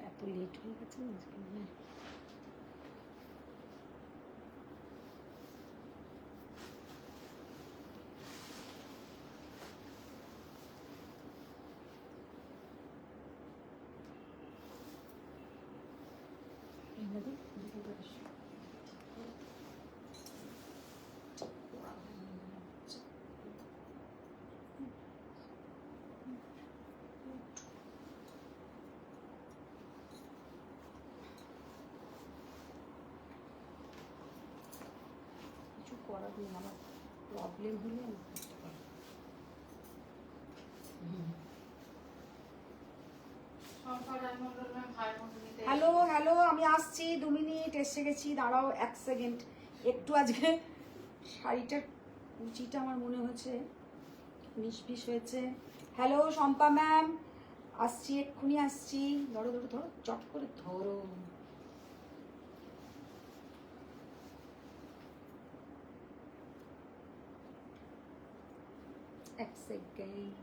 এত লেট হয়ে গেছে না আজকে মনে হয়। কিছু করার নেই, আমার প্রবলেম হলে আমি করতে পারি। হ্যালো হ্যালো, আমি আসছি, 2 মিনিট এসে গেছি, দাঁড়াও 1 সেকেন্ড। একটু আজকে শাড়িটার কুচিটা আমার মনে হচ্ছে মিশমিশ হয়েছে। হ্যালো শম্পা ম্যাম, আসছি, এক্ষুনি আসছি। ধরো ধরো ধরো, চট করে ধরো। এক সেকেন্ড।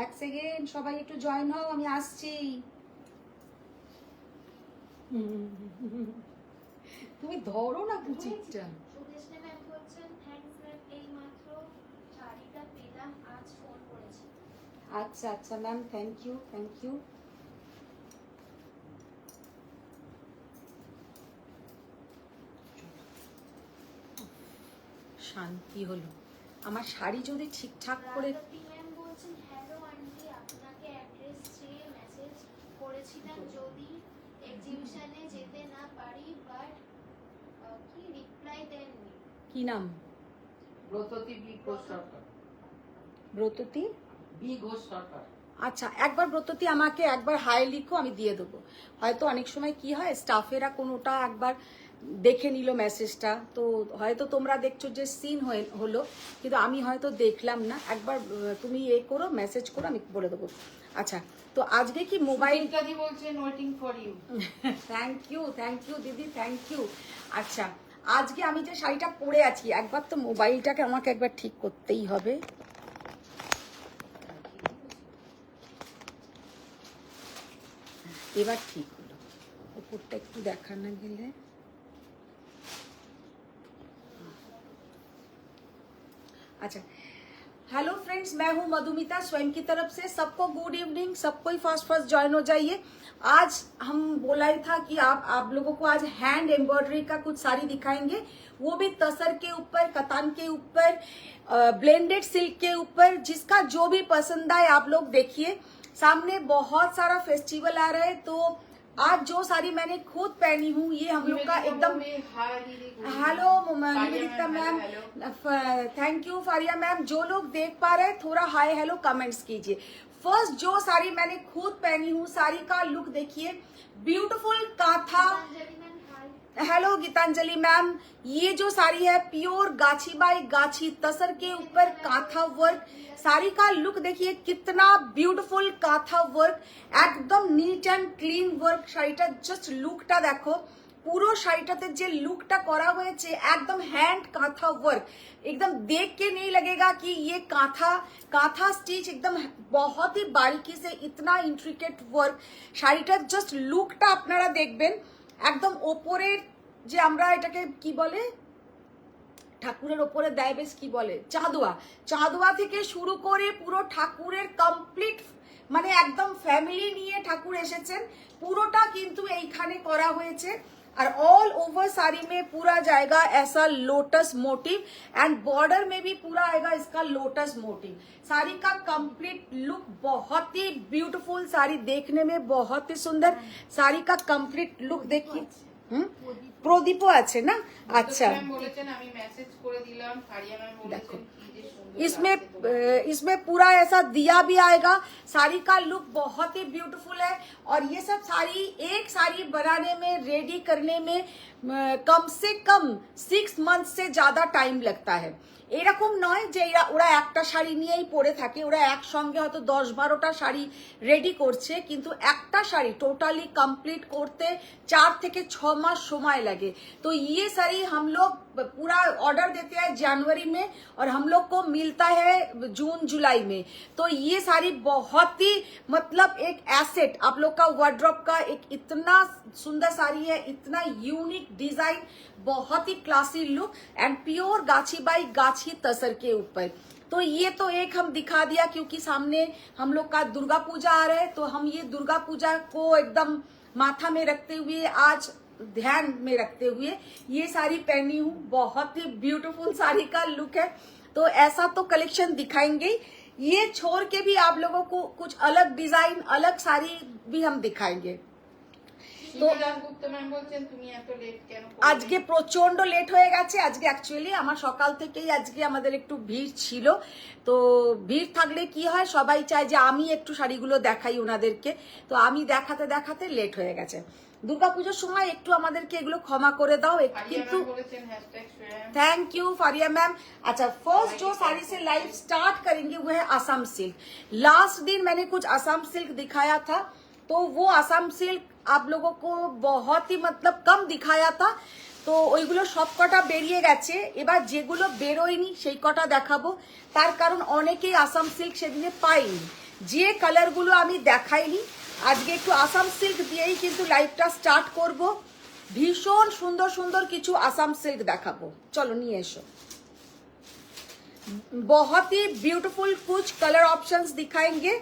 এক সেকেন্ড, সবাই একটু জয়েন হও, আমি আসছি। তুমি ধরো না কুচিটা। আচ্ছা আচ্ছা ma'am, thank you thank you. শান্তি হলো। আমার শাড়ি যদি ঠিকঠাক করে যদি এক্সিবিশনে যেতে না পারি, বাট কি রিপ্লাই দেননি। কি নাম? ব্রততী বি ঘোষ সরকার। ব্রততী বি ঘোষ সরকার। আচ্ছা, একবার ব্রততী আমাকে একবার হাই লিখো, আমি দিয়ে দেবো। হয়তো অনেক সময় কি হয়, স্টাফেরা কোনোটা একবার দেখে নিল মেসেজটা, তো হয়তো তোমরা দেখছো যে সিন হলো, কিন্তু আমি হয়তো দেখলাম না। একবার তুমি করো, মেসেজ করো, আমি বলে দেবো। আচ্ছা, তো আজকে কি মোবাইল ইত্যাদি বলছেন waiting for you. Thank you দিদি, থ্যাংক ইউ। আচ্ছা, আজকে আমি যে শাড়িটা পরে আছি, একবার তো মোবাইলটাকে আমাকে একবার ঠিক করতেই হবে। এবার ঠিক হলো, উপরটা একটু দেখানো গেলে। अच्छा, हेलो फ्रेंड्स, मैं हूं मधुमिता स्वयं की तरफ से। सबको गुड इवनिंग, सबको ही फर्स्ट फर्स्ट ज्वाइन हो जाइए। आज हम बोला ही था कि आप लोगों को आज हैंड एम्ब्रॉयडरी का कुछ साड़ी दिखाएंगे, वो भी तसर के ऊपर, कतान के ऊपर, ब्लेंडेड सिल्क के ऊपर। जिसका जो भी पसंद आए आप लोग देखिए। सामने बहुत सारा फेस्टिवल आ रहा है, तो आज जो साड़ी मैंने खुद पहनी हूँ, ये हम लोग का एकदम। Hello Nivedita ma'am, thank you Faria ma'am. जो लोग देख पा रहे हैं थोड़ा हाय हेलो कमेंट्स कीजिए। फर्स्ट जो साड़ी मैंने खुद पहनी हूँ, साड़ी का लुक देखिए, beautiful kantha. Hello Gitanjali ma'am, ये जो साड़ी है प्योर गाछी बाई गाछी तसर के ऊपर कांथा वर्क। साड़ी का लुक देखिए कितना ब्यूटीफुल कांथा वर्क, एकदम नीट एंड क्लीन वर्क। শাড়িটা জাস্ট লুকটা দেখো, পুরো শাড়িটাতে যে লুকটা করা হয়েছে একদম হ্যান্ড কাঁথা वर्क, एकदम देख के नहीं लगेगा कि ये कांथा स्टिच, एकदम बहुत ही बारीकी से इतना इंट्रिकेट वर्क। শাড়িটার জাস্ট লুকটা আপনারা দেখবেন, একদম ওপরের যে আমরা এটাকে কি বলে, ঠাকুরের ওপরে দেয় বেশ কি বলে, চাঁদোয়া থেকে শুরু করে পুরো ঠাকুরের কমপ্লিট, মানে একদম ফ্যামিলি নিয়ে ঠাকুর এসেছেন, পুরোটা কিন্তু এইখানে করা হয়েছে। और ऑल ओवर साड़ी में पूरा जाएगा ऐसा लोटस मोटिव, एंड बॉर्डर में भी पूरा आएगा इसका लोटस मोटिव। साड़ी का कंप्लीट लुक बहुत ही ब्यूटीफुल, साड़ी देखने में बहुत ही सुंदर। साड़ी का कंप्लीट लुक देखिए। প্রদীপও আছে না? আচ্ছা, দেখো इसमें पूरा ऐसा दिया भी आएगा। साड़ी का लुक बहुत ही ब्यूटीफुल है, और ये सब साड़ी एक साड़ी बनाने में, रेडी करने में कम से कम 6 मंथ से ज्यादा टाइम लगता है। এরকম নয় যে ওরা একটা শাড়ি নিয়েই পরে থাকে, ওরা একসঙ্গে হয়তো 10-12টা শাড়ি রেডি করছে, কিন্তু একটা শাড়ি টোটালি कंप्लीट করতে 4 থেকে 6 মাস সময় লাগে। तो ये साड़ी हम लोग पूरा ऑर्डर देते हैं जनवरी में और हम लोग को मिलता है जून जुलाई में। तो ये साड़ी बहुत ही मतलब एक एसेट आप लोग का वार्डरोब का, एक इतना सुंदर साड़ी है, इतना यूनिक डिजाइन, बहुत ही क्लासी लुक एंड प्योर गाछी बाई गाछी तसर के ऊपर। तो ये तो एक हम दिखा दिया क्योंकि सामने हम लोग का दुर्गा पूजा आ रहा है, तो हम ये दुर्गा पूजा को एकदम माथा में रखते हुए, आज ध्यान में रखते हुए ये साड़ी पहनी हूँ। बहुत ही ब्यूटीफुल साड़ी का लुक है। तो ऐसा तो कलेक्शन दिखाएंगे, ये छोड़ के भी आप लोगों को कुछ अलग डिजाइन, अलग साड़ी भी हम दिखाएंगे। তো আজকে প্রচন্ড লেট হয়ে গেছে। আজকে অ্যাকচুয়ালি আমার সকাল থেকেই আজকে আমাদের একটু ভিড় ছিল। তো ভিড় থাকলে কি হয়, সবাই চায় যে আমি একটু শাড়িগুলো দেখাই ওনাদেরকে, তো আমি দেখাতে দেখাতে লেট হয়ে গেছে। দুর্গাপুজোর সময় একটু আমাদেরকে এগুলো ক্ষমা করে দাও কিন্তু। Thank you Faria ma'am. अच्छा, फर्स्ट जो साड़ी से लाइव स्टार्ट करेंगे वो है असम सिल्क। लास्ट दिन मैंने कुछ असम सिल्क दिखाया था, तो वो असम सिल्क आप लोगों को बहुत ही मतलब कम दिखाया था, তো ওইগুলো সব কটা বেরিয়ে গেছে। এবার যেগুলো বেরোয়নি সেই কটা দেখাবো, তার কারণ অনেকেই আসাম সিল্ক সেদিনে পাইনি। যে কালারগুলো আমি দেখাইনি আজকে একটু আসাম সিল্ক দিয়েই কিন্তু লাইভটা স্টার্ট করব। ভীষণ সুন্দর সুন্দর কিছু আসাম সিল্ক দেখাবো, চলো নিয়ে এসো। बहुत ही ब्यूटीफुल कुछ कलर ऑप्शंस दिखाएंगे।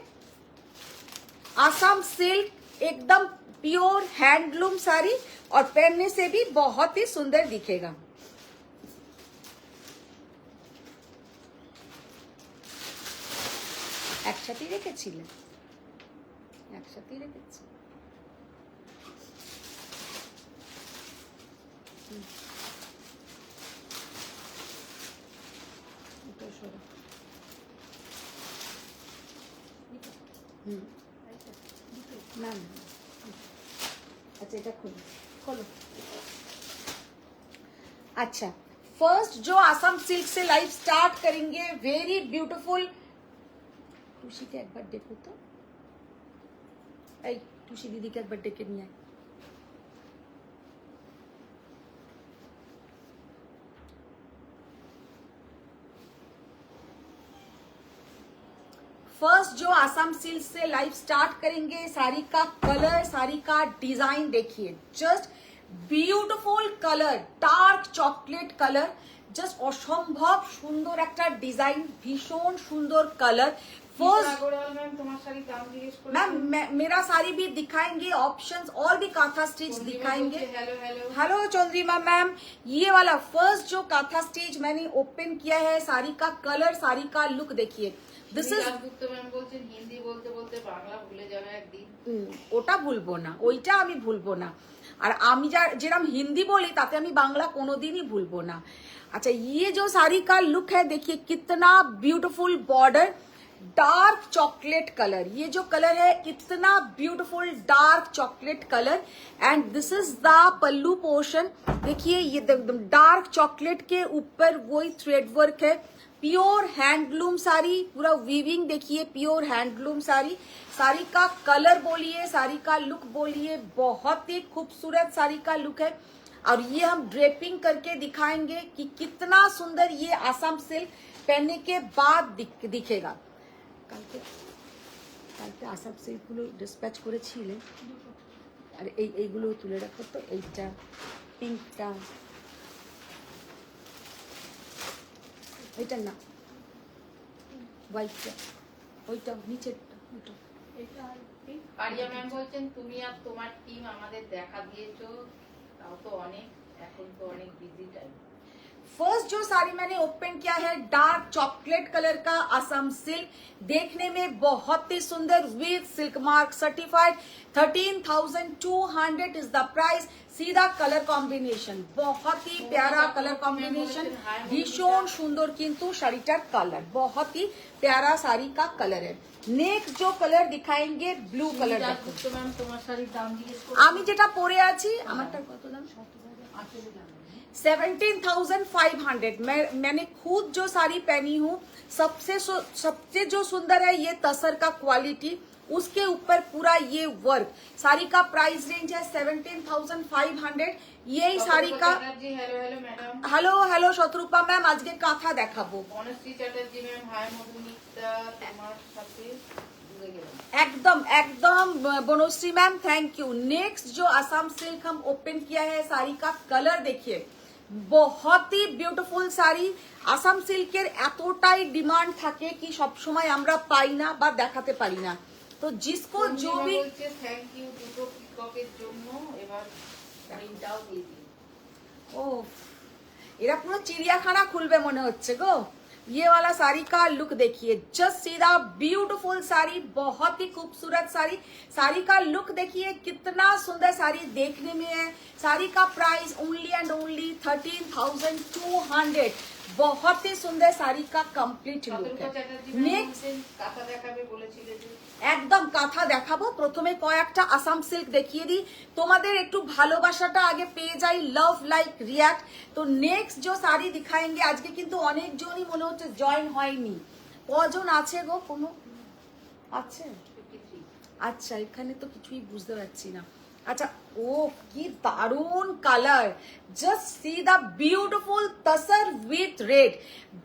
आसाम सिल्क एकदम प्योर हैंडलूम साड़ी और पहनने से भी बहुत ही सुंदर दिखेगा। একসাথে রেখেছিলেন, একসাথে রেখেছি। না না, अच्छा এটা खोलो खोलो। अच्छा, फर्स्ट जो आसाम सिल्क से लाइव स्टार्ट करेंगे, वेरी ब्यूटीफुल। টুসি কে একবার দেখো তো, এই টুসি দিদিকে একবার ডেকে নিয়ে আয়। फर्स्ट जो आसाम सिल्क से लाइव स्टार्ट करेंगे, साड़ी का कलर, साड़ी का डिजाइन देखिए, just beautiful colour, dark chocolate colour, just असम्भव सुंदर एक डिजाइन, भीषण सुंदर कलर। मैम मेरा साड़ी भी दिखाएंगे, ऑप्शंस और भी काथा स्टिच दिखाएंगे। हेलो चंद्रिमा मैम, ये वाला फर्स्ट जो काथा स्टिच मैंने ओपन किया है, साड़ी का कलर, साड़ी का लुक देखिए। दिस इज হিন্দি বলতে বলতে বাংলা ভুলে যাবে একদিন। ওটা ভুলবো না, ওইটা আমি ভুলবো না। আর আমি যেরকম হিন্দি বলি তাতে আমি বাংলা কোনোদিনই ভুলবো না। अच्छा, ये जो साड़ी का लुक है देखिए, कितना beautiful border, dark chocolate colour. ये जो कलर है इतना beautiful dark chocolate colour and this is the pallu portion. देखिए ये एकदम डार्क चॉकलेट के ऊपर वही थ्रेड वर्क है। प्योर हैंडलूम साड़ी, पूरा वीविंग देखिए, प्योर हैंडलूम साड़ी। साड़ी का कलर बोलिए, साड़ी का लुक बोलिए, बहुत ही खूबसूरत साड़ी का लुक है। और ये हम ड्रेपिंग करके दिखाएंगे कि कितना सुंदर ये आसाम सिल्क पहनने के बाद दिखेगा। কালকে আসাম সিল্কগুলো ডিসপ্যাচ করেছিলেন, আর এইগুলো তুলে রাখো তো, এইটা পিঙ্কটা, এইটা না হোয়াইটটা, ওইটা নিচেরটা, ওইটা। পারিয়া ম্যাম বলছেন তুমি আর তোমার টিম আমাদের দেখা দিয়েছো, তাও তো অনেক, এখন তো অনেক বিজি টাইম। फर्स्ट जो साड़ी मैंने ओपन किया है, डार्क चॉकलेट कलर का असम सिल्क, देखने में बहुत ही सुंदर, with silk mark certified. 13,200 is the price. सीधा कलर कॉम्बिनेशन, बहुत ही प्यारा कलर कॉम्बिनेशन, भीषण सुंदर किंतु শাড়িটার কালার बहुत ही प्यारा साड़ी का कलर है। नेक्स्ट जो कलर दिखाएंगे, ब्लू कलर देखो। ম্যাম তোমার শাড়ির দাম জিজ্ঞেস করো। আমি যেটা পরে আছি, আমারটার কত দাম? 17,500। मैंने खुद जो साड़ी पहनी हूँ, सबसे जो सुंदर है ये तसर का क्वालिटी, उसके ऊपर पूरा ये वर्क। साड़ी का प्राइस रेंज है 17,500। यही साड़ी का Chatterjee hello hello madam. Hello hello Shatarupa ma'am, আজকে কাঁথা দেখাবো। বনশ্রী চ্যাটার্জি ম্যাম হাই মধুমিতা, তোমার সাথে জুড়ে গেলাম। एकदम एकदम Banashree ma'am, thank you. Next जो असम सिल्क हम ओपन किया है, साड़ी का कलर देखिए, बहुत ही ब्यूटीफुल শাড়ি। আসাম সিল্কের এতটাই ডিমান্ড থাকে কি সব সময় আমরা পাই না বা দেখাতে পারি না। তো जिसको जो भी থ্যাংক ইউ দুটো পিককের জন্য। এবার প্রিন্টটাও দিয়ে দিই। ও এরা পুরো চিড়িয়াখানা খুলবে মনে হচ্ছে গো। ये वाला साड़ी का लुक देखिए, जस्ट सीधा ब्यूटीफुल साड़ी, बहुत ही खूबसूरत साड़ी। साड़ी का लुक देखिए कितना सुंदर साड़ी देखने में है। साड़ी का प्राइस ओनली एंड ओनली 13,200। बहुत ही सुंदर साड़ी का कंप्लीट लुक শতরূপা है। চ্যাটার্জি नेक्स्ट ম্যাম কাঁথা দেখাবে বলেছিলে যে। একদম কাঁথা দেখাবো। প্রথমে কয়েকটা আসাম সিল্ক দেখিয়ে দিই, তোমাদের একটু ভালোবাসাটা আগে পেয়ে যাই। Love like react. তো নেক্সট যে শাড়ি দেখাएंगे, আজকে কিন্তু অনেকজনই মনে হচ্ছে জয়েন হয়নি। কজন আছে গো? কোনো আছে? 53 আচ্ছা, এখানে তো কিছুই বুঝতে পারছি না। আচ্ছা, ও কি দারুন colour, just see the beautiful tussar with red,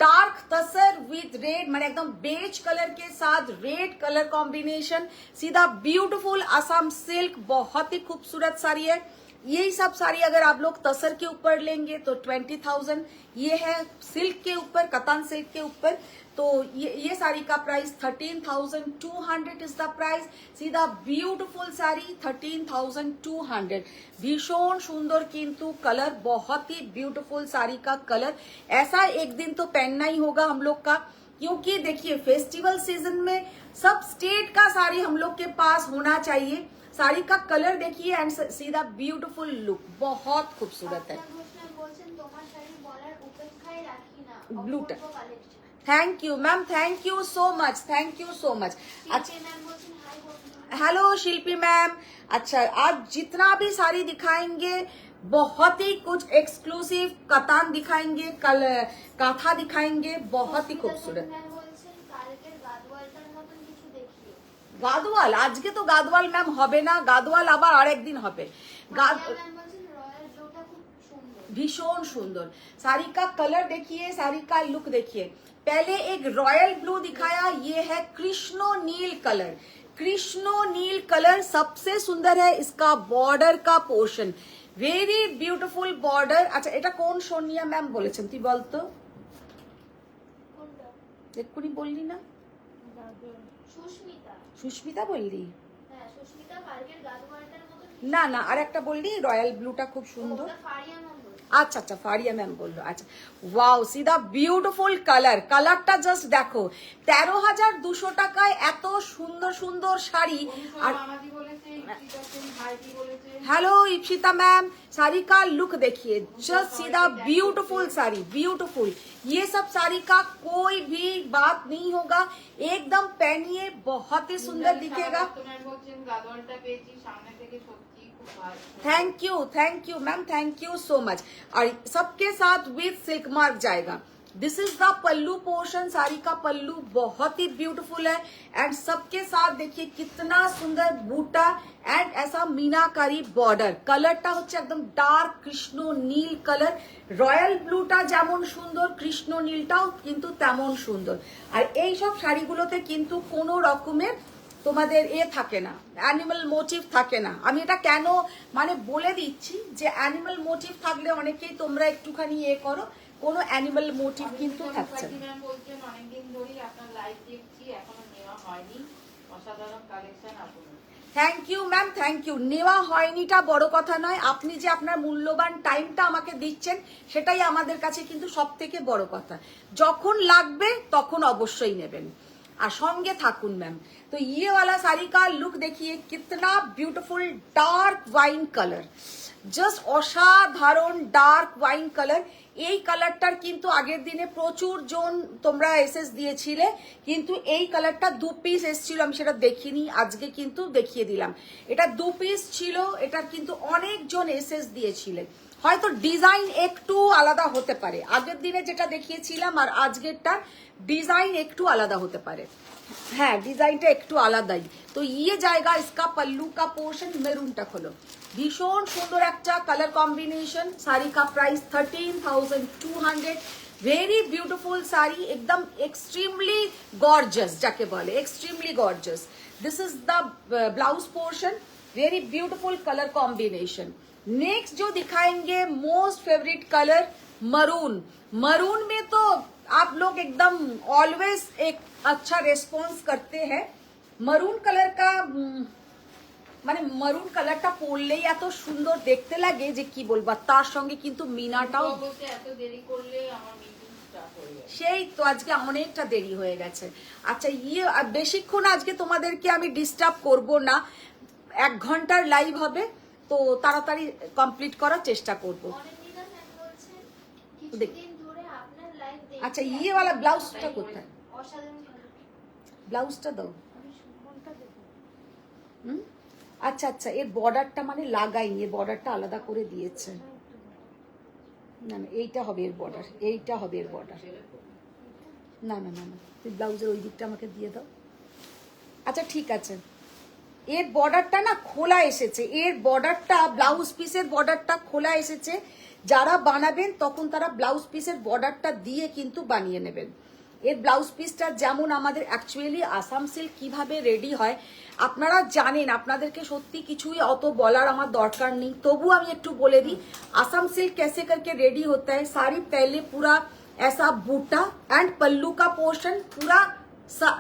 dark tussar with red, মানে একদম बेज कलर के साथ रेड कलर कॉम्बिनेशन। सीधा ब्यूटीफुल असम सिल्क, बहुत ही खूबसूरत साड़ी है। यही सब साड़ी अगर आप लोग तसर के ऊपर लेंगे तो 20,000। ये है सिल्क के ऊपर, कतान सिल्क के ऊपर, तो ये साड़ी का प्राइस 13,200 इज द प्राइस। सीधा ब्यूटीफुल साड़ी 13,200। भीषण सुंदर किंतु कलर, बहुत ही ब्यूटीफुल साड़ी का कलर। ऐसा एक दिन तो पहनना ही होगा हम लोग का, क्योंकि देखिए फेस्टिवल सीजन में सब स्टेट का साड़ी हम लोग के पास होना चाहिए। साड़ी का कलर देखिए एंड सीधा ब्यूटीफुल लुक, बहुत खूबसूरत है। আপনার ঘোষণা বলছেন তোমার শাড়ি বলার উপেক্ষায় রাখি না। ব্লুটা। অপূর্ব collection. Thank you ma'am, thank you so much, thank you so much. अच्छा, শিল্পী ম্যাম বলছেন হাই বন্ধুরা। Hello Shilpi ma'am. अच्छा, आज जितना भी साड़ी दिखाएंगे बहुत ही कुछ एक्सक्लूसिव कतान दिखाएंगे, कल काथा दिखाएंगे, बहुत ही खूबसूरत। ম্যাম বলছেন কালকের গাদওয়ালটার মতন কিছু দেখিও। গাদওয়াল আজকে তো গাদওয়াল ম্যাম হবে না, গাদওয়াল আবার আরেকদিন হবে। ম্যাম বলছেন রয়্যাল ব্লুটা খুব সুন্দর। भीषण सुंदर साड़ी का कलर देखिए, साड़ी का लुक देखिए। पहले एक रॉयल ब्लू दिखाया, ये है कृष्णो नील कलर। कृष्णो नील कलर सबसे सुंदर है। इसका बॉर्डर का पोर्शन वेरी ब्यूटीफुल बॉर्डर। अच्छा, এটা কোন সোনিয়া ম্যাম বলেছেন তুই বলতো? কোনটা? এক্ষুনি বললি না? সুস্মিতা। সুস্মিতা বললি? হ্যাঁ, সুস্মিতা কালকের গাদওয়ালটার মতন। না না, আর একটা বললি রয়্যাল ব্লুটা খুব সুন্দর। ওটা ফারিয়া ম্যাম বলছে। আচ্ছা আচ্ছা, ফারিয়া ম্যাম বললো। আচ্ছা, ওয়াও, সিধা বিউটিফুল কালার। কালারটা জাস্ট দেখো, 13,200 টাকায় এত সুন্দর সুন্দর শাড়ি। আর মামাজি বলেছে, ইপসিতা সেন ভাইজি বলেছে। हेलो इप्सिता मैम, साड़ी का लुक देखिए, जस्ट सीधा ब्यूटीफुल साड़ी, ब्यूटीफुल। ये सब साड़ी का कोई भी बात नहीं होगा, एकदम पहनिए, बहुत ही सुंदर दिखेगा। ম্যাম বলছেন গাদওয়ালটা পেয়েছি সামনে থেকে, সত্যি খুব ভালো। Thank you ma'am, thank you so much. और सबके साथ विथ सिल्क मार्क जाएगा। This is the pallu portion. Sari का पल्लू बहुत ही ब्यूटीफुल है एंड सबके साथ देखिए कितना सुंदर बूटा एंड ऐसा मीनाकारी बॉर्डर। कलरটা হচ্ছে একদম ডার্ক কৃষ্ণ নীল কালার। রয়্যাল ব্লুটা যেমন সুন্দর, কৃষ্ণ নীলটাও কিন্তু তেমন সুন্দর। আর এই সব শাড়িগুলোতে কিন্তু কোনো রকমের তোমাদের থাকে না, অ্যানিমাল মোটিভ থাকে না। আমি এটা কেন মানে বলে দিচ্ছি যে অ্যানিমাল মোটিভ থাকলে অনেকেই তোমরা একটুখানি করো, কোনো অ্যানিমাল মোটিভ কিন্তু থাকছে না। ম্যাম বলছেন অনেকদিন ধরেই আপনার লাইভ দেখছি, এখনো নেওয়া হয়নি, অসাধারণ কালেকশন আপনার। Thank you ma'am, thank you. নেওয়া হয়নিটা বড় কথা নয়, আপনি যে আপনার মূল্যবান টাইমটা আমাকে দিচ্ছেন সেটাই আমাদের কাছে কিন্তু সব থেকে বড় কথা। যখন লাগবে তখন অবশ্যই নেবেন আর সঙ্গে থাকুন ম্যাম। तो ये वाला साड़ी का लुक देखिए, कितना beautiful dark wine colour, just অসাধারণ ডার্ক ওয়াইন কালার। এই কালারটার কিন্তু আগের দিনে প্রচুর জন তোমরা এসএস দিয়েছিলে, কিন্তু এই কালারটা 2 পিস এসেছিল, আমি সেটা দেখিনি, আজকে কিন্তু দেখিয়ে দিলাম। এটা 2 পিস ছিল, এটার কিন্তু অনেকজন এসএস দিয়েছিলেন। হয়তো ডিজাইন একটু আলাদা হতে পারে, আগের দিনে যেটা দেখিয়েছিলাম আর আজকেরটা ডিজাইন একটু আলাদা হতে পারে। হ্যাঁ ডিজাইনটা একটু আলাদাই। তো ইয়ে জায়গা इसका पल्लू का पोर्शन মেরুনটা খোলো, ভীষণ সুন্দর একটা কালার কম্বিনেশন। শাড়ি का प्राइस 13,200। ভেরি বিউটিফুল শাড়ি, একদম এক্সট্রিমলি গর্জাস যাকে বলে, extremely gorgeous. This is the blouse portion, very beautiful colour combination. Next जो दिखाएंगे most favourite colour maroon. Maroon में तो आप लोग एकदम ऑलवेज एक अच्छा रेस्पॉन्स करते हैं। मरून कलर का মানে মরুন কালারটা পরলেই এত সুন্দর দেখতে লাগে যে কি বলবো, তার সঙ্গে কিন্তু মিনাটাও বলতে এত দেরি করলে আমার মিটিং স্টার্ট হয়ে যাবে। সেই তো আজকে অনেকটা দেরি হয়ে গেছে। আচ্ছা ইয়ে বেশিক্ষণ আজকে তোমাদেরকে আমি ডিস্টার্ব করব না, 1 ঘন্টার লাইভ হবে, তো তাড়াতাড়ি কমপ্লিট করার চেষ্টা করব। অনিন্দিতা সেন বলছেন দেখ। কিছুদিন ধরে আপনার লাইভ দেখি। আচ্ছা ইয়ে वाला ব্লাউজটা কোথায়? অসাধারণ ভালো। ব্লাউজটা দাও। আমি কোনটা দেব? হুম আচ্ছা আচ্ছা, এর বর্ডারটা মানে লাগাইনি, এর বর্ডারটা আলাদা করে দিয়েছে। না না এইটা হবে এর বর্ডার, এইটা হবে এর বর্ডার। না না না না, তুই ব্লাউজের ওই দিকটা আমাকে দিয়ে দাও। আচ্ছা ঠিক আছে, এর বর্ডারটা না খোলা এসেছে, এর বর্ডারটা ব্লাউজ পিসের বর্ডারটা খোলা এসেছে। যারা বানাবেন তখন তারা ব্লাউজ পিসের বর্ডারটা দিয়ে কিন্তু বানিয়ে নেবেন। এর ব্লাউজ পিসটা যেমন আমাদের অ্যাকচুয়ালি আসাম সিল্ক কিভাবে রেডি হয় আপনারা জানেন, আপনাদেরকে সত্যি কিছুই অত বলার আমার দরকার নেই, তবু আমি একটু বলে দিই। आसाम सिल्क कैसे करके रेडी होता है, साड़ी पहले पूरा ऐसा बूटा एंड पल्लू का पोर्शन पूरा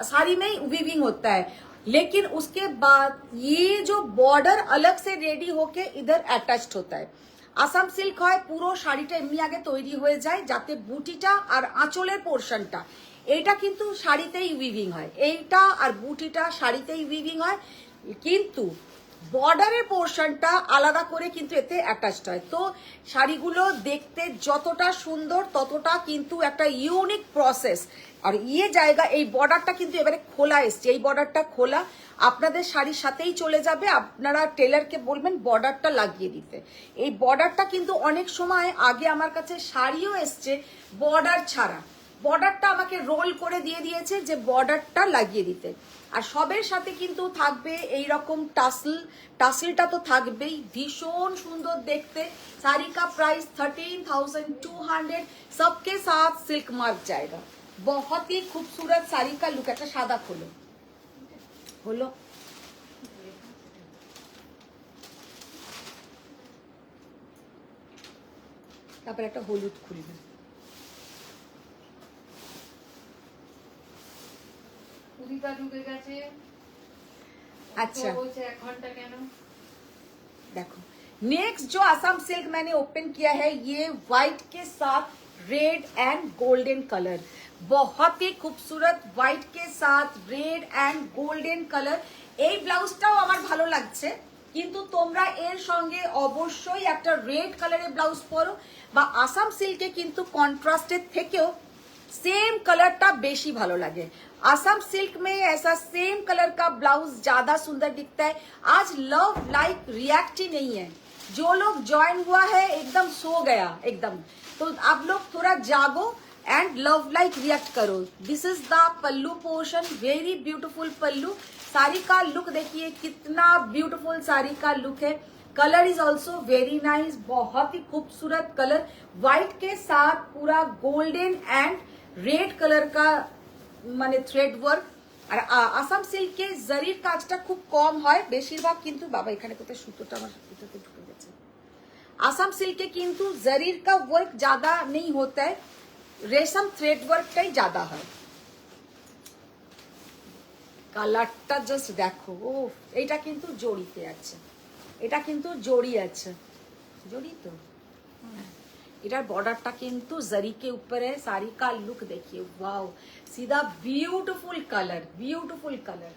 साड़ी में वीविंग होता है, लेकिन उसके बाद ये जो बॉर्डर अलग से रेडी होके इधर अटैच्ड होता है। আসাম সিল্ক হয় পুরো শাড়িটা এমনি আগে তৈরি হয়ে যায়, যাতে বুটিটা আর আঁচলের পোর্শনটা এইটা কিন্তু শাড়িতেই উইভিং হয়, এইটা আর বুটিটা শাড়িতেই উইভিং হয়, কিন্তু বর্ডারের পোর্শনটা আলাদা করে কিন্তু এতে অ্যাটাচড হয়। তো শাড়িগুলো দেখতে যতটা সুন্দর ততটা কিন্তু একটা ইউনিক প্রসেস। আর ইয়ে জায়গা এই বর্ডারটা কিন্তু এবারে খোলা এসছে, এই বর্ডারটা খোলা আপনাদের শাড়ির সাথেই চলে যাবে। আপনারা টেলারকে বলবেন বর্ডারটা লাগিয়ে দিতে। এই বর্ডারটা কিন্তু অনেক সময় আগে আমার কাছে শাড়িও এসছে বর্ডার ছাড়া, বর্ডারটা আমাকে রোল করে দিয়ে দিয়েছে যে বর্ডারটা লাগিয়ে দিতে। আর সবের সাথে কিন্তু থাকবে এই রকম টাসল, টাসলটা তো থাকবেই, ভীষণ সুন্দর দেখতে। শাড়ি का प्राइस 13,200, सबके साथ सिल्क मार्क जाएगा। बहुत ही खूबसूरत শাড়ি का लुक। একটা সাদা খোলো, হলো তারপর একটা হলুদ খুলবে। উদিতা ঢুকে গেছে। अच्छा ও বলছে 1 ঘন্টা কেন? देखो नेक्स्ट जो आसाम सिल्क मैंने ओपन किया है ये व्हाइट के साथ रेड एंड गोल्डन कलर, बहुत ही खूबसूरत व्हाइट के साथ रेड एंड गोल्डन कलर। এই ব্লাউজটাও আমার ভালো লাগছে, কিন্তু তোমরা এর সঙ্গে অবশ্যই একটা রেড কালারের ব্লাউজ পরো, বা আসাম সিল্কে কিন্তু কন্ট্রাস্টের থেকেও सेम कलरটা বেশি ভালো লাগে। आसाम सिल्क में ऐसा सेम कलर का ब्लाउज ज्यादा सुंदर दिखता है। आज लव लाइक रिएक्ट ही नहीं है, जो लोग ज्वाइन हुआ है एकदम सो गया एकदम, तो आप लोग थोड़ा जागो एंड लव लाइक रिएक्ट करो। This is the pallu portion, very beautiful pallu. Sari का लुक देखिए कितना ब्यूटीफुल साड़ी का लुक है। Colour is also very nice, बहुत ही खूबसूरत कलर, व्हाइट के साथ पूरा गोल्डन एंड रेड कलर का মানে থ্রেড ওয়ার্ক। আর আসাম সিল্কে জরির কাজটা খুব কম হয়, বেশিরভাগ কিন্তু বাবা এখানে কোথায় সুতোটা আমার এটাতে ঢুকে গেছে। आसाम सिल्क के किंतु जरीर का वर्क ज्यादा नहीं होता है, रेशम थ्रेड वर्क का ही ज्यादा है। কালারটা জাস্ট দেখো, ও এটা কিন্তু জড়িতে আছে, এটা কিন্তু জড়ি আছে, জড়ি তো इधर बॉर्डरটা কিন্তু जरी के ऊपर है। साड़ी का लुक देखिए, वाओ, सीधा ब्यूटीफुल कलर, ब्यूटीफुल कलर,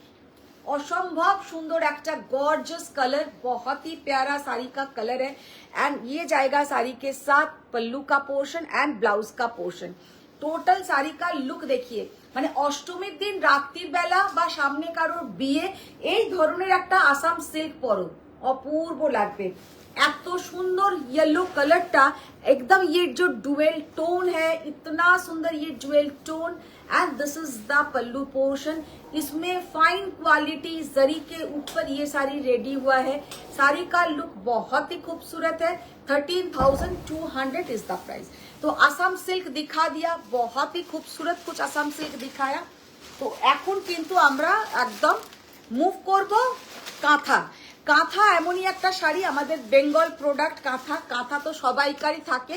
असंभव सुंदर একটা गॉर्जियस कलर, बहुत ही प्यारा साड़ी का कलर है। एंड ये जाएगा साड़ी के साथ पल्लू का पोर्शन एंड ब्लाउज का पोर्शन। টোটাল শাড়ি কা লুক দেখিয়ে মানে অষ্টমীর দিন রাত্রির বেলা বা সামনে কারোর বিয়ে এই ধরনের একটা আসাম সিল্ক পরো, অপূর্ব লাগবে। এত সুন্দর येलो कलरটা एकदम ये जो डुअल टोन है, इतना सुंदर ये dual tone and this is the pallu portion. इसमें फाइन क्वालिटी जरी के ऊपर ये साड़ी रेडी हुआ है। साड़ी का लुक बहुत ही खूबसूरत है। 13,200 इज द प्राइस। तो आसाम सिल्क दिखा दिया, बहुत ही खूबसूरत कुछ आसाम सिल्क दिखाया। তো এখন কিন্তু আমরা একদম মুভ করব কাঁথা। কাঁথা এমনই একটা শাড়ি, আমাদের বেঙ্গল প্রোডাক্ট কাঁথা। কাঁথা তো সবাইকারই থাকে,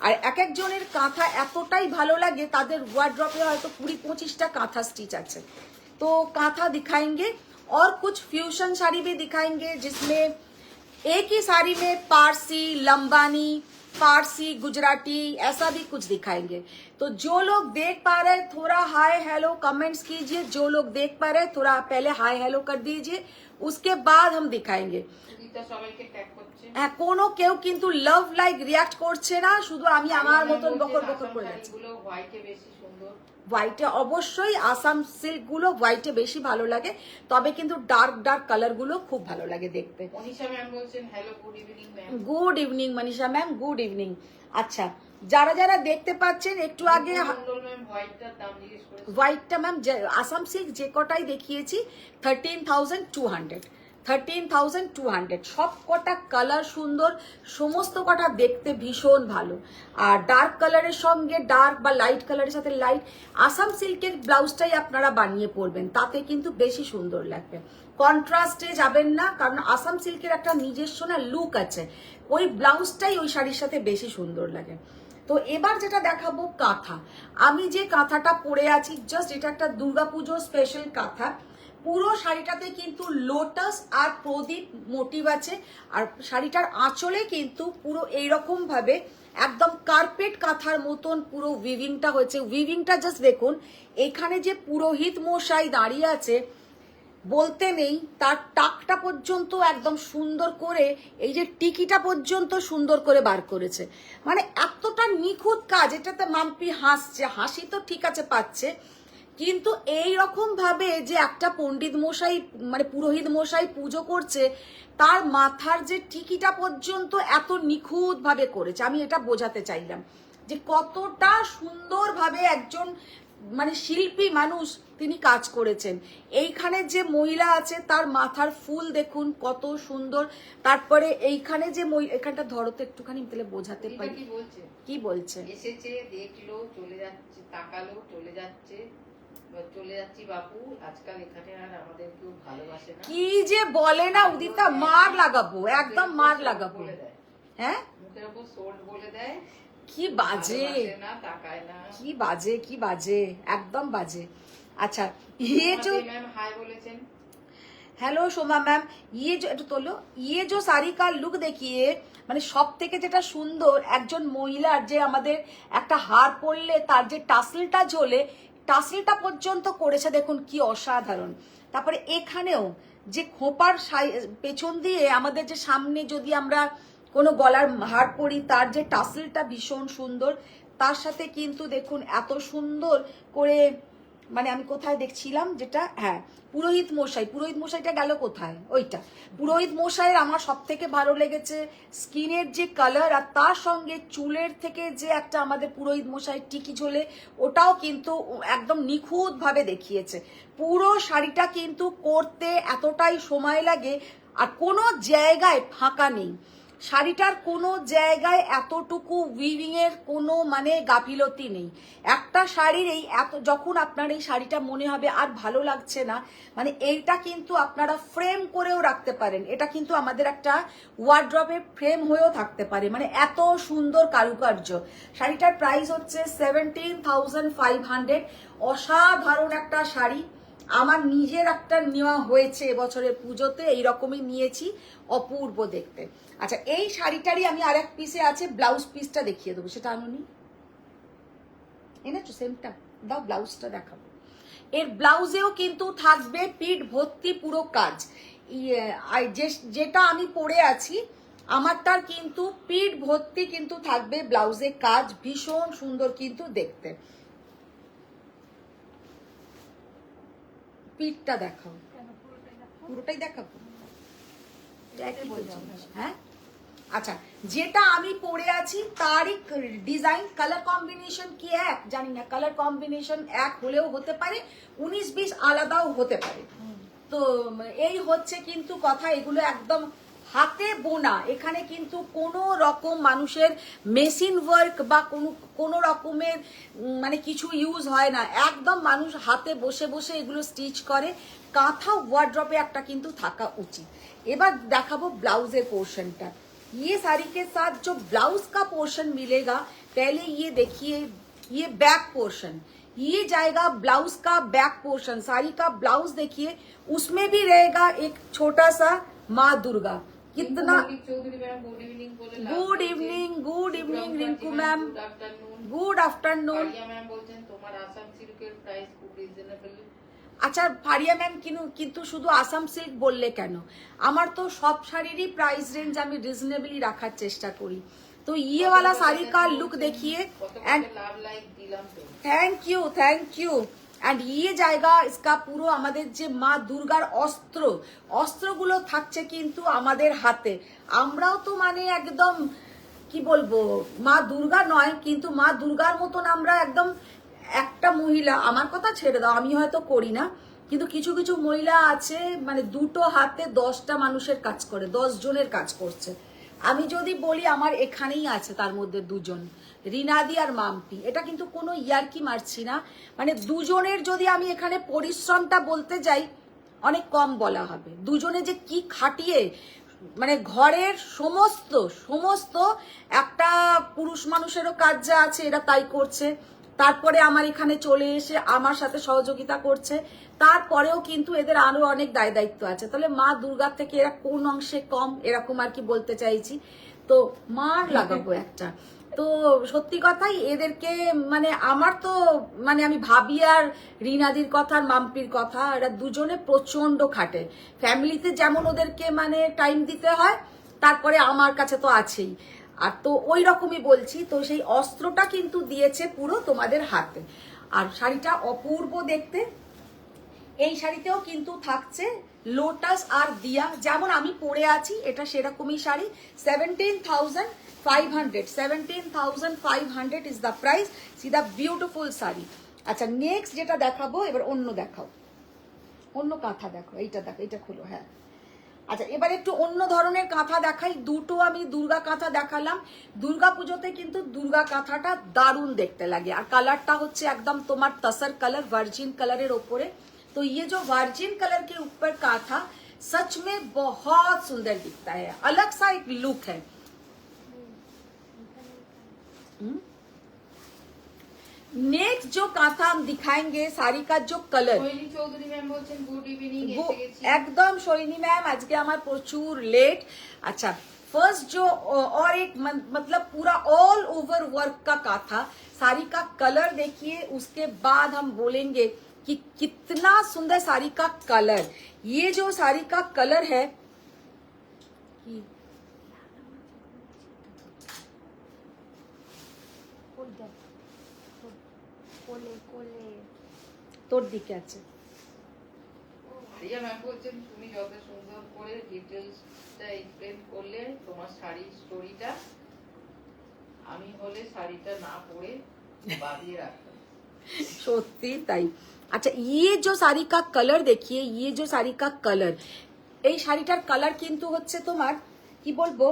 আর এক একজনের কাঁথা এতটাই ভালো লাগে তাদের ওয়ার্ড্রপে হয়তো 20-25টা কাঁথা स्टिच আছে। तो कांथा दिखाएंगे और कुछ फ्यूजन साड़ी भी दिखाएंगे जिसमें एक ही साड़ी में पारसी, लंबानी, फारसी, गुजराती ऐसा भी कुछ दिखाएंगे। तो जो लोग देख पा रहे हैं थोड़ा हाय हेलो कमेंट्स कीजिए। जो लोग देख पा रहे हैं थोड़ा पहले हाय हेलो कर दीजिए, उसके बाद हम दिखाएंगे। সবাইকে ট্যাগ করছে। হ্যাঁ, কোনো কেউ কিন্তু লাভ লাইক রিয়াক্ট করছে না, শুধু আমি আমার মতন বকর বকর করে যাচ্ছি। শাড়িগুলো হোয়াইটে বেশি সুন্দর। হোয়াইটে অবশ্যই আসাম সিল্ক গুলো হোয়াইটে বেশি ভালো লাগে, তবে কিন্তু ডার্ক ডার্ক কালার গুলো খুব ভালো লাগে দেখতে। মনীষা ম্যাম বলছেন hello good evening ma'am. Good evening Manisha ma'am, good evening. আচ্ছা, যারা যারা দেখতে পাচ্ছেন একটু আগে মন্ডল ম্যাম হোয়াইটটার দাম জিজ্ঞেস করেছেন। হোয়াইটটা ম্যাম আসাম সিল্ক যে কটাই দেখিয়েছি 13,200 13,200 সব কটা কালার সুন্দর, সমস্ত কটা দেখতে ভীষণ ভালো। আর ডার্ক কালারের সঙ্গে ডার্ক বা লাইট কালারের সাথে লাইট আসাম সিল্কের ব্লাউজটাই আপনারা বানিয়ে পরবেন, তাতে কিন্তু বেশি সুন্দর লাগবে। কন্ট্রাস্টে যাবেন না, কারণ আসাম সিল্কের একটা নিজস্ব না লুক আছে, ওই ব্লাউজটাই ওই শাড়ির সাথে বেশি সুন্দর লাগে। তো এবার যেটা দেখাবো কাঁথা। আমি যে কাঁথাটা পরে আছি জাস্ট এটা একটা দুর্গাপুজো স্পেশাল কাঁথা। পুরো শাড়িটাতে কিন্তু লোটাস আর প্রদীপ মোটিভ আছে, আর শাড়িটার আঁচলে কিন্তু পুরো এইরকম ভাবে একদম কার্পেট কাঁথার মতন পুরো উইভিংটা হয়েছে। উইভিংটা জাস্ট দেখুন, এখানে যে পুরোহিত মশাই দাঁড়িয়ে আছে বলতে নেই, তার টাকটা পর্যন্ত একদম সুন্দর করে, এই যে টিকিটা পর্যন্ত সুন্দর করে বার করেছে। মানে এতটা নিখুঁত কাজ। এটাতে মাম্পি হাসছে, হাসি তো ঠিক আছে পাচ্ছে, কিন্তু এই রকম ভাবে যে একটা পণ্ডিত মশাই মানে পুরোহিত মশাই পুজো করছে, তার মাথার যে টিকিটা পর্যন্ত এত নিখুঁত ভাবে করেছে। আমি এটা বোঝাতে চাইলাম যে কতটা সুন্দরভাবে একজন মানে শিল্পী মানুষ তিনি কাজ করেছেন। এইখানে যে মহিলা আছে তার মাথার ফুল দেখুন কত সুন্দর। তারপরে এইখানে যে এখানটা ধরো তো একটুখানি, তাহলে বোঝাতে পারি। কি বলছে? এসেছে, দেখলো, চলে যাচ্ছে, তাকালো, চলে যাচ্ছে, চলে যাচ্ছি বাপু, আজকাল এখানে আর আমাদের কেউ ভালোবাসে না। কি যে বলে না উদিতা, মার লাগাবো, একদম মার লাগাবো। হ্যাঁ, মুখের উপর সোল্ড বলে দেয়। কি বাজে না, তাকায় না, কি বাজে, কি বাজে, একদম বাজে। আচ্ছা, ये जो ম্যাম হাই বলেছেন, हेलो सोमा मैम, ये जो একটু তোলো, ये जो साड़ी का लुक देखिए, মানে সব থেকে যেটা সুন্দর, একজন মহিলার যে আমাদের একটা হার পরলে তার যে টাসেলটা ঝোলে, টাসেলটা পর্যন্ত করেছে দেখুন, কি অসাধারণ। তারপরে এখানেও যে খোপার পেছন দিয়ে আমাদের যে সামনে যদি আমরা কোনো গলার হার পরি, তার যে টাসেলটা ভীষণ সুন্দর। তার সাথে কিন্তু দেখুন এত সুন্দর করে, মানে আমি কোথায় দেখছিলাম যেটা, হ্যাঁ পুরোহিত মশাই, পুরোহিত মশাইটা গেল কোথায়, ওইটা পুরোহিত মশাইয়ের আমার সব থেকে ভালো লেগেছে স্কিনের যে কালার, আর তার সঙ্গে চুলের থেকে যে একটা আমাদের পুরোহিত মশাই টিকি ঝোলে, ওটাও কিন্তু একদম নিখুঁত ভাবে দেখিয়েছে। পুরো শাড়িটা কিন্তু করতে এতটাই সময় লাগে, আর কোনো জায়গায় ফাঁকা নেই। শাড়িটার কোনো জায়গায় এতটুকু উইভিং এর কোনো মানে গাফিলতি নেই। একটা শাড়ির এই এত, যখন আপনার এই শাড়িটা মনে হবে আর ভালো লাগছে না, মানে এইটা কিন্তু আপনারা ফ্রেম করেও রাখতে পারেন। এটা কিন্তু আমাদের একটা ওয়ার্ড্রবে ফ্রেম হয়েও থাকতে পারে, মানে এত সুন্দর কারুকার্য। শাড়িটার প্রাইস হচ্ছে 17,500। অসাধারণ একটা শাড়ি। আমার নিজের একটা নেওয়া হয়েছে এবছরের পুজোতে, এইরকমই নিয়েছি, অপূর্ব দেখতে। আচ্ছা, এই শাড়িটারই আমি আরেক পিসে আছে, ব্লাউজ পিসটা দেখিয়ে দেবো, সেটা আনুনি এনেছো সেমটা, দাও ব্লাউজটা দেখাবো। এর ব্লাউজেও কিন্তু থাকবে পিঠ ভর্তি পুরো কাজ। যেটা আমি পরে আছি আমারটার কিন্তু পিঠ ভর্তি কিন্তু থাকবে ব্লাউজে কাজ, ভীষণ সুন্দর কিন্তু দেখতে। পিঠটা দেখাও, পুরোটাই দেখাবো। একই তো জিনিস, হ্যাঁ। আচ্ছা, যেটা আমি পরে আছি তারই ডিজাইন, কালার কম্বিনেশন কি এক জানি না, কালার কম্বিনেশন এক হলেও হতে পারে, 19-20 আলাদাও হতে পারে। তো এই হচ্ছে কিন্তু কথা, এগুলো একদম হাতে বোনা, এখানে কিন্তু কোনো রকম মানুষের মেশিন ওয়ার্ক বা কোনো রকমের মানে কিছু ইউজ হয় না, একদম মানুষ হাতে বসে বসে এগুলো স্টিচ করে। কাঁথা ওয়ার্ড্রপে একটা কিন্তু থাকা উচিত। এবার দেখাবো ব্লাউজের পোর্শনটা। ये साड़ी के साथ जो ब्लाउज का पोर्शन मिलेगा, पहले ये देखिए, ये बैक पोर्शन, ये जाएगा ब्लाउज का बैक पोर्शन। साड़ी का ब्लाउज देखिए, उसमें भी रहेगा एक छोटा सा माँ दुर्गा। कितना चौधरी मैम गुड इवनिंग बोले, good evening Rinku ma'am, good afternoon. Good afternoon. Ariya ma'am বলছেন তোমার আসাম সিল্কের প্রাইস খুব রিজনেবল। আচ্ছা ফারিয়া ম্যাম কিন্তু শুধু আসাম সিল্ক বললে কেন, আমার তো সব শাড়িরই প্রাইস রেঞ্জ আমি রিজনেবলি রাখার চেষ্টা করি। তো ये वाला साड़ी का लुक देखिए एंड লাভ লাইক দিলাম তো, थैंक यू एंड ये जाएगा इसका পুরো আমাদের যে মা দুর্গার অস্ত্রগুলো থাকছে কিন্তু আমাদের হাতে। আমরাও তো মানে একদম কি বলবো, মা দুর্গা নয় কিন্তু মা দুর্গার মতন আমরা একদম, একটা মহিলা, আমার কথা ছেড়ে দাও আমি হয়তো করি না, কিন্তু কিছু কিছু মহিলা আছে মানে দুটো হাতে 10টা মানুষের কাজ করে, 10 জনের কাজ করছে। আমি যদি বলি আমার এখানেই আছে তার মধ্যে 2 জন, রিনাদি আর মাম্পি, এটা কিন্তু কোনো ইয়ার্কি মারছি না, মানে দুজনের যদি আমি এখানে পরিশ্রমটা বলতে যাই অনেক কম বলা হবে। দুজনে যে কি খাটিয়ে মানে ঘরের সমস্ত একটা পুরুষ মানুষেরও কাজ যা আছে এরা তাই করছে, তারপরে আমার এখানে চলে এসে আমার সাথে সহযোগিতা করছে, তারপরেও কিন্তু এদের আরো অনেক দায় দায়িত্ব আছে। তাহলে মা দুর্গার থেকে এরা কোন অংশে কম, এরকম আর কি বলতে চাইছি। তো মার লাগাবো একটা। তো সত্যি কথাই এদেরকে মানে আমার তো মানে আমি ভাবি আর রিনাদির কথা আর মাম্পির কথা, এরা দুজনে প্রচন্ড খাটে, ফ্যামিলিতে যেমন ওদেরকে মানে টাইম দিতে হয়, তারপরে আমার কাছে তো আছেই। আর তো ওই রকমই বলছি, তো সেই অস্ত্রটা কিন্তু দিয়েছে পুরো তোমাদের হাতে। আর শাড়িটা অপূর্ব দেখতে, এই শাড়িতেও কিন্তু থাকছে লোটাস আর দিয়া, যেমন আমি পরে আছি এটা সেরকমই sari. 17,500 is the price. C the beautiful sari. আচ্ছা নেক্সট যেটা দেখাবো, এবার অন্য দেখাও, অন্য কাঁথা দেখো, এইটা দেখো, এটা খুলো, হ্যাঁ। আচ্ছা এবার একটু অন্য ধরনের কাঁথা দেখাই। দুটো আমি দুর্গা কাঁথা দেখালাম। দুর্গা পুজোতে কিন্তু দুর্গা কাঁথাটা দারুণ দেখতে লাগে, আর কালারটা হচ্ছে একদম তোমার তসর কালার, ভার্জিন কালারের ওপরে। तो ये जो वर्जिन कलर के ऊपर काथा सच में बहुत सुंदर दिखता है, अलग सा एक लुक है। नेक्स्ट जो काथा हम दिखाएंगे, साड़ी का जो कलर, সোহিনী চৌধুরী ম্যাম বলছেন গুড ইভিনিং, वो এসে গেছি। एकदम सोहिनी मैम आज के हमारे प्रचुर लेट। अच्छा फर्स्ट जो और एक मतलब पूरा ऑल ओवर वर्क का काथा, साड़ी का कलर देखिए, उसके बाद हम बोलेंगे कि कितना सुंदर साड़ी का कलर। ये जो साड़ी का कलर है তোর দিকে আছে। আরিয়া ম্যাম বলছেন তুমি যত সুন্দর করে ডিটেইলসটা এক্সপ্লেন করলে তোমার শাড়ির স্টোরিটা, আমি হলে শাড়িটা না পরে বাঁধিয়ে রাখতাম। সত্যি তাই। আচ্ছা ये जो साड़ी का कलर देखिए, ये जो साड़ी का कलर, এই শাড়িটার কালার কিন্তু হচ্ছে তোমার কি বলবো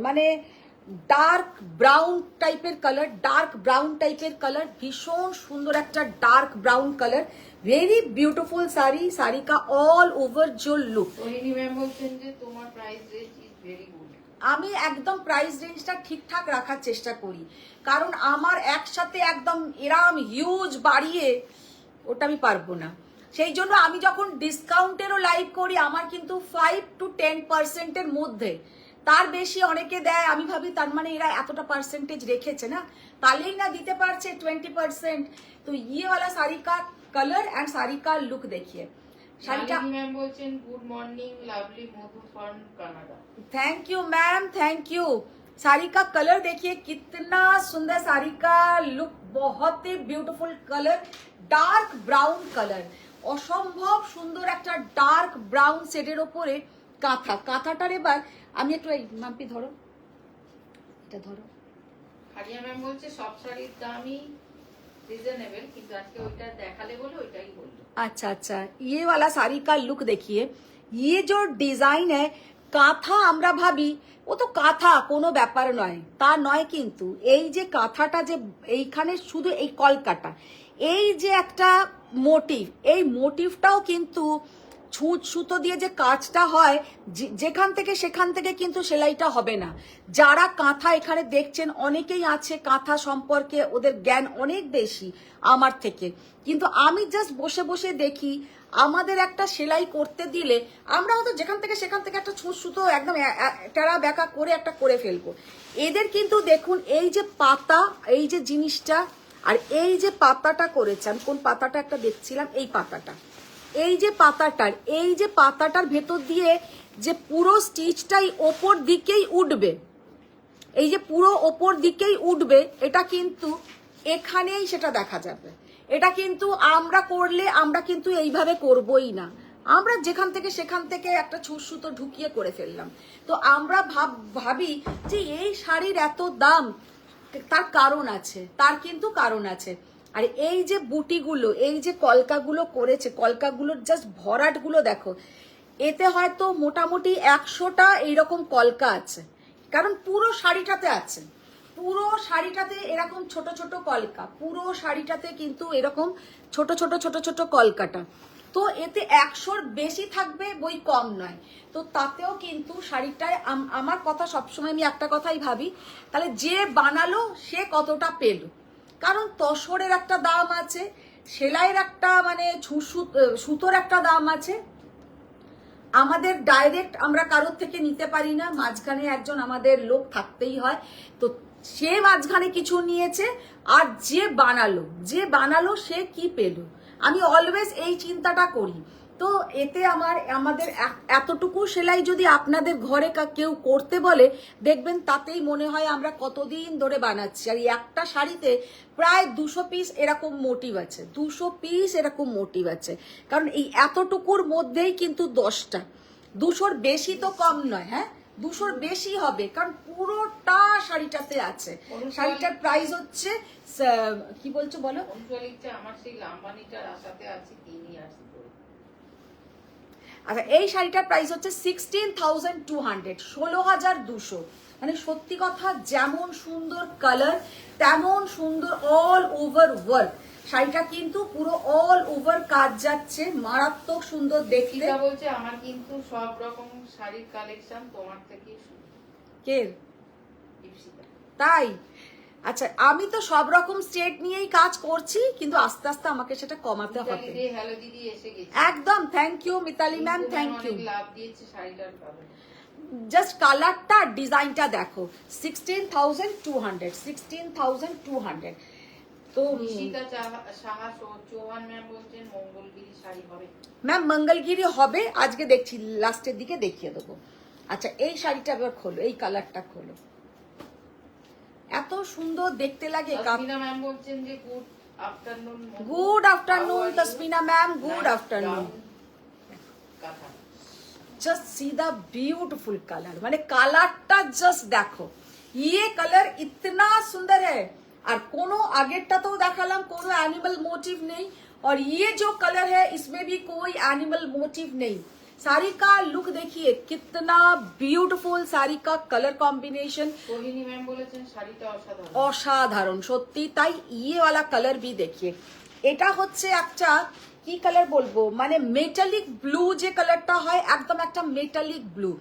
মানে ডার্ক ব্রাউন টাইপের কালার, ডার্ক ব্রাউন টাইপের কালার, ভীষণ সুন্দর একটা dark brown colour, very beautiful sari. Sari का ऑल ओवर जो लुक, সোহিনী ম্যাম বলছেন যে তোমার price range is very good. আমি একদম প্রাইস রেঞ্জটা ঠিকঠাক রাখার চেষ্টা করি, কারণ আমার একসাথে একদম এরাম হিউজ বাড়িয়ে ওটা আমি পারবো না। সেই জন্য আমি যখন ডিসকাউন্টেরও লাইভ করি আমার কিন্তু 5 to 10% মধ্যে, তার বেশি অনেকে দেয়, আমি ভাবি তার মানে এরা এতটা পার্সেন্টেজ রেখেছে না, তাহলেই না দিতে পারছে 20%। তো ये वाला साड़ी का कलर एंड साड़ी का लुक देखिए। শাড়িটা ম্যাম বলছেন good morning lovely Madhu from Canada. Thank you ma'am, thank you. Sari का कलर देखिए कितना सुंदर, साड़ी का लुक बहुत ही beautiful colour, dark brown colour, অসম্ভব সুন্দর একটা ডার্ক ব্রাউন শেডের ওপরে কাঁথাটার এবার আমি একটু এই মাম্পি ধরো, এটা ধরো। হারিয়া ম্যাম বলছে সব শাড়ির দামই রিজনেবল, কিন্তু আজকে ওইটা দেখালে বলে ওইটাই বললো। अच्छा, ये वाला साड़ी का लुक देखिए, ये जो ডিজাইন है কাঁথা আমরা ভাবি ও তো কাঁথা কোনো ব্যাপার নয়, তা নয় কিন্তু এই যে কাঁথাটা যে এইখানে শুধু এই কলকাটা, এই যে একটা মোটিভ, এই মোটিভটাও কিন্তু ছুঁচ সুতো দিয়ে যে কাজটা হয় যেখান থেকে সেখান থেকে কিন্তু সেলাইটা হবে না। যারা কাঁথা এখানে দেখছেন অনেকেই আছে কাঁথা সম্পর্কে ওদের জ্ঞান অনেক বেশি আমার থেকে, কিন্তু আমি জাস্ট বসে বসে দেখি আমাদের একটা সেলাই করতে দিলে আমরা হয়তো যেখান থেকে সেখান থেকে একটা ছুঁচ সুতো একদম টেরা বেঁকা করে একটা করে ফেলবো। এদের কিন্তু দেখুন এই যে পাতা, এই যে জিনিসটা, আর এই যে পাতাটা করেছে, আমি কোন পাতাটা একটা দেখছিলাম, এই পাতাটা, এই যে পাতাটার ভেতর দিয়ে যে পুরো স্টিচটাই ওপর দিকেই উঠবে, এই যে পুরো ওপর দিকেই উঠবে, এটা কিন্তু এখানেই সেটা দেখা যাবে। এটা কিন্তু আমরা করলে আমরা কিন্তু এইভাবে করবই না, আমরা যেখান থেকে সেখান থেকে একটা ছুঁচ সুতো ঢুকিয়ে করে ফেললাম। তো আমরা ভাবি যে এই শাড়ির এত দাম, তার কারণ আছে, তার কিন্তু কারণ আছে। আর এই যে বুটিগুলো, এই যে কলকাগুলো করেছে, কলকাগুলোর জাস্ট ভরাটগুলো দেখো, এতে হয়তো মোটামুটি 100টা এইরকম কলকা আছে, কারণ পুরো শাড়িটাতে আছে, পুরো শাড়িটাতে এরকম ছোট ছোট কলকা, পুরো শাড়িটাতে কিন্তু এরকম ছোট ছোট ছোট ছোট কলকাটা। তো এতে 100র বেশি থাকবে, বই কম নয়। তো তাতেও কিন্তু শাড়িটায় আমার কথা সবসময় আমি একটা কথাই ভাবি, তাহলে যে বানালো সে কতটা পেল, কারণ তসরের একটা দাম আছে, সেলাইয়ের একটা মানে সুতোর একটা দাম আছে, আমাদের ডাইরেক্ট আমরা কারোর থেকে নিতে পারি না, মাঝখানে একজন আমাদের লোক থাকতেই হয়। তো সে মাঝখানে কিছু নিয়েছে, আর যে বানালো সে কি পেল, আমি অলওয়েজ এই চিন্তাটা করি। তো এতে আমাদের এতটুকু সেলাই যদি আপনাদের ঘরে কেউ করতে বলে, দেখবেন তাতেই মনে হয় আমরা কতদিন ধরে বানাচ্ছি। আর একটা শাড়িতে প্রায় 200 পিস এরকম মোটিভ আছে, 200 পিস এরকম মোটিভ আছে, কারণ এই এতটুকুর মধ্যেই কিন্তু 10টা, 200র বেশি তো কম নয়, হ্যাঁ 200র বেশি হবে, কারণ পুরোটা শাড়িটাতে আছে। শাড়িটার প্রাইস হচ্ছে কি বলছো বলো? আমার সেই লাম্বানিটার আশাতে আছে, কিনি আসতে। আচ্ছা, এই শাড়িটার প্রাইস হচ্ছে 16,200, 16,200। মানে সত্যি কথা, যেমন সুন্দর কালার তেমন সুন্দর অল ওভার ওয়ার্ক। শাড়িটা কিন্তু পুরো অল ওভার কাজ যাচ্ছে, মারাত্মক সুন্দর দেখতে। বলছে আমার কিন্তু সব রকম শাড়ির কালেকশন তোমার থেকে কে তাই? আচ্ছা, আমি তো সব রকম স্টেট নিয়েই কাজ করছি, কিন্তু আস্তে আস্তে আমাকে সেটা কমাতে হবে। হ্যালো দিদি এসে গেছে। একদম, thank you Mitali ma'am, thank you. Love দিয়েছে শাড়িটার কালার, জাস্ট কালারটা, ডিজাইনটা দেখো। 16,200, 16,200। তো নিশিতা সাহা চৌহান ম্যাম বলছেন মঙ্গলগিরি শাড়ি হবে। ম্যাম মঙ্গলগিরি হবে, আজকে দেখছি, লাস্টের দিকে দেখিয়ে দেবো। আচ্ছা, এই শাড়িটা এবার খোলো, এই কালারটা খোলো, এত সুন্দর দেখতে লাগে। তাসমিনা ম্যাম বলছেন যে good afternoon. Good afternoon Tasmina ma'am, good afternoon. Just see the beautiful colour, মানে কালারটা জাস্ট দেখো, ये कलर इतना सुंदर है। और कोनो आगेरटा तो देखालाम कोनो एनिमल मोटिव नहीं, और ये जो कलर है इसमें भी कोई एनिमल मोटिव नहीं। साड़ी का लुक देखिए, कितना ब्यूटीफुल साड़ी का कलर कॉम्बिनेशन। सोहिनी मैम बोलेছেন শাড়িটা অসাধারণ, অসাধারণ সত্যি তাই। ये वाला कलर भी देखिए, এটা হচ্ছে একটা কি কালার বলবো, মানে মেটালিক ব্লু যে কালারটা হয়, একদম একটা মেটালিক ব্লু,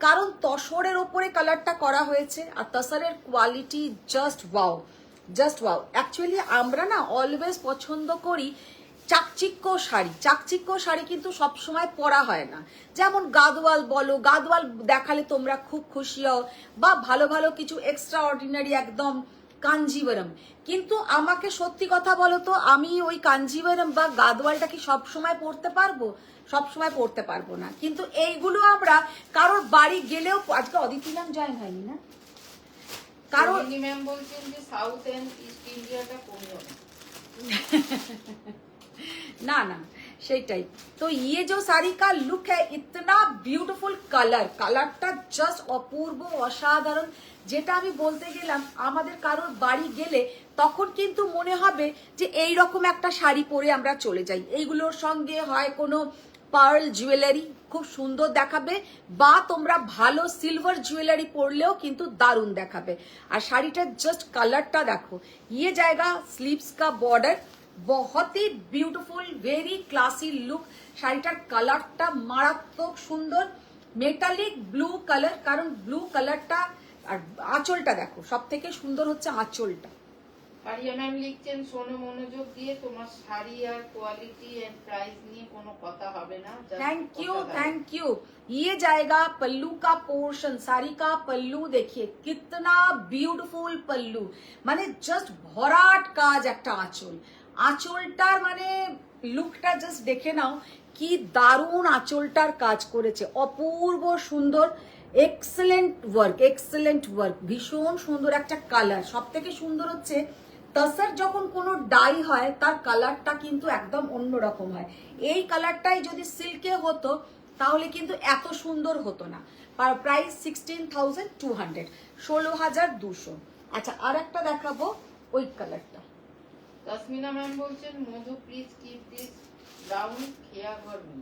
কারণ তসরের ওপরে কালারটা করা হয়েছে। আর তসরের quality just wow, just wow. Actually আমরা না অলওয়েজ পছন্দ করি চাকচিক্য শাড়ি। চাকচিক্য শাড়ি কিন্তু সবসময় পরা হয় না, যেমন গাদওয়াল বলো, গাদওয়াল দেখালে তোমরা খুব খুশি হও, বা ভালো ভালো কিছু এক্সট্রা অর্ডিনারি একদম কাঞ্জিবরম। কিন্তু আমাকে সত্যি কথা বলো তো, আমি ওই কাঞ্জিবরম বা গাদওয়ালটা কি সবসময় পরতে পারবো? সবসময় পরতে পারবো না, কিন্তু এইগুলো আমরা কারোর বাড়ি গেলেও, আজকে অদিতি ম্যাম জয়েন হয়নি না, কারণ ম্যাম বলছেন যে সাউথ এন্ড ইস্ট ইন্ডিয়াটা কমিও না না, সেটাই। তো ये जो साड़ी का लुक है इतना ब्यूटीफुल কালারটা জাস্ট অপূর্ব অসাধারণ। যেটা আমি বলতে গেলাম আমাদের কারোর বাড়ি গেলে তখন কিন্তু মনে হবে যে এই রকম একটা শাড়ি পরে আমরা চলে যাই, এইগুলোর সঙ্গে হয় কোনো পার্ল জুয়েলারি খুব সুন্দর দেখাবে, বা তোমরা ভালো সিলভার জুয়েলারি পরলেও কিন্তু দারুণ দেখাবে। আর শাড়িটার জাস্ট কালারটা দেখো, ये जाएगा स्लीव्स का बॉर्डर, बहुत ही ब्यूटीफुल वेरी क्लासी लुक। শাড়িটার কালারটা মারাত্মক সুন্দর, মেটালিক ব্লু কালার, কারণ ব্লু কালারটা। আর আঁচলটা দেখো, সব থেকে সুন্দর হচ্ছে আঁচলটা। পারিয়া ম্যাম লিখছেন শোনো মনোযোগ দিয়ে, তোমার শাড়ি আর কোয়ালিটি এন্ড প্রাইস নিয়ে কোনো কথা হবে না। Thank you. ये जाएगा पल्लू का पोर्शन, साड़ी का पल्लू देखिए कितना ब्यूटीफुल पल्लू, মানে জাস্ট ভরাট কাজ একটা আঁচল। আঁচলটার মানে লুকটা জাস্ট দেখে নাও, কি দারুণ আঁচলটার কাজ করেছে, অপূর্ব সুন্দর, এক্সেলেন্ট ওয়ার্ক, ভীষণ সুন্দর একটা কালার। সব থেকে সুন্দর হচ্ছে তসর যখন কোনো ডাই হয় তার কালারটা কিন্তু একদম অন্যরকম হয়। এই কালারটাই যদি সিল্কে হতো তাহলে কিন্তু এত সুন্দর হতো না। প্রাইস 16,200, 16,200। আচ্ছা, আর একটা দেখাবো ওই কালারটা। তাসমিনা ম্যাম বলছেন মধু প্লিজ কিপ দিস ব্রাউন খেয়া ঘর মি।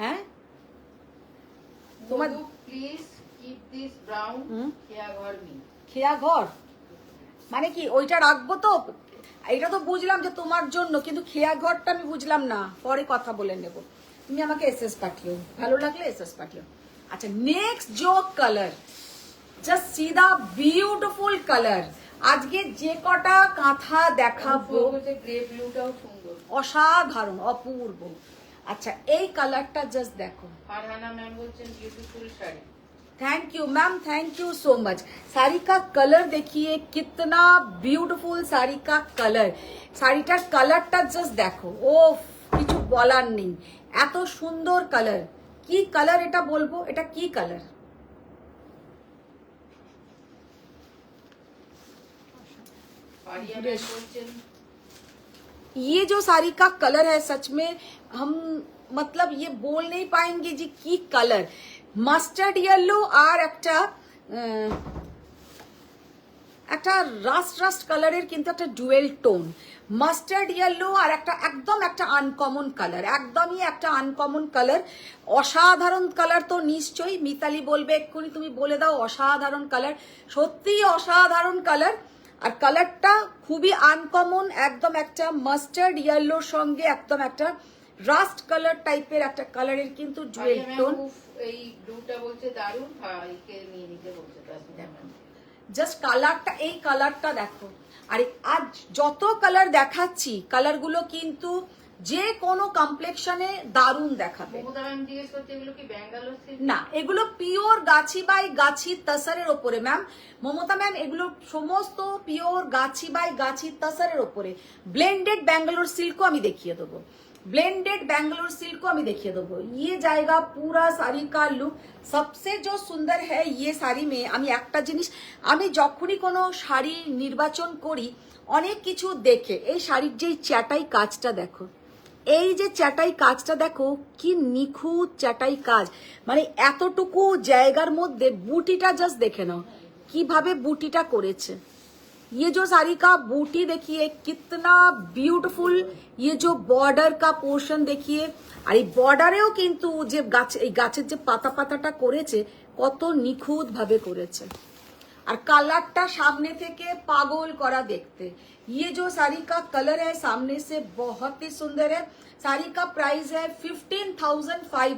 হ্যাঁ, মধু প্লিজ কিপ দিস ব্রাউন খেয়া ঘর মি। খেয়া ঘর মানে কি ওইটা রাখবো? তো এটা তো বুঝলাম যে তোমার জন্য, কিন্তু খেয়া ঘরটা আমি বুঝলাম না, পরে কথা বলে নেব। তুমি আমাকে এসএস পাঠিও, ভালো লাগলে এসএস পাঠিও। আচ্ছা, নেক্সট जो colour, just see the beautiful colour. আজকে যে কটা কাঁথা দেখাবো গ্রে ব্লুটাও সুন্দর, অসাধারণ অপূর্ব। আচ্ছা, এই কালারটা জাস্ট দেখো। ফারহানা ম্যাম বলছেন beautiful sari. Thank you ma'am, thank you so much. Sari का कलर देखिए कितना ब्यूटीफुल साड़ी का कलर, শাড়িটার কালারটা জাস্ট দেখো, ও কিছু বলার নেই, এত সুন্দর কালার। কি কালার এটা বলবো, এটা কি কালার? পারিয়া ম্যাম বলছেন ये जो साड़ी का कलर है सच में हम मतलब ये बोल नहीं पाएंगे जी की कलर। মাস্টার্ড ইয়েলো আর একটা রাস্ট কালারের কিন্তু একটা ডুয়েল টোন, মাস্টার্ড ইয়েলো আর একটা একদম একটা আনকমন কালার, একদমই একটা আনকমন কালার, অসাধারণ কালার। তো নিশ্চয়ই মিতালি বলবে এক্ষুনি, তুমি বলে দাও অসাধারণ কালার, সত্যিই অসাধারণ কালার। আর কালারটা খুবই আনকমন, একদম একটা মাস্টার্ড ইয়েলোর সঙ্গে একদম একটা রাস্ট কালার টাইপের একটা কালারের কিন্তু ডুয়েল টোন। এই ব্লুটা বলছে দারুণ, ভাইকে নিয়ে নিতে বলছে তাসমিনা ম্যাম। জাস্ট কালারটা, এই কালারটা দেখো। আর আজ যত কালার দেখাচ্ছি কালারগুলো কিন্তু যে কোনো কমপ্লেক্সনে দারুণ দেখাবে। মমতা ম্যাম জিজ্ঞেস করছে এগুলো কি ব্যাঙ্গালোর সিল্ক? না, এগুলো পিওর গাছি বাই গাছি তসরের ওপরে ম্যাম। মমতা ম্যাম এগুলো সমস্ত পিওর গাছি বাই গাছি তসরের ওপরে। ব্লেন্ডেড ব্যাঙ্গালোর সিল্কও আমি দেখিয়ে দেবো, ब्लेंडेड बैंगलोर सिल्क को हमें देखिए दो। ये जाएगा पूरा साड़ी का लुक। सबसे जो सुंदर है ये শাড়ি में আমি একটা জিনিস, আমি যখনই কোনো শাড়ি নির্বাচন করি অনেক কিছু দেখে, এই শাড়ির যে চ্যাটাই কাজটা দেখো, এই যে চ্যাটাই কাজটা দেখো, কি নিখুঁত চ্যাটাই কাজ, মানে এতটুকু জায়গার মধ্যে বুটিটা জাস্ট দেখে নাও কিভাবে বুটিটা করেছে। ये जो साड़ी का बूटी देखिए कितना ब्यूटीफुल, ये जो बॉर्डर का पोर्शन देखिए, আর এই বর্ডারেও কিন্তু যে গাছ, এই গাছের যে পাতা পাতাটা করেছে কত নিখুঁত ভাবে করেছে। আর কালারটা সামনে থেকে পাগল করা দেখতে। ये जो साड़ी का कलर है सामने से बहुत ही सुंदर है। साड़ी का प्राइस है 15,500,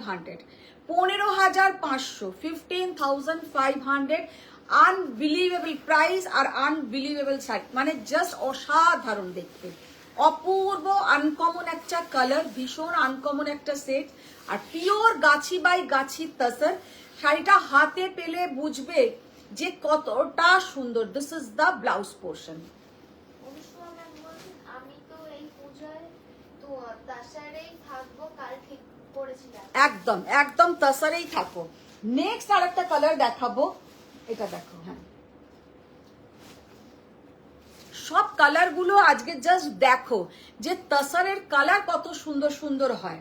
15,500, 15,500। আনবিলিভেবল প্রাইস আর আনবিলিভেবল শাড়ি, মানে জাস্ট অসাধারণ দেখতে, অপূর্ব আনকমন একটা কালার, ভীষণ আনকমন একটা set, R pure Gachhi by গাছি তসর। শাড়িটা হাতে পেলে বুঝবে যে কতটা সুন্দর। This is the blouse portion. আমি তো এই পূজায় তো তাসারেই থাকবো, কাল ঠিক করেছিলাম। একদম একদম তসরেই থাকো। নেক্সট আর একটা কালার দেখাবো, এটা দেখো। হ্যাঁ, সব কালার গুলো আজকে জাস্ট দেখো যে তসরের কালার কত সুন্দর সুন্দর হয়।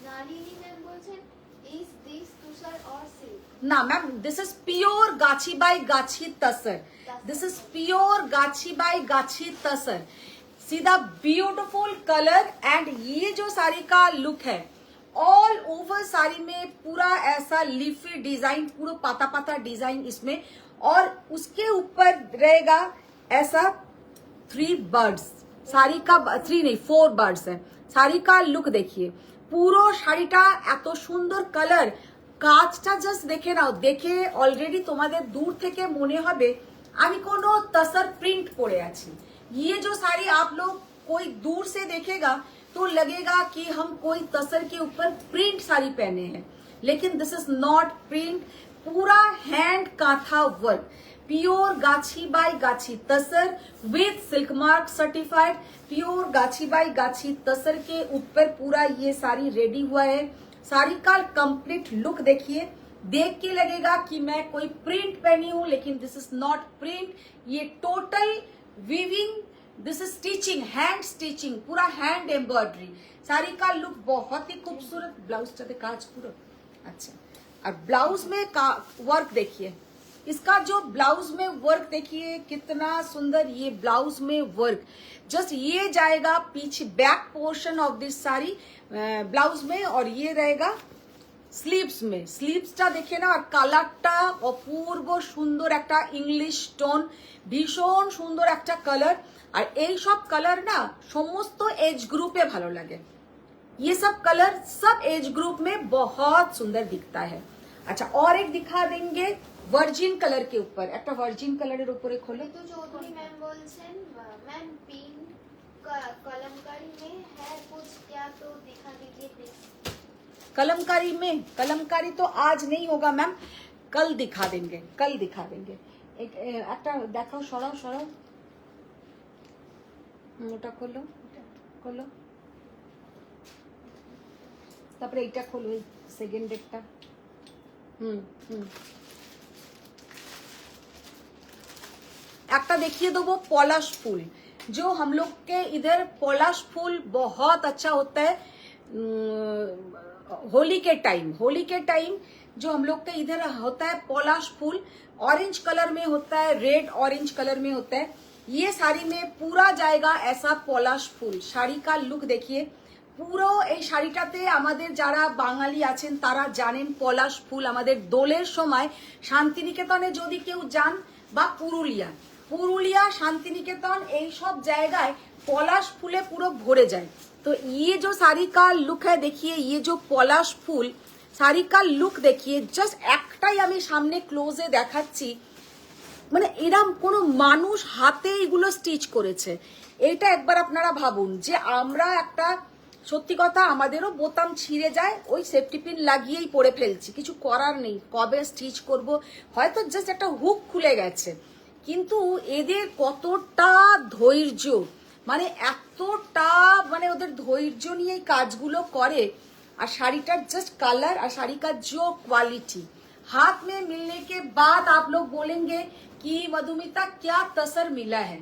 নালিনী ম্যাম বলছেন is this tussar or silk? না ম্যাম, দিস ইজ পিওর গাछी बाई गाछी तसर। दिस इज प्योर गाछी बाई गाछी तसर। सीधा ब्यूटीफुल कलर एंड ये जो साड़ी का लुक है ऑल ओवर साड़ी में पूरा ऐसा लीफी डिजाइन, पूरा पाता पाता डिजाइन इसमें, और उसके ऊपर रहेगा ऐसा 3 बर्ड्स। साड़ी का 3 नहीं 4 बर्ड्स है। साड़ी का लुक देखिए, পুরো শাড়িটা এত সুন্দর কালার, কাজটা জাস্ট দেখে নাও, দেখে অলরেডি তোমাদের দূর থেকে মনে হবে আমি কোনো তসর প্রিंट পরে আছি। ये जो साड़ी आप लोग कोई दूर से देखेगा तो लगेगा कि हम कोई तसर के ऊपर प्रिंट साड़ी पहने हैं, लेकिन दिस इज नॉट प्रिंट, पूरा हैंड कांथा वर्क, प्योर गाछी बाई गाछी tussar with silk mark certified. Pure गाछी बाई गाछी तसर के ऊपर पूरा ये साड़ी रेडी हुआ है। साड़ी का कंप्लीट लुक देखिए, देख के लगेगा कि मैं कोई प्रिंट पहनी हूं, लेकिन दिस इज नॉट प्रिंट, ये total weaving, this is stitching, hand stitching, पूरा हैंड एम्ब्रॉयडरी। साड़ी का लुक बहुत ही खूबसूरत। ब्लाउज चाहते काज पूरा अच्छा, और ब्लाउज में का वर्क देखिए, इसका जो ब्लाउज में वर्क देखिए कितना सुंदर, ये ब्लाउज में वर्क जस्ट ये जाएगा पीछे back portion of this sari blouse में, और ये रहेगा স্লিভস মে। স্লিভসটা দেখে না, আর কালারটা অপূর্ব সুন্দর, একটা ইংলিশ টোন, ভীষণ সুন্দর একটা কালার। আর এই সব কালার না সমস্ত এজ গ্রুপে ভালো লাগে। ये सब कलर सब एज ग्रुप में बहुत सुंदर दिखता है। अच्छा, और एक दिखा देंगे वर्जिन कलर के ऊपर, एक वर्जिन कलर ऊपर खोलो। तो चौधरी मैम बोलছেন मैम पिन कलमकारी में है कुछ क्या, तो दिखा दीजिए प्लीज। कलमकारी में, कलमकारी तो आज नहीं होगा मैम, कल दिखा देंगे, कल दिखा देंगे। एक देखाओ, सराओ सराओ, ওটা খোলো খোলো, তারপরে এইটা খোলো, এই সেকেন্ড ডেটটা। একটা দেখিয়ে দেবো পলাশ ফুল, जो हम लोग के इधर पलाश फूल बहुत अच्छा होता है होली के टाइम। होली के टाइम जो हम लोग के इधर होता है पलाश फूल, ऑरेंज कलर में होता है, रेड ऑरेंज कलर में होता है। ये साड़ी में पूरा जाएगा ऐसा पलाश फूल। শাড়ি का लुक देखिए, পুরো এই শাড়িটাতে আমাদের যারা বাঙালি আছেন তারা জানেন পলাশ ফুল আমাদের দোলের সময় শান্তিনিকেতনে যদি কেউ যান, বা পুরুলিয়া শান্তিনিকেতন এই সব জায়গায় পলাশ ফুলে পুরো ভরে যায়। तो ये जो साड़ी का लुक है देखिए, ये जो পলাশ ফুল শাড়ি का लुक देखिए, জাস্ট একটাই আমি সামনে ক্লোজে দেখাচ্ছি, মানে এরম কোন মানুষ হাতে এগুলো স্টিচ করেছে। এটা একবার আপনারা ভাবুন যে আমরা একটা, সত্যি কথা আমাদেরও বোতাম ছিঁড়ে যায়, ওই সেফটি পিন লাগিয়েই পরে ফেলছি, কিছু করার নেই, কবে স্টিচ করব, হয়তো জাস্ট একটা হুক খুলে গেছে। কিন্তু এদের কতটা ধৈর্য, মানে এতটা, মানে ওদের ধৈর্য নিয়ে এই কাজগুলো করে। আর শাড়িটার জাস্ট কালার আর শাড়ি का जो क्वालिटी हाथ में मिलने के बाद आप लोग बोलेंगे कि मधुमिता क्या तसर मिला है।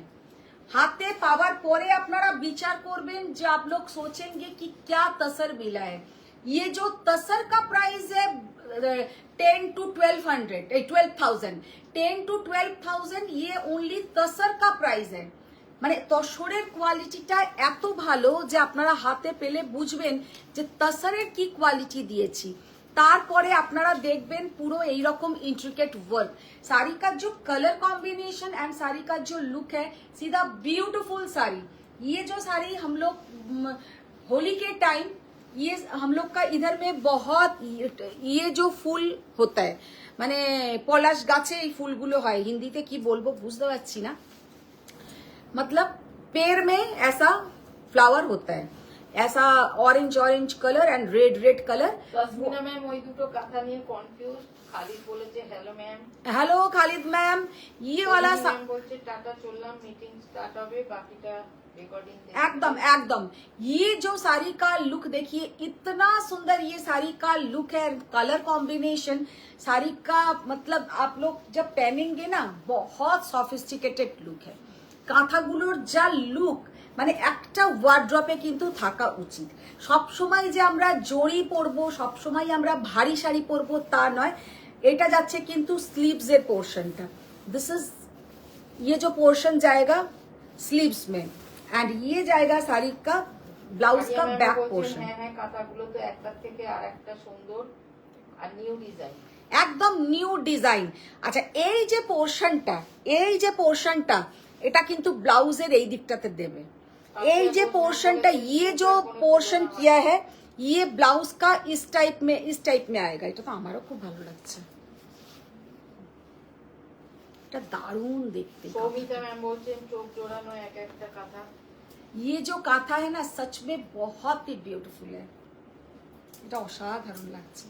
हाथे पावर परे আপনারা বিচার করবেন যে आप लोग सोचेंगे कि क्या तसर मिला है। ये जो तसर का प्राइस है 10 to 12,000 10 to 12,000 ये ओनली तसर का प्राइस है। মানে তসরের কোয়ালিটিটা এত ভালো যে আপনারা হাতে পেলে বুঝবেন যে তসরের কি কোয়ালিটি দিয়েছি। তারপরে আপনারা দেখবেন পুরো এই রকম इंट्रिकेट वर्क। साड़ी का जो कलर कॉम्बिनेशन एंड साड़ी का जो लुक है, सीधा ब्यूटीफुल साड़ी। ये जो साड़ी हम लोग होली के टाइम, ये हम लोग का इधर में बहुत, ये जो ফুল होता है, মানে পলাশ গাছে এই ফুলগুলো হয়, হিন্দিতে কি বলবো বুঝতে পারছি না, मतलब पेड़ में ऐसा फ्लावर होता है, ऐसा orange orange colour and red colour. Tasmina ma'am ওই দুটো কথা নিয়ে কনফিউজ। খালিদ বলেছে hello ma'am. Hello Khalid ma'am, ये वाला ম্যাম বলছে টাটা চললাম, মিটিং স্টার্ট হবে, বাকিটা रिकॉर्डिंग एकदम एकदम। ये जो साड़ी का लुक देखिए, इतना सुंदर ये साड़ी का लुक है, कलर कॉम्बिनेशन साड़ी का, मतलब आप लोग जब पहनेंगे ना बहुत সফিস্টিকেটেড লুক है। কাঁথাগুলোর যা লুক, মানে একটা ওয়ার্ড্রপে কিন্তু থাকা উচিত। সব সময় যে আমরা জড়ি পরবো, সব সময় আমরা ভারী শাড়ি পরবো তা নয়। এটা যাচ্ছে কিন্তু স্লিভস এর পোর্শনটা, दिस इज ये जो पोर्शन जाएगा स्लीव्स में, एंड ये जाएगा साड़ी का ब्लाउज का बैक पोर्शन। হ্যাঁ হ্যাঁ, কাঁথাগুলো তো একটার থেকে আরেকটা সুন্দর আর নিউ ডিজাইন, একদম নিউ ডিজাইন। আচ্ছা এই যে পোর্শনটা, এই যে পোর্শনটা, এটা কিন্তু ব্লাউজের এই দিকটাতে দেবে। এই যে পোর্শনটা, ये जो पोर्शन किया है ये ब्लाउज का इस टाइप में आएगा। এটা তো আমারও খুব ভালো লাগছে, এটা দারুণ দেখতে। সৌমিতা ম্যাম বলছেন চোখ জোড়ানো এক একটা কাঁথা। ये जो काथा है ना सच में बहुत ही ब्यूटीफुल है, এটা অসাধারণ লাগছে।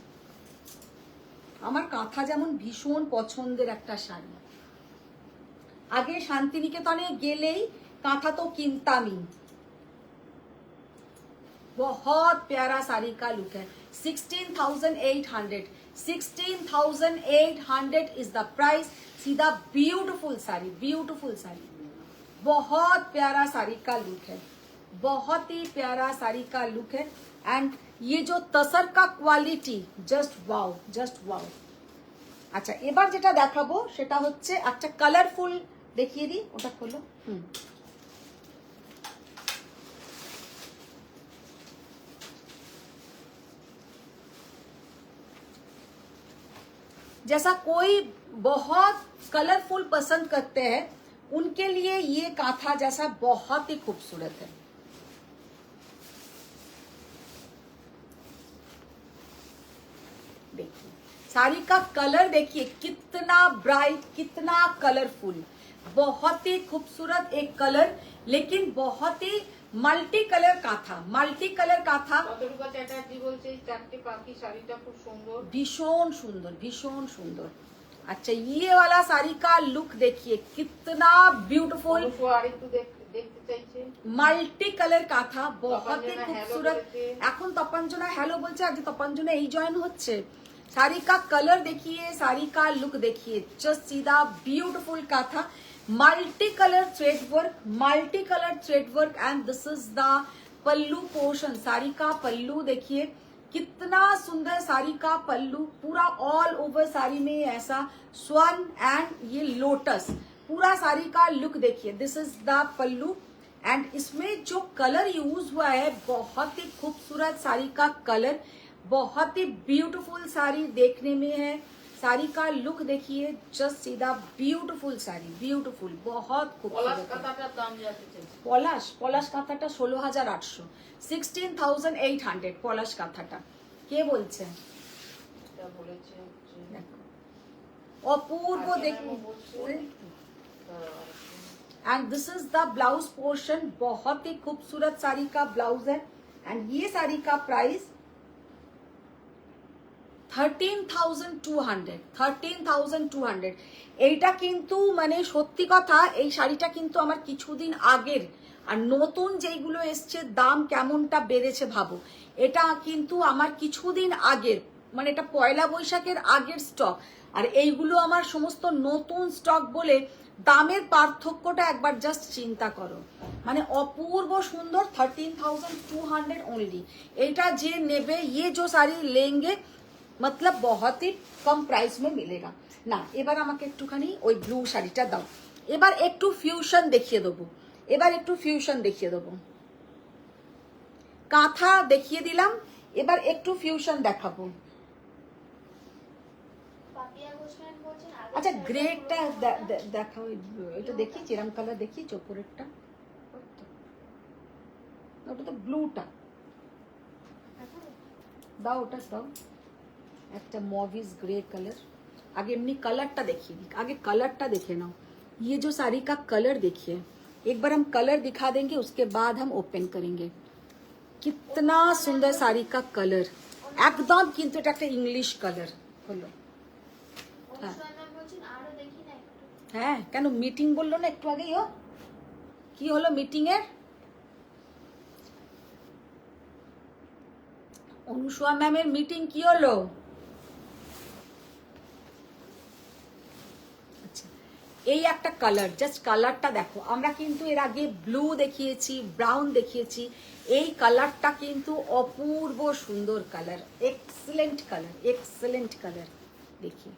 আমার কাঁথা যেমন ভীষণ পছন্দের একটা শাড়ি। আগে শান্তিনিকেতনে গেলেই কাঁথা তো কিনতামই। बहुत प्यारा साड़ी का लुक है। 16,800 16,800 इज द प्राइस। सीधा ब्यूटीफुल साड़ी, ब्यूटीफुल साड़ी, बहुत प्यारा साड़ी का लुक है, बहुत ही प्यारा साड़ी का लुक है। एंड ये जो तसर का quality just wow, just wow. আচ্ছা এবার যেটা দেখাবো সেটা হচ্ছে একটা কালারফুল, দেখিয়ে দিই, ওটা খোলো। जैसा कोई बहुत कलरफुल पसंद करते हैं उनके लिए ये काथा जैसा बहुत ही खूबसूरत है। देखिए साड़ी का कलर, देखिए कितना ब्राइट, कितना कलरफुल, बहुत ही खूबसूरत एक कलर, लेकिन बहुत ही মাল্টি কালার কাঁথা, মাল্টি কালার কাঁথা। কতটুকু চ্যাটার্জি বলছে এই চারটে পাখি শাড়িটা খুব সুন্দর, ভীষণ সুন্দর, ভীষণ সুন্দর। अच्छा ये वाला साड़ी का लुक देखिए कितना ब्यूटीफुल, আর একটু দেখতে চাইছে। মাল্টি কালার কাঁথা, बहुत ही তপঞ্জনা hello खूबसूरत। বলেছে। এখন তপঞ্জনা হ্যালো বলছে, আজকে তপঞ্জনা এই জয়েন হচ্ছে। साड़ी का कलर देखिए, साड़ी का लुक देखिए, जस्ट सीधा beautiful kantha, multi colour thread work, multi colour thread work. And this is the pallu portion. Sari का पल्लू देखिए कितना सुंदर, साड़ी का पल्लू पूरा ऑल ओवर साड़ी में ऐसा स्वर्ण एंड ये लोटस, पूरा साड़ी का लुक देखिए, this is the pallu. And इसमें जो कलर यूज हुआ है बहुत ही खूबसूरत साड़ी का कलर, बहुत ही ब्यूटीफुल साड़ी देखने में है। साड़ी का लुक देखिए, जस्ट सीधा ब्यूटीफुल साड़ी, ब्यूटीफुल, बहुत পলাশ खूबसूरत। কাঁথাটার দাম জানতে চাইছে। পলাশ কাঁথাটা 16,800, 16,800 পলাশ কাঁথাটা। কে বলছে? এটা বলেছে হচ্ছে দেখো অপূর্ব, দেখুন। And this is the blouse portion, बहुत ही खूबसूरत साड़ी का ब्लाउज है। एंड ये साड़ी का प्राइस 13,200, 13,200। এইটা কিন্তু মানে সত্যি কথা, এই শাড়িটা কিন্তু আমার কিছুদিন আগের, আর নতুন যেইগুলো এসছে দাম কেমনটা বেড়েছে ভাবো। এটা কিন্তু আমার কিছুদিন আগের, মানে এটা পয়লা বৈশাখের আগের স্টক, আর এইগুলো আমার সমস্ত নতুন স্টক বলে দামের পার্থক্যটা একবার জাস্ট চিন্তা করো। মানে অপূর্ব সুন্দর, 13,200 ओनली। এটা যে নেবে, ये जो साड़ी लेंगे मतलब बहुत ही कम प्राइस में मिलेगा না। এবার আমাকে একটুখানি ওই ব্লু শাড়িটা দাও। এবার একটু ফিউশন দেখিয়ে দেবো, এবার একটু ফিউশন দেখিয়ে দেবো। কাঁথা দেখিয়ে দিলাম, এবার একটু ফিউশন দেখাবো। পাপিয়া ঘোষমান বলছেন আগে আচ্ছা শাড়িটা গ্রেটা পুরো দেখাও, এটা দেখি চিরাম কালার দেখি, চোপড়েরটা, ওটা তো ব্লুটা দাও, ওটা দাও, একটা মভিস গ্রে कलर। आगे एमनी कलरটা देखिए, आगे कलरটা देखे ना। ये जो साड़ी का कलर देखिए, एक बार हम कलर दिखा देंगे, उसके बाद हम ओपन करेंगे। कितना सुंदर साड़ी का कलर, एकदम কিন্তু এটা একটা ইংলিশ কালার হলো। অনুসন্ধান বলছেন আরো দেখি না একটু। হ্যাঁ কেন, মিটিং বললো না একটু আগেই। ও কি হলো মিটিং এর? অনুসুয়া ম্যামের মিটিং কি হলো? আচ্ছা, এই একটা কালার, জাস্ট কালারটা দেখো। আমরা কিন্তু এর আগে ব্লু দেখিয়েছি, ব্রাউন দেখিয়েছি, এই কালারটা কিন্তু অপূর্ব সুন্দর colour, excellent colour, excellent colour. देखिए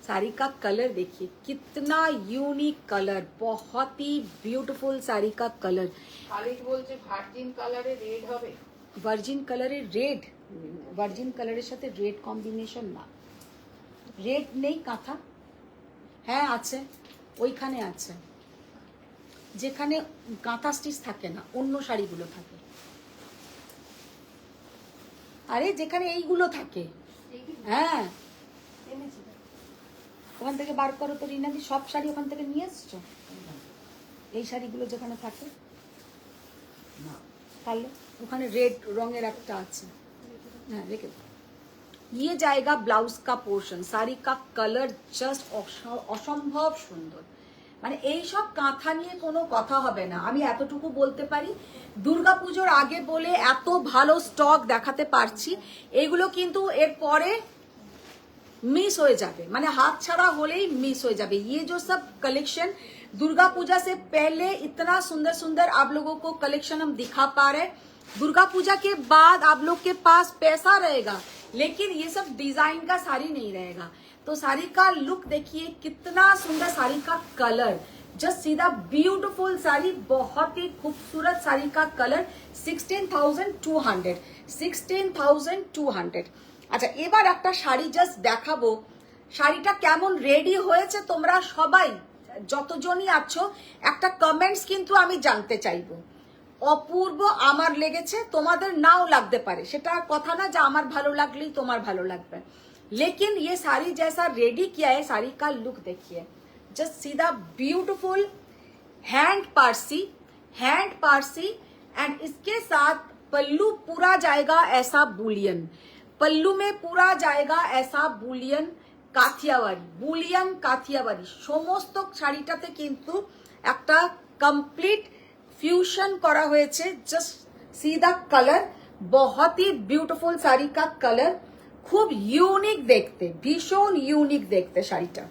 साड़ी का कलर, देखिए कितना यूनिक कलर, बहुत ही ब्यूटीफुल साड़ी का कलर। খালিদ বলছে ভার্জিন কালারে রেড হবে। ভার্জিন কালারের রেড, ভার্জিন কালারের সাথে রেড কম্বিনেশন না, রেড নেই কাঁথা। হ্যাঁ আছে, ওইখানে আছে, যেখানে কাঁথা স্টিচ থাকে না, অন্য শাড়িগুলো থাকে। আরে যেখানে এইগুলো থাকে, হ্যাঁ ওখান থেকে বার করো তো রিনাদি, সব শাড়ি ওখান থেকে নিয়ে এসছো? এই শাড়িগুলো যেখানে থাকে না, তাহলে ওখানে রেড রঙের একটা আছে, হ্যাঁ রেখে দাও। ये जाएगा ब्लाउज का पोर्शन, साड़ी का कलर জাস্ট অসম্ভব সুন্দর। মানে এই সব কাঁথা নিয়ে কোনো কথা হবে না, আমি এতটুকু বলতে পারি। দুর্গাপুজোর আগে বলে এত ভালো স্টক দেখাতে পারছি, এইগুলো কিন্তু এরপরে मिस हो जाए, माने हाथ छड़ा होले ही मिस हो जाए। ये जो सब कलेक्शन दुर्गा पूजा से पहले इतना सुंदर सुंदर आप लोगों को कलेक्शन हम दिखा पा रहे हैं। दुर्गा पूजा के बाद आप लोग के पास पैसा रहेगा, लेकिन ये सब डिजाइन का साड़ी नहीं रहेगा। तो साड़ी का लुक देखिए, कितना सुंदर साड़ी का कलर, जस्ट सीधा ब्यूटीफुल साड़ी, बहुत ही खूबसूरत साड़ी का कलर। 16,200, 16,200। আচ্ছা, এবার একটা শাড়ি জাস্ট দেখাবো, শাড়িটা কেমন রেডি হয়েছে তোমরা সবাই যতজনই আছো একটা কমেন্টস কিন্তু আমি জানতে চাইবো। অপূর্ব আমার লেগেছে, তোমাদের নাও লাগতে পারে, সেটা কথা না যে আমার ভালো লাগলেই তোমার ভালো লাগবে, लेकिन ये साड़ी जैसा रेडी किया है, साड़ी का लुक देखिए, जस्ट सीधा ब्यूटीफुल हैंड पार्सी एंड इसके साथ पल्लू पूरा जाएगा ऐसा बुलियन, पल्लू में पूरा जाएगा ऐसा बुलियन কাথিয়াওয়ারি, বুলিয়ান কাথিয়াওয়ারি। সমস্ত শাড়িটাতে কিন্তু একটা কমপ্লিট ফিউশন করা হয়েছে। জাস্ট सीधा कलर, बहुत ही ब्यूटीफुल साड़ी का कलर, খুব ইউনিক দেখতে, ভীষণ ইউনিক দেখতে শাড়িটা।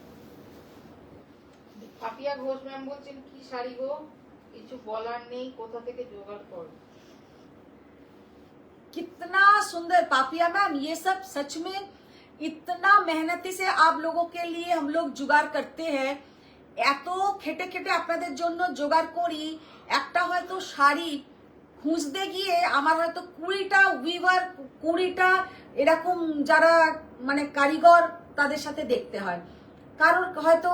পাপিয়া ঘোষ ম্যাম বলছেন কি শাড়ি গো, কিছু বলার নেই, কোথা থেকে জোগাড় করো? कितना सुंदर पापिया मैम, ये सब सच में इतना मेहनती से आप लोगों के लिए हम लोग जुगाड़ करते हैं। এত খেটে খেটে আপনাদের জন্য জোগাড় করি, একটা হয়তো শাড়ি খুঁজতে গিয়ে আমার হয়তো 20টা উইভার, 20টা এরকম যারা মানে কারিগর, তাদের সাথে দেখতে হয়। কারণ হয়তো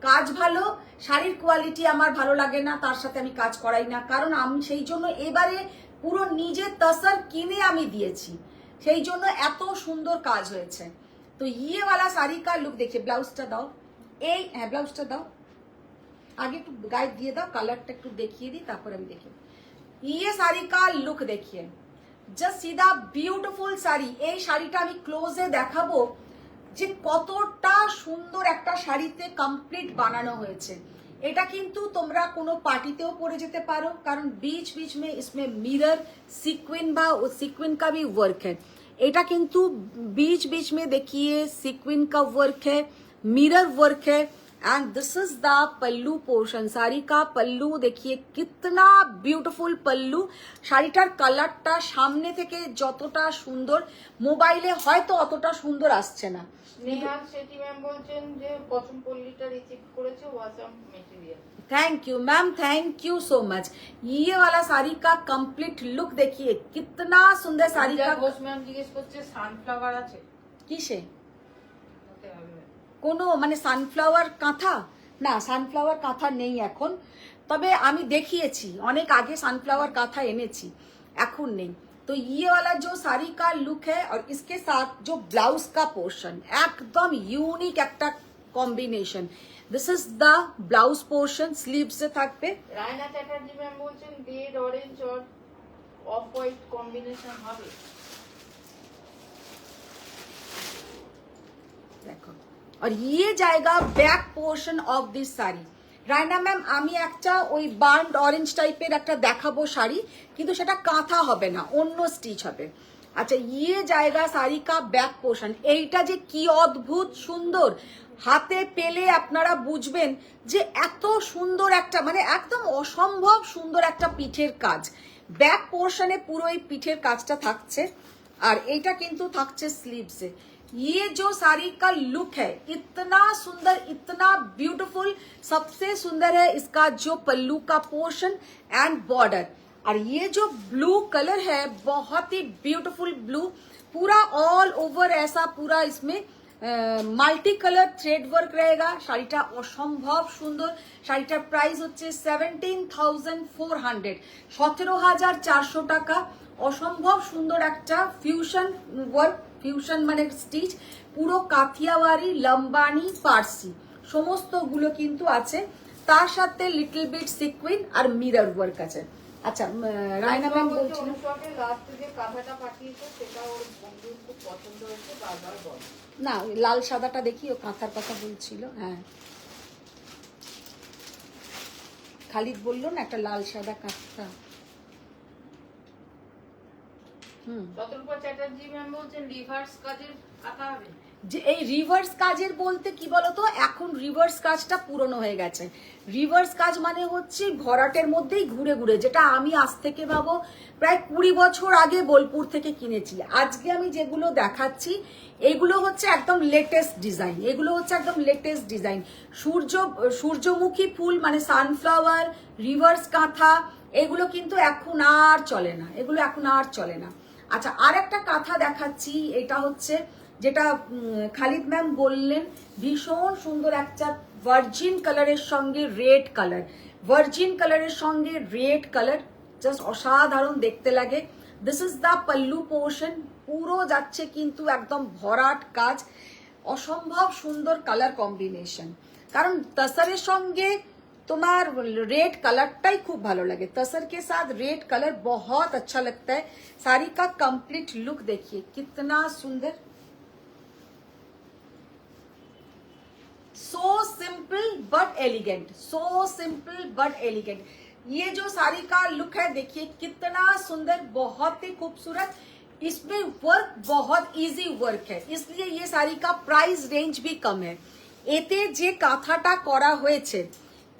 কাজ ভালো, শাড়ির কোয়ালিটি আমার ভালো লাগে না, তার সাথে আমি কাজ করাই না। কারণ আমি সেই জন্য এবারে পুরো নিজে তসর কিনে আমি দিয়েছি, সেই জন্য এত সুন্দর কাজ হয়েছে। তো ये वाला साड़ी का लुक देखिए, ব্লাউজটা দাও, এই হ্যাঁ ব্লাউজটা দাও, আগে একটু গাইড দিয়ে দাও, কালারটা একটু দেখিয়ে দিই, তারপর আমি দেখি। ये साड़ी का लुक देखिए, জাস্ট সিধা বিউটিফুল শাড়ি। এই শাড়িটা আমি ক্লোজে দেখাবো যে কতটা সুন্দর একটা শাড়িতে কমপ্লিট বানানো হয়েছে। এটা কিন্তু তোমরা কোনো পার্টিতেও পরে যেতে পারো, কারণ बीच बीच में इसमें मिरर सीक्वेंस বা सीक्वेंस का भी वर्क है। এটা কিন্তু बीच बीच में देखिए सीक्वेंस का वर्क है, मिरर वर्क है, and this is the pallu portion. Sari का पल्लू देखिए, कितना ब्यूटीफुल पल्लू। শাড়িটার কালারটা সামনে থেকে যতটা সুন্দর, মোবাইলে হয়তো অতটা সুন্দর আসছে না। স্নেহাল শেঠি ম্যাম বলছেন যে পছন্দপল্লিটা রিসিভ করেছে awesome material. Thank you ma'am, thank you so much. ये वाला साड़ी का कंप्लीट लुक देखिए, कितना सुंदर साड़ी का। ঘোষ ম্যাম জিজ্ঞেস করছে সানফ্লাওয়ার আছে কিসে? হতে হবে কোনো মানে সানফ্লাওয়ার কাঁথা না, সানফ্লাওয়ার কাঁথা নেই এখন, তবে আমি দেখিয়েছি অনেক আগে সানফ্লাওয়ার কাঁথা এনেছি, এখন নেই। तो ये वाला जो साड़ी का लुक है और इसके साथ जो ब्लाउज का पोर्शन, एकदम यूनिक একটা combination. This is the blouse portion, sleeve से থাকবে। রায়না চ্যাটার্জি ম্যাম বলছেন রেড অরেঞ্জ আর অফ হোয়াইট কম্বিনেশন হবে। देखो, और ये जाएगा back portion of this sari. Raina ma'am আমি একটা ওই বার্ন্ড অরেঞ্জ টাইপের একটা দেখাবো শাড়ি, কিন্তু সেটা কাঁথা হবে না, অন্য স্টিচ হবে। আচ্ছা, ইয়ে জায়গা শাড়ি কা ব্যাক পোর্শন, এইটা যে কি অদ্ভুত সুন্দর, হাতে পেলে আপনারা বুঝবেন যে এত সুন্দর একটা, মানে একদম অসম্ভব সুন্দর একটা পিঠের কাজ। ব্যাক পোর্শনে পুরো এই পিঠের কাজটা থাকছে, আর এইটা কিন্তু থাকছে স্লিভসে। ये जो साड़ी का लुक है इतना सुंदर, इतना ब्यूटीफुल। सबसे सुंदर है इसका जो पल्लू का पोर्शन एंड बॉर्डर, और ये जो ब्लू कलर है बहुत ही ब्यूटीफुल ब्लू, पूरा ऑल ओवर ऐसा पूरा इसमें মাল্টি কালার থ্রেড ওয়ার্ক रहेगा। শাড়িটা অসম্ভব সুন্দর। শাড়িটার প্রাইস হচ্ছে 17,400, 17,400 টাকা। অসম্ভব সুন্দর একটা ফিউশন ওয়ার্ক, ফিউশন মানে স্টিচ, পুরো কাথিয়াওয়ারি, লম্বানি, পার্সি সমস্তগুলো কিন্তু আছে। তার সাথে লিটল বিট সিকুইন আর মিরর ওয়ার্ক আছে। আচ্ছা, রায়না ম্যাম বলছিল লাস্ট যে কাঁথাটা পাঠিয়েছে সেটা ওর বন্ধুর খুব পছন্দ হয়েছে, বারবার বল। না, ওই লাল সাদাটা দেখি, ও কাঁথার কথা বলছিল। হ্যাঁ, খালিদ বললো না একটা লাল সাদা কাঁথা। চতুর্পা চ্যাটার্জি ম্যাম বলছেন রিভার্স কাজের কাঁথা হবে। যে এই রিভার্স কাজের বলতে কি বলতো, এখন রিভার্স কাজটা পুরনো হয়ে গেছে। রিভার্স কাজ মানে হচ্ছে ভরাটের মধ্যেই ঘুরে ঘুরে, যেটা আমি আজ থেকে ভাবো প্রায় 20 বছর আগে বোলপুর থেকে কিনেছি। আজকে আমি যেগুলো দেখাচ্ছি এগুলো হচ্ছে একদম লেটেস্ট ডিজাইন, এগুলো হচ্ছে একদম লেটেস্ট ডিজাইন। সূর্যমুখী ফুল মানে সানফ্লাওয়ার, রিভার্স কাঁথা, এগুলো কিন্তু এখন আর চলে না, এগুলো এখন আর চলে না। আচ্ছা, আর একটা কাঁথা দেখাচ্ছি, এটা হচ্ছে যেটা খালিদ ম্যাম বললেন ভীষণ সুন্দর একটা ভার্জিন কালারের সঙ্গে রেড কালার, ভার্জিন কালারের সঙ্গে রেড কালার, জাস্ট অসাধারণ দেখতে লাগে। This is the pallu portion, পুরো যাচ্ছে কিন্তু একদম ভরাট কাজ, অসম্ভব সুন্দর কালার কম্বিনেশন। কারণ তসরের সঙ্গে তোমার रेड कलरटाई खूब भालो लगे, तसर के साथ रेड कलर बहुत अच्छा लगता है। साड़ी का कंप्लीट लुक देखिए कितना सुंदर, so simple but elegant, so simple but elegant. ये जो साड़ी का लुक है देखिए कितना सुंदर, बहुत ही खूबसूरत। इसमें वर्क बहुत इजी वर्क है, इसलिए ये साड़ी का प्राइस रेंज भी कम है। एते जे काथाटा करा হয়েছে,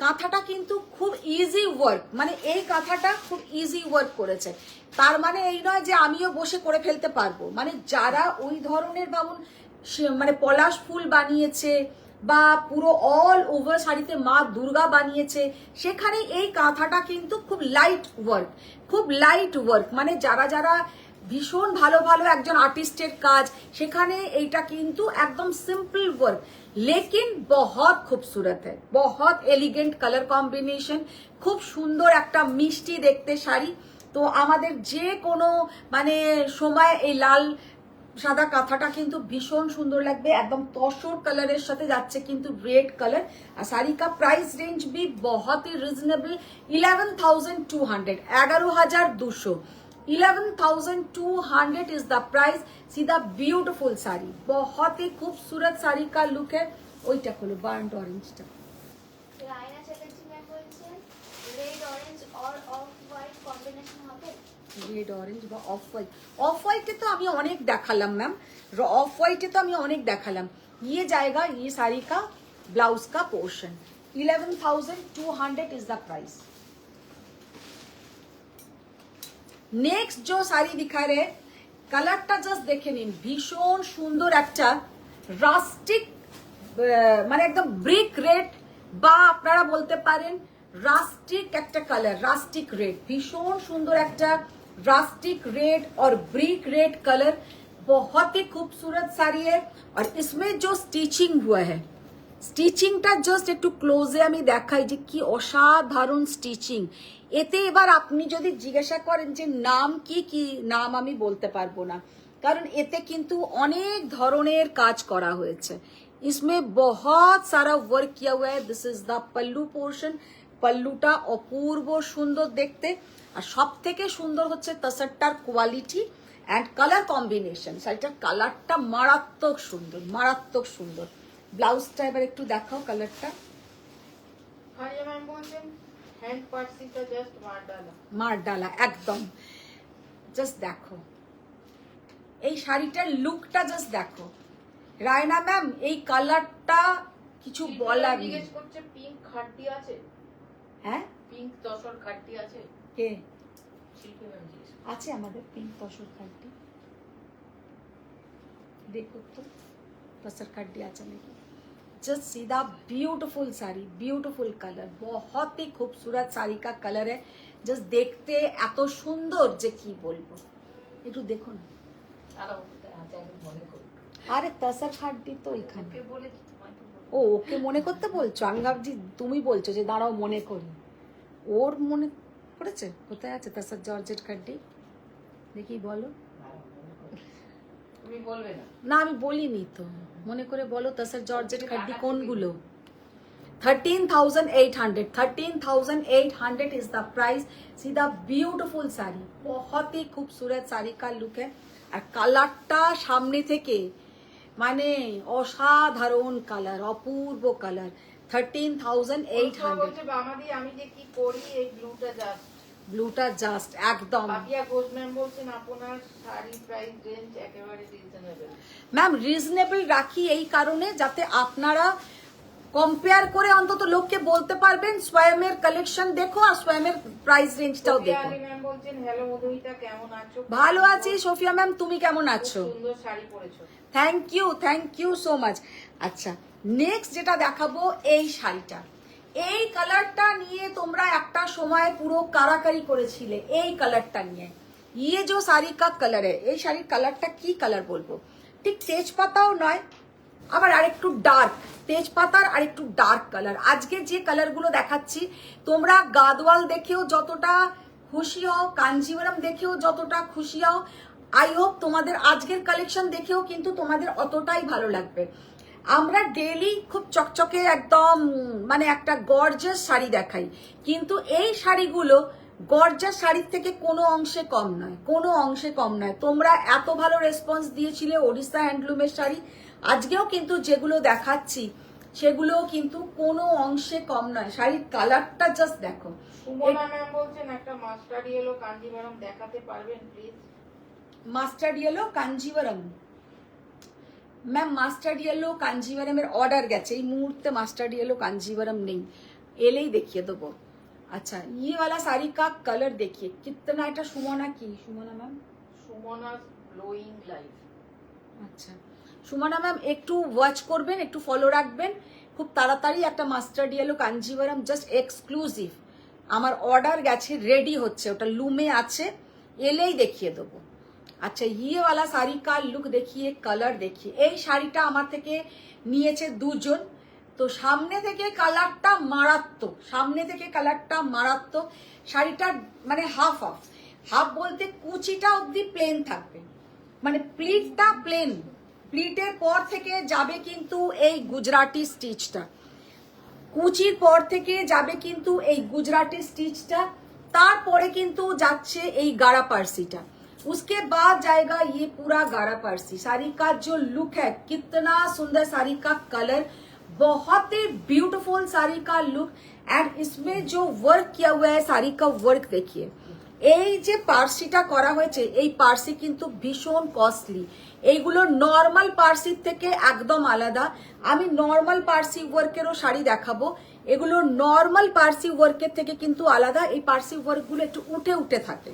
কাঁথাটা কিন্তু খুব ইজি ওয়ার্ক, মানে এই কাঁথাটা খুব ইজি ওয়ার্ক করেছে। তার মানে এই নয় যে আমিও বসে করে ফেলতে পারবো, মানে যারা ওই ধরনের ভাবুন মানে পলাশ ফুল বানিয়েছে বা পুরো অল ওভার শাড়িতে মা দুর্গা বানিয়েছে, সেখানে এই কাঁথাটা কিন্তু খুব লাইট ওয়ার্ক, খুব লাইট ওয়ার্ক, মানে যারা যারা ভীষণ ভালো ভালো একজন আর্টিস্টের কাজ, সেখানে এইটা কিন্তু একদম সিম্পল ওয়ার্ক लेकिन बहुत खूबसूरत है, बहुत एलिगेंट कलर कॉम्बिनेशन, खूब सुंदर একটা মিষ্টি দেখতে শাড়ি। তো আমাদের যে কোনো মানে সময় এই লাল সাদা কাঁথাটা কিন্তু ভীষণ সুন্দর লাগবে, একদম তসর কালারের সাথে যাচ্ছে কিন্তু রেড কালার। আর শাড়ি का प्राइस रेंज भी बहुत ही रिजनेबल, 11,200, 11,200, 11,200 इज द प्राइस। सीधा ब्यूटीफुल साड़ी, बहुत ही खूबसूरत साड़ी का लुक है। ওইটা হলো বার্ন্ট অরেঞ্জটা। রায়না চ্যাটার্জি ম্যাম বলছেন রেড অরেঞ্জ আর অফ হোয়াইট কম্বিনেশন হবে। রেড অরেঞ্জ বা অফ হোয়াইট, অফ হোয়াইটে তো আমি অনেক দেখালাম ম্যাম, অফ হোয়াইটে তো আমি অনেক দেখালাম। ये जाएगा ये साड़ी का ब्लाउज का portion, 11,200 is the price. Next जो साड़ी दिखा रहे কালারটা জাস্ট দেখে নিন, ভীষণ সুন্দর একটা রাস্টিক মানে একদম ব্রিক রেড বা আপনারা বলতে পারেন রাস্টিক একটা কালার, রাস্টিক रेड, भीषण सुंदर একটা रास्टिक रेड और ब्रिक रेड कलर, बहुत ही खूबसूरत साड़ी है। और इसमें जो स्टिचिंग हुआ है, স্টিচিংটা জাস্ট একটু ক্লোজে আমি দেখাই যে কি অসাধারণ স্টিচিং। এতে এবার আপনি যদি জিজ্ঞাসা করেন যে নাম কি কি, নাম আমি বলতে পারবো না, কারণ এতে কিন্তু অনেক ধরনের কাজ করা হয়েছে। इसमें बहुत सारा वर्क किया हुआ है। This is the pallu portion, पल्लूटा अपूर्व सुंदर देखते, আর সব থেকে সুন্দর হচ্ছে তসরটার কোয়ালিটি এন্ড কালার কম্বিনেশন। শাড়িটার কালারটা মারাত্মক সুন্দর, মারাত্মক সুন্দর। ব্লাউজটা এবার একটু দেখাও কালারটা। হারিয়া ম্যাম বলছেন হ্যান্ড পার্সিটা জাস্ট মার ডালা। মার ডালা একদম। জাস্ট দেখো এই শাড়িটার লুকটা, জাস্ট দেখো রায়না ম্যাম, এই কালারটা কিছু বলার নেই। জিজ্ঞেস করছে পিঙ্ক খাট্টি আছে? হ্যাঁ, পিঙ্ক তসর খাট্টি আছে? কে শিল্পী ম্যাম জিজ্ঞেস করছে। আছে আমাদের পিঙ্ক তসর খাড্ডি? देखो तो तसर खड्डी आचा नहीं। जस्ट सीधा ब्यूटीफुल साड़ी, ब्यूटीफुल कलर, बहुत ही खूबसूरत साड़ी का कलर है। जस्ट देखते এত সুন্দর যে কি বলবো, একটু দেখো না। আরে তসর খাড্ডি তো এখানে। ও ওকে মনে করতে বলছো? আমি ভাবছি তুমি বলছো যে দাঁড়াও মনে করি। ওর মনে পড়েছে? কোথায় আছে তসর জর্জেট খাড্ডি? দেখি বলো। তুমি বলবে না? না আমি বলিনি তো, মনে করে বলো তসর জর্জেট খাড্ডি কোনগুলো। 13,800, 13,800 इज द प्राइस। सीधा ब्यूटीफुल साड़ी, बहुत ही खूबसूरत साड़ी का लुक है। আর কালারটা সামনে থেকে মানে অসাধারণ কালার, অপূর্ব কালার। 13,800। বলছে বামাদি আমি যে কি করি এই ব্লুটা জাস্ট। ব্লুটা জাস্ট একদম। পাপিয়া ঘোষ ম্যাম বলছেন আপনার শাড়ি প্রাইস রেঞ্জ একেবারে রিজনেবল। ম্যাম রিজনেবল রাখি এই কারণে যাতে আপনারা কম্পেয়ার করে অন্তত লোককে বলতে পারবেন স্বয়মের কালেকশন দেখো আর স্বয়মের প্রাইস রেঞ্জটাও দেখো। ম্যাম বলছেন হ্যালো মধুমিতা কেমন আছো? ভালো আছি সোফিয়া ম্যাম, তুমি কেমন আছো? সুন্দর শাড়ি পরেছো। Thank you so much. আচ্ছা নেক্সট যেটা দেখাবো এই শাড়িটা, এই কালারটা নিয়ে তোমরা একটা সময় পুরো কারাকারি করেছিলে এই কালারটা নিয়ে। ইয়ে যে শাড়ি কা কালার এই শাড়ির কালারটা কি কালার বলবো, ঠিক তেজপাতাও নয় আবার আরেকটু ডার্ক, তেজপাতার আরেকটু ডার্ক কালার। আজকে যে কালারগুলো দেখাচ্ছি তোমরা গাদওয়াল দেখেও যতটা খুশি হও, কাঞ্জিভারাম দেখেও যতটা খুশি হও, আই হোপ তোমাদের আজকের কালেকশন দেখেও কিন্তু তোমাদের অতটাই ভালো লাগবে। আমরা ডেইলি খুব চকচকে একদম মানে একটা গর্জাস শাড়ি দেখাই, কিন্তু এই শাড়িগুলো গর্জাস শাড়ির থেকে কোনো অংশে কম নয়, কোনো অংশে কম নয়। তোমরা এত ভালো রেসপন্স দিয়েছিলে ওড়িশা হ্যান্ডলুমের শাড়ি, আজকেও কিন্তু যেগুলো দেখাচ্ছি সেগুলো কিন্তু কোনো অংশে কম নয়। শাড়ির কালারটা জাস্ট দেখো। সুমনা ম্যাম বলছেন একটা মাস্টার্ড ইয়েলো কাঞ্জিভারাম দেখাতে পারবেন please? Mustard yellow Kanjeevaram ma'am, mustard yellow কাঞ্জিভারামের অর্ডার গেছে, এই মুহূর্তে মাস্টার্ড ইয়েলো কাঞ্জিভারাম নেই, এলেই দেখিয়ে দেবো। अच्छा ये वाला साड़ी का कलर देखिए कितना, এটা সুমনা কি Sumana ma'am? Sumana glowing life. আচ্ছা সুমনা ম্যাম একটু ওয়াচ করবেন, একটু ফলো রাখবেন, খুব তাড়াতাড়ি একটা mustard yellow Kanjivaram just exclusive আমার অর্ডার গেছে, রেডি হচ্ছে, ওটা লুমে আছে, এলেই দেখিয়ে দেবো। আচ্ছা ইয়ে वाला শাড়ি का লুক দেখিয়ে, কালার দেখিয়ে। এই শাড়িটা আমার থেকে নিয়েছে দুজন, তো সামনে থেকে কালারটা মারাত্মক, সামনে থেকে কালারটা মারাত্মক। শাড়িটার মানে হাফ হাফ, হাফ বলতে কুচিটা অবধি প্লেন থাকবে, মানে প্লিটটা প্লেন, প্লিটের পর থেকে যাবে কিন্তু এই গুজরাটি স্টিচটা, কুচির পর থেকে যাবে কিন্তু এই গুজরাটি স্টিচটা, তারপরে কিন্তু যাচ্ছে এই গাড়া পার্সিটা, उसके बाद जाएगा ये पूरा गाढ़ा पारसी। साड़ी का जो लुक है कितना सुंदर, साड़ी का कलर बहुत ही ब्यूटीफुल, साड़ी का लुक एंड इसमें जो वर्क किया हुआ है साड़ी का वर्क देखिए। এই যে পার্সিটা করা হয়েছে এই পার্সি কিন্তু ভীষণ কস্টলি, এইগুলো নর্মাল পার্সির থেকে একদম আলাদা। আমি নর্মাল পার্সি ওয়ার্কেরও শাড়ি দেখাবো, এগুলো নর্মাল পার্সি ওয়ার্কের থেকে কিন্তু আলাদা। এই পার্সি ওয়ার্কগুলো একটু উঠে উঠে থাকে,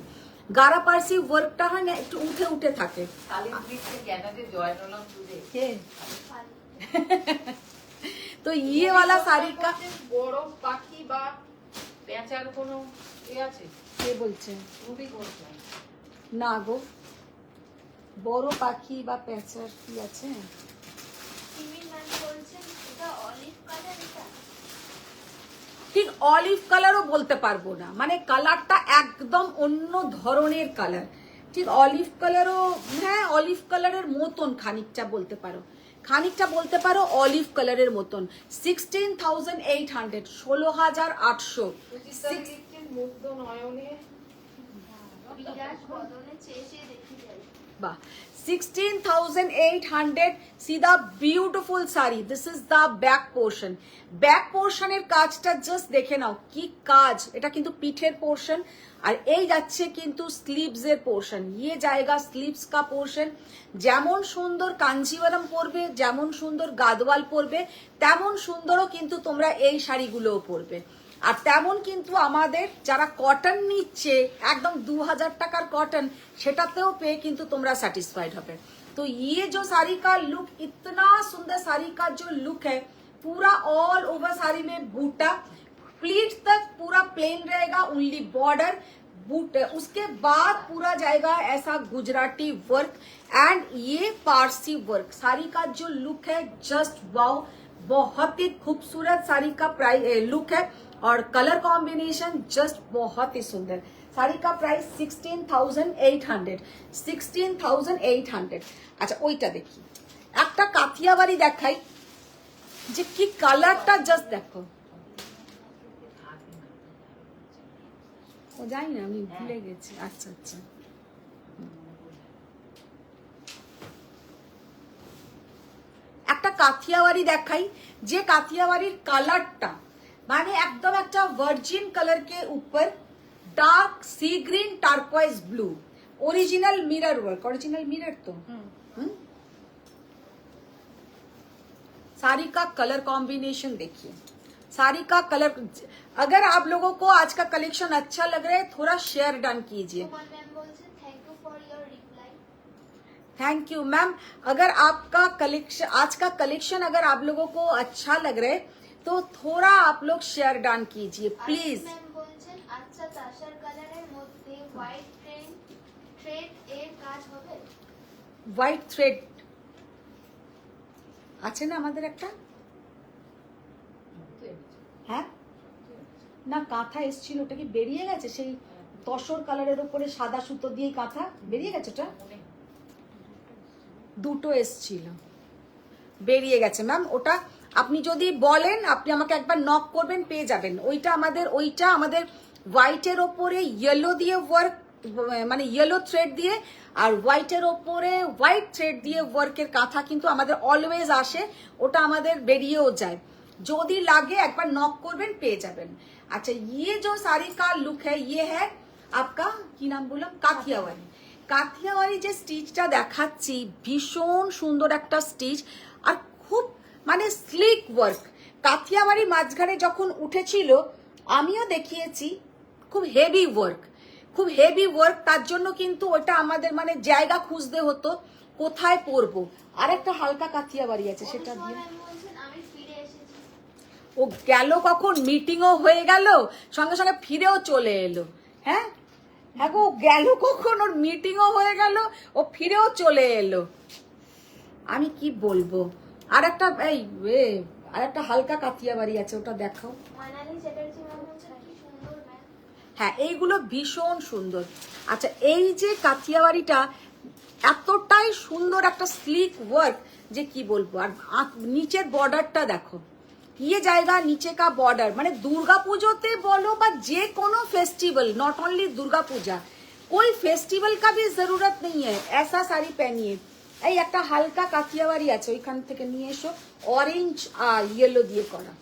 গারা পার্সি ওয়ার্কটা হয় না একটু উঠে উঠে থাকে। তো ইয়ে वाला শাড়ি কা বড় পাখি বা পেঁচার কোনো এ আছে? কে বলছে? রুবি ঘোষ না গো, বড় পাখি বা পেঁচার কি আছে? সিমি ম্যাম বলছেন এটা অলিভ কালার, এটা ঠিক অলিভ কালারও বলতে পারবো না, মানে কালারটা একদম অন্য ধরনের কালার, ঠিক অলিভ কালারও, হ্যাঁ অলিভ কালারের মতন খানিকটা বলতে পারো, খানিকটা বলতে পারো অলিভ কালারের মতন। 16,800, 16,800। মুগ্ধ নয়নে বিরাট বদনে চেয়ে চেয়ে দেখি যাই। বাহ, 16,800. See the beautiful sari. This is the back portion. Back পোর্শনের কাজটা জাস্ট দেখে নাও কি কাজ। এটা কিন্তু পিঠের পোর্শন আর এই যাচ্ছে কিন্তু স্লিভস এর পোর্শন। ইয়ে জায়গা স্লিভস কা পোর্শন। যেমন সুন্দর কাঞ্জিভারম পরবে, যেমন সুন্দর গাদওয়াল পরবে, তেমন সুন্দরও কিন্তু তোমরা এই শাড়িগুলোও পরবে। আর তেমন কিন্তু আমাদের যারা কটন নিচ্ছে একদম 2000 টাকার কটন, সেটাতেও পেয়ে কিন্তু তোমরা স্যাটিসফাইড হবে। तो ये जो साड़ी का लुक, इतना सुंदर साड़ी का जो लुक है, पूरा ऑल ओवर साड़ी में बूटा, प्लीट तक पूरा प्लेन रहेगा, ओनली बॉर्डर बूट, उसके बाद पूरा जाएगा ऐसा गुजराती वर्क एंड ये पारसी वर्क। साड़ी का जो लुक है जस्ट वाओ, बहुत ही खूबसूरत साड़ी का प्राइस लुक है और कलर कॉम्बिनेशन जस्ट बहुत ही सुंदर। साड़ी का प्राइस 16,800, 16,800। আচ্ছা ওইটা দেখি, একটা কাথিয়াবাড়ি দেখাই যে কি কালারটা জাস্ট দেখো। ও জানি না, আমি ভুলে গেছি। আচ্ছা আচ্ছা, একটা কাথিয়াবাড়ি দেখাই যে কাথিয়াবাড়ির কালারটা মানে একদম একটা ভার্জিন কালার के ऊपर dark sea green turquoise blue, original mirror work, original mirror तो साड़ी का कलर कॉम्बिनेशन देखिए, साड़ी का कलर। अगर आप लोगों को आज का कलेक्शन अच्छा लग रहा है थोड़ा शेयर डन कीजिए। Thank you for your reply. Thank you ma'am. अगर आपका कलेक्शन, आज का कलेक्शन अगर आप लोगों को अच्छा लग रहा है तो थोड़ा आप लोग शेयर डन कीजिए प्लीज। ম্যাম বলছেন আচ্ছা তাসার কালারের মধ্যে হোয়াইট থ্রেড এর কাজ হবে। হোয়াইট থ্রেড আছে না আমাদের একটা, হ্যাঁ না কাঁথা এসেছিল, ওটা কি বেরিয়ে গেছে? সেই তসর কালারের উপরে সাদা সুতো দিয়ে কাঁথা বেরিয়ে গেছে, ওটা দুটো এসেছিল, বেরিয়ে গেছে ম্যাম। ওটা আপনি যদি বলেন, আপনি আমাকে একবার নক করবেন, পেয়ে যাবেন। ওইটা আমাদের হোয়াইটের ওপরে ইয়েলো দিয়ে ওয়ার্ক, মানে ইয়েলো থ্রেড দিয়ে, আর হোয়াইটের ওপরে হোয়াইট থ্রেড দিয়ে ওয়ার্কের কাঁথা কিন্তু আমাদের অলওয়েজ আসে, ওটা আমাদের বেরিয়েও যায়। যদি লাগে একবার নক করবেন, পেয়ে যাবেন। আচ্ছা ये जो साड़ी का लुक है ये है आपका কি নাম বললাম, কাথিয়াওয়াড়ি। কাথিয়াওয়াড়ি যে স্টিচটা দেখাচ্ছি ভীষণ সুন্দর একটা স্টিচ আর খুব মানে স্লিক ওয়ার্ক। কাথিয়াওয়াড়ি মাঝখানে যখন উঠেছিল আমিও দেখিয়েছি, খুব হেভি ওয়ার্ক, খুব হেভি ওয়ার্ক। তার জন্য কিন্তু ওটা আমাদের মানে জায়গা খুঁজতে হতো কোথায় পরবো। আর একটা হালকা কাথিয়াওয়াড়ি আছে, সেটা দিয়ে ম্যাম বলছেন আমি ফিরে এসেছি। ও গেল কখন, মিটিংও হয়ে গেল, সঙ্গে সঙ্গে ফিরেও চলে এলো। হ্যাঁ হ্যাঁ গো, গেল কখন, ওর মিটিংও হয়ে গেল, ও ফিরেও চলে এলো। আমি কি বলবো, আর একটা আর একটা হালকা কাথিয়াবাড়ি আছে, ওটা দেখাও। মানালি চ্যাটার্জি ম্যাম বলছেন কি সুন্দর ম্যাম। হ্যাঁ এইগুলো ভীষণ সুন্দর। আচ্ছা এই যে কাথিয়াবাড়িটা এতটাই সুন্দর একটা স্লিক ওয়ার্ক যে কি বলবো। আর নিচের বর্ডারটা দেখো, ये जाएगा नीचे का बॉर्डर, মানে দুর্গা পুজোতে বলো বা যে কোনো festival, not only Durga Puja, कोई फेस्टिवल का भी जरूरत नहीं है, ऐसा साड़ी पहनिए। এই একটা হালকা কাথিয়াবাড়ি আছে, ওইখান থেকে নিয়ে এসো, অরেঞ্জ আর ইয়েলো দিয়ে করা,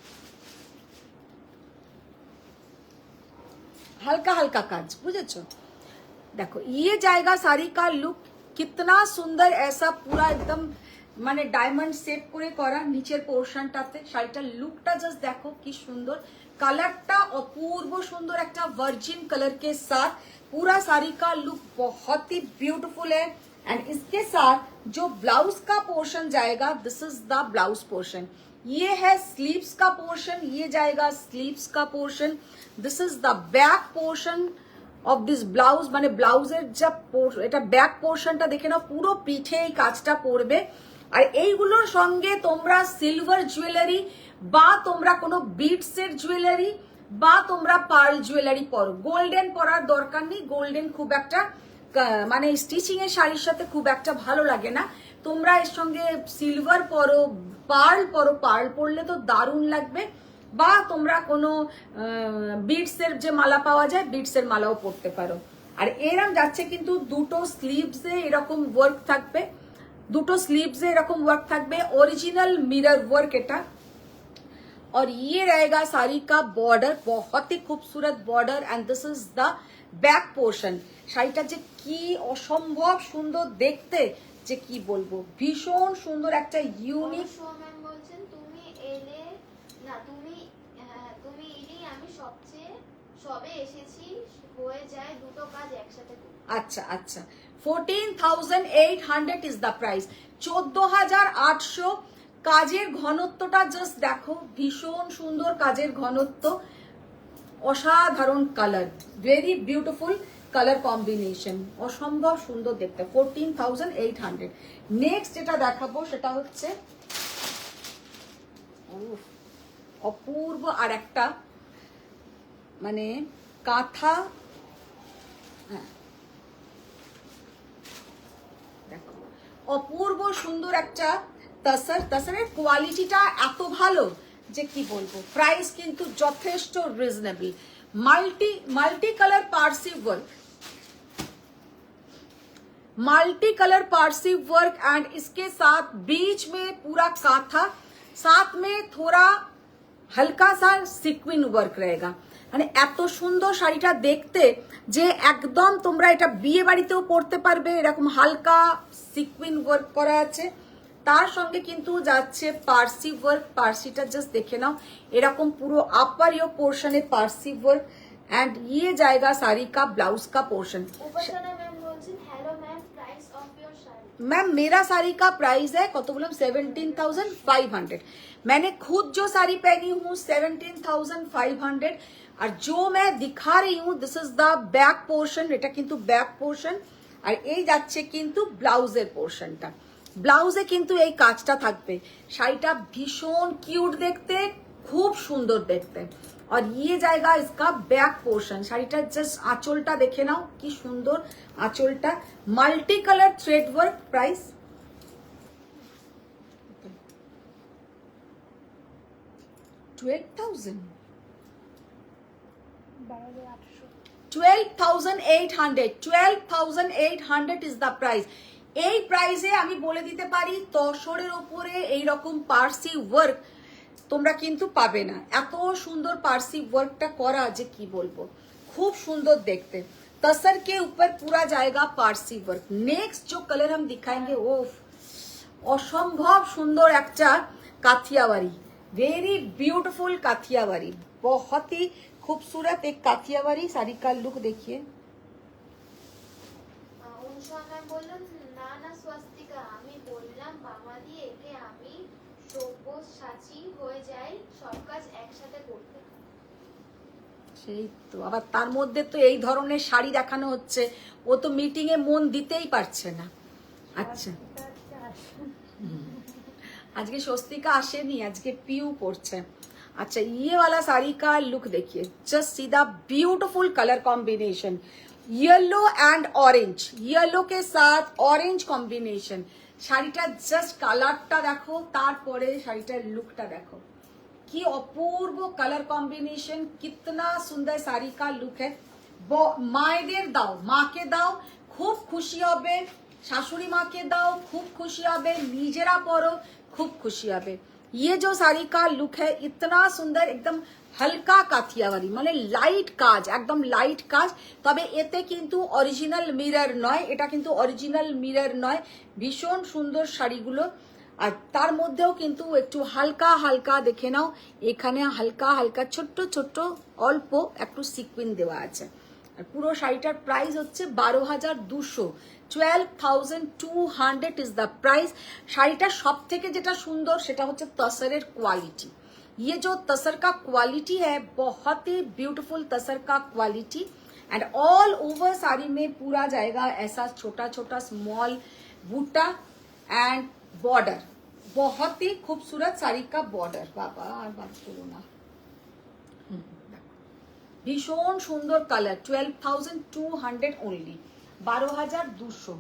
हल्का हल्का काज, बुझेছো? देखो ये जाएगा साड़ी का लुक, कितना सुंदर, ऐसा पूरा एकदम মানে ডায়মন্ড শেপ করে করা নিচের পোর্শনটাতে। শাড়িটার লুকটা জাস্ট দেখো কি সুন্দর, কালারটা অপূর্ব সুন্দর, একটা ভার্জিন कलर के साथ पूरा साड़ी का लुक बहुत ही ब्यूटीफुल है। एंड इसके साथ जो ब्लाउज का पोर्शन जाएगा, this is the blouse portion, ये है स्लीव्स का पोर्शन, ये जाएगा स्लीव्स का portion, this is the back portion of this blouse. মানে ব্লাউজের যা এটা ব্যাক পোর্শনটা দেখে নাও, পুরো পিঠে এই কাজটা পড়বে। আর এইগুলোর সঙ্গে তোমরা সিলভার জুয়েলারি বা তোমরা কোনো বিটসের জুয়েলারি বা তোমরা পার্ল জুয়েলারি পরো, গোল্ডেন পরার দরকার নেই, গোল্ডেন খুব একটা মানে স্টিচিং এর শাড়ির সাথে খুব একটা ভালো লাগে না। তোমরা এর সঙ্গে সিলভার পরো, পার্ল পরো, পার্ল পরলে তো দারুণ লাগবে। বা তোমরা কোনো বিটসের যে মালা পাওয়া যায়, বিটসের মালাও পরতে পারো। আর এরকম যাচ্ছে কিন্তু দুটো স্লিভসে এরকম ওয়ার্ক থাকবে, দুটো স্लीव्स এরকম ওয়ার্ক থাকবে, ओरिजिनल मिरर वर्क এটা। और ये रहेगा साड़ी का बॉर्डर, बहुत ही खूबसूरत border and this is the back portion. শাড়িটা যে কি অসম্ভব সুন্দর দেখতে, যে কি বলবো, ভীষণ সুন্দর একটা ইউনিক। ম্যাম বলছেন তুমি এলে না, তুমি তুমি এলেই আমি সবে এসেছি, হয়ে যায় দুটো কাজ একসাথে করি। আচ্ছা আচ্ছা, 14,800 ইজ দ্য প্রাইস, 14,800। কাজের ঘনত্বটা জাস্ট দেখো, ভীষণ সুন্দর কাজের ঘনত্ব, অসাধারণ colour, very beautiful colour combination, অসম্ভব সুন্দর দেখতে, 14,800। নেক্সট যেটা দেখাবো সেটা হচ্ছে অপূর্ব আর একটা মানে কাঁথা। হ্যাঁ দেখো, অপূর্ব সুন্দর একটা তসর, তসরের কোয়ালিটিটা এত ভালো যে কি বলবো, প্রাইস কিন্তু যথেষ্ট reasonable. Multi colour Parsi work, multi colour Parsi work and इसके साथ बीच में पूरा काथा, साथ में थोड़ा हल्का सा सिक्विन वर्क रहेगा। মানে এত সুন্দর শাড়িটা দেখতে যে একদম তোমরা এটা বিয়ে বাড়িতেও পরতে পারবে, এরকম হালকা সিকুইন ওয়ার্ক করা আছে, তার সঙ্গে কিন্তু যাচ্ছে পার্সি ওয়ার্ক। পার্সিটা জাস্ট দেখে নাও, এরকম পুরো আপার ইয়োর পোর্শনে পার্সি ওয়ার্ক एंड ये जाएगा साड़ी का ब्लाउज का पोर्शन। उपासना मैम बोलছেন hello ma'am, price of your sari. Ma'am मेरा साड़ी का प्राइस है कत बोलम 17,500। मैंने खुद जो साड़ी पहनी हूँ 17,500, और जो मैं दिखा रही हूँ this is the back portion, এটা কিন্তু ব্যাক পোর্শন, আর এই যাচ্ছে কিন্তু ব্লাউজের পোর্শনটা। ব্লাউজে কিন্তু এই কাজটা থাকবে। শাড়িটা ভীষণ কিউট দেখতে, খুব সুন্দর দেখতে। और ये जाएगा इसका बैक पोर्शन। শাড়িটা জাস্ট আঁচলটা দেখে নাও কি সুন্দর আঁচলটা, multi colour thread work. Price 12,000, 12,800, 12,800 is the price. এই প্রাইসে আমি বলে দিতে পারি তসরের ওপরে এইরকম পার্সি ওয়ার্ক তোমরা কিন্তু পাবে না। এত সুন্দর পার্সি ওয়ার্কটা করা যে কি বলবো, খুব সুন্দর দেখতে। तसर के ऊपर पूरा जाएगा पारसी वर्क। नेक्स्ट जो कलर हम दिखाएंगे वो असंभव सुंदर একটা কাথিয়াওয়ারি, वेरी ब्यूटीफुल काथियावारी, बहुत ही खूबसूरत एक काथियावारी। साड़ी का लुक देखिए। অনুষা ম্যাম বললেন না না স্বস্তিকা, আমি বললাম বাবা দিয়ে একে আমি সব্যসাচী হয়ে যাই, সব কাজ একসাথে করতে। সেই তো, আবার তার মধ্যে তো এই ধরনের শাড়ি দেখানো হচ্ছে, ও তো মিটিং এ মন দিতেই পারছে না। আচ্ছা আজকে স্বস্তিকা আসেনি, আজকে পিউ পড়ছে। अच्छा ये वाला साड़ी का लुक देखिए, जस्ट सीधा beautiful colour combination, yellow and orange, yellow के साथ ऑरेंज कॉम्बिनेशन। শাড়িটা জাস্ট কালারটা দেখো, তারপরে শাড়িটার লুকটা দেখো, কি অপূর্ব কালার কম্বিনেশন, কিতনা সুন্দর শাড়ি কা লুক है। মায়েদের দাও, মাকে দাও, খুব খুশি হবে, শাশুড়ি মাকে দাও, খুব খুশি হবে, নিজেরা পরো, খুব খুশি হবে। ये जो साड़ी का लुक है इतना सुंदर, एकदम হালকা কাথিয়াওয়ারি, মানে লাইট কাজ, একদম লাইট কাজ। তবে এতে কিন্তু অরিজিনাল মিরর নয়, এটা কিন্তু অরিজিনাল মিরর নয়। ভীষণ সুন্দর শাড়িগুলো, আর তার মধ্যেও কিন্তু একটু হালকা হালকা দেখে নাও, এখানে হালকা হালকা ছোট্ট ছোট্ট অল্প একটু সিকুইন দেওয়া আছে। আর পুরো শাড়িটার প্রাইস হচ্ছে 12,200, 12,200 ইজ দ্য প্রাইস। শাড়িটা সব থেকে যেটা সুন্দর সেটা হচ্ছে তসরের কোয়ালিটি। ये जो तसर का क्वालिटी है बहुत ही ब्यूटीफुल तसर का quality, and all over sari में पूरा जाएगा ऐसा छोटा छोटा स्मॉल बूटा एंड बॉर्डर, बहुत ही खूबसूरत साड़ी का बॉर्डर। बाबा और बात करो ना, भीषण सुंदर कलर, 12,200 ओनली, 12,200।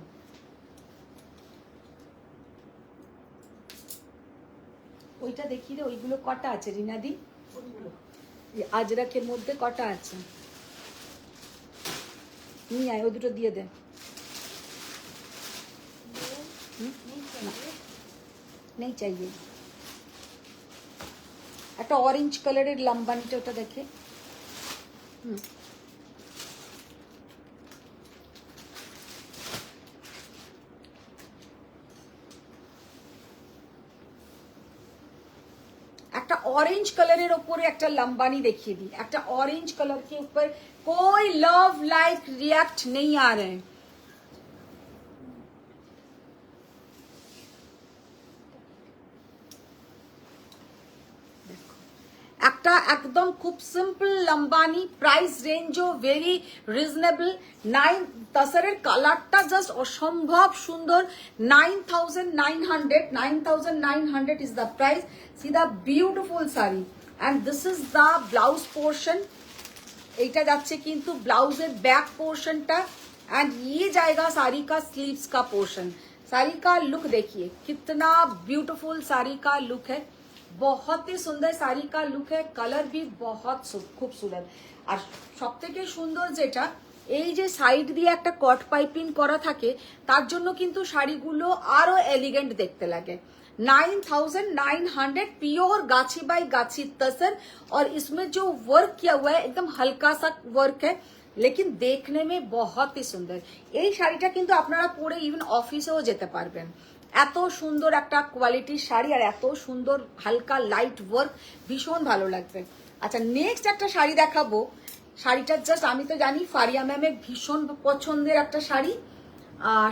ওইটা দেখি রে, ওইগুলো কটা আছে রিনাদি, আজরাকের মধ্যে কটা আছে? নিয়ে আয়, ওই দুটো দিয়ে দে। নেই চাইয়ে। একটা অরেঞ্জ কালারের লাম্বানিটা, ওটা দেখে। একটা ऑरेंज कलर ऊपर एक लंबानी देखिए दी, एक ऑरेंज कलर के ऊपर कोई लव लाइक रिएक्ट नहीं आ रहे हैं। একটা একদম খুব সিম্পল লম্বানি, প্রাইস রেঞ্জও ভেরি রিজনেবল। 9 তাসারের কালারটা জাস্ট অসম্ভব সুন্দর। 9,900 is the price. See the beautiful saree and this is the blouse portion. এইটা যাচ্ছে কিন্তু ব্লাউজের ব্যাক পোর্শনটা एंड ये जाएगा साड़ी का स्लीव्स का पोर्शन। साड़ी का लुक देखिए कितना ब्यूटीफुल साड़ी का लुक है, बहुत ही सुंदर साड़ी का लुक है। कलर भी बहुत खूबसूरत। আর সবথেকে সুন্দর যেটা, এই যে সাইড দিয়ে একটা কট পাইপিং করা থাকে, তার জন্য কিন্তু শাড়িগুলো আরো এলিগেন্ট দেখতে লাগে। 9,900 प्योर गाछी बाई गाछी तसर, और इसमें जो वर्क किया हुआ है एकदम हल्का सा वर्क है, लेकिन देखने में बहुत ही सुंदर। এই শাড়িটা কিন্তু আপনারা পরে ইভেন অফিসেও যেতে পারবেন। এত সুন্দর একটা কোয়ালিটির শাড়ি আর এত সুন্দর হালকা লাইট ওয়ার্ক, ভীষণ ভালো লাগবে। আচ্ছা, নেক্সট একটা শাড়ি দেখাবো। শাড়িটা জাস্ট আমি তো জানি ফারিয়া ম্যামের ভীষণ পছন্দের একটা শাড়ি।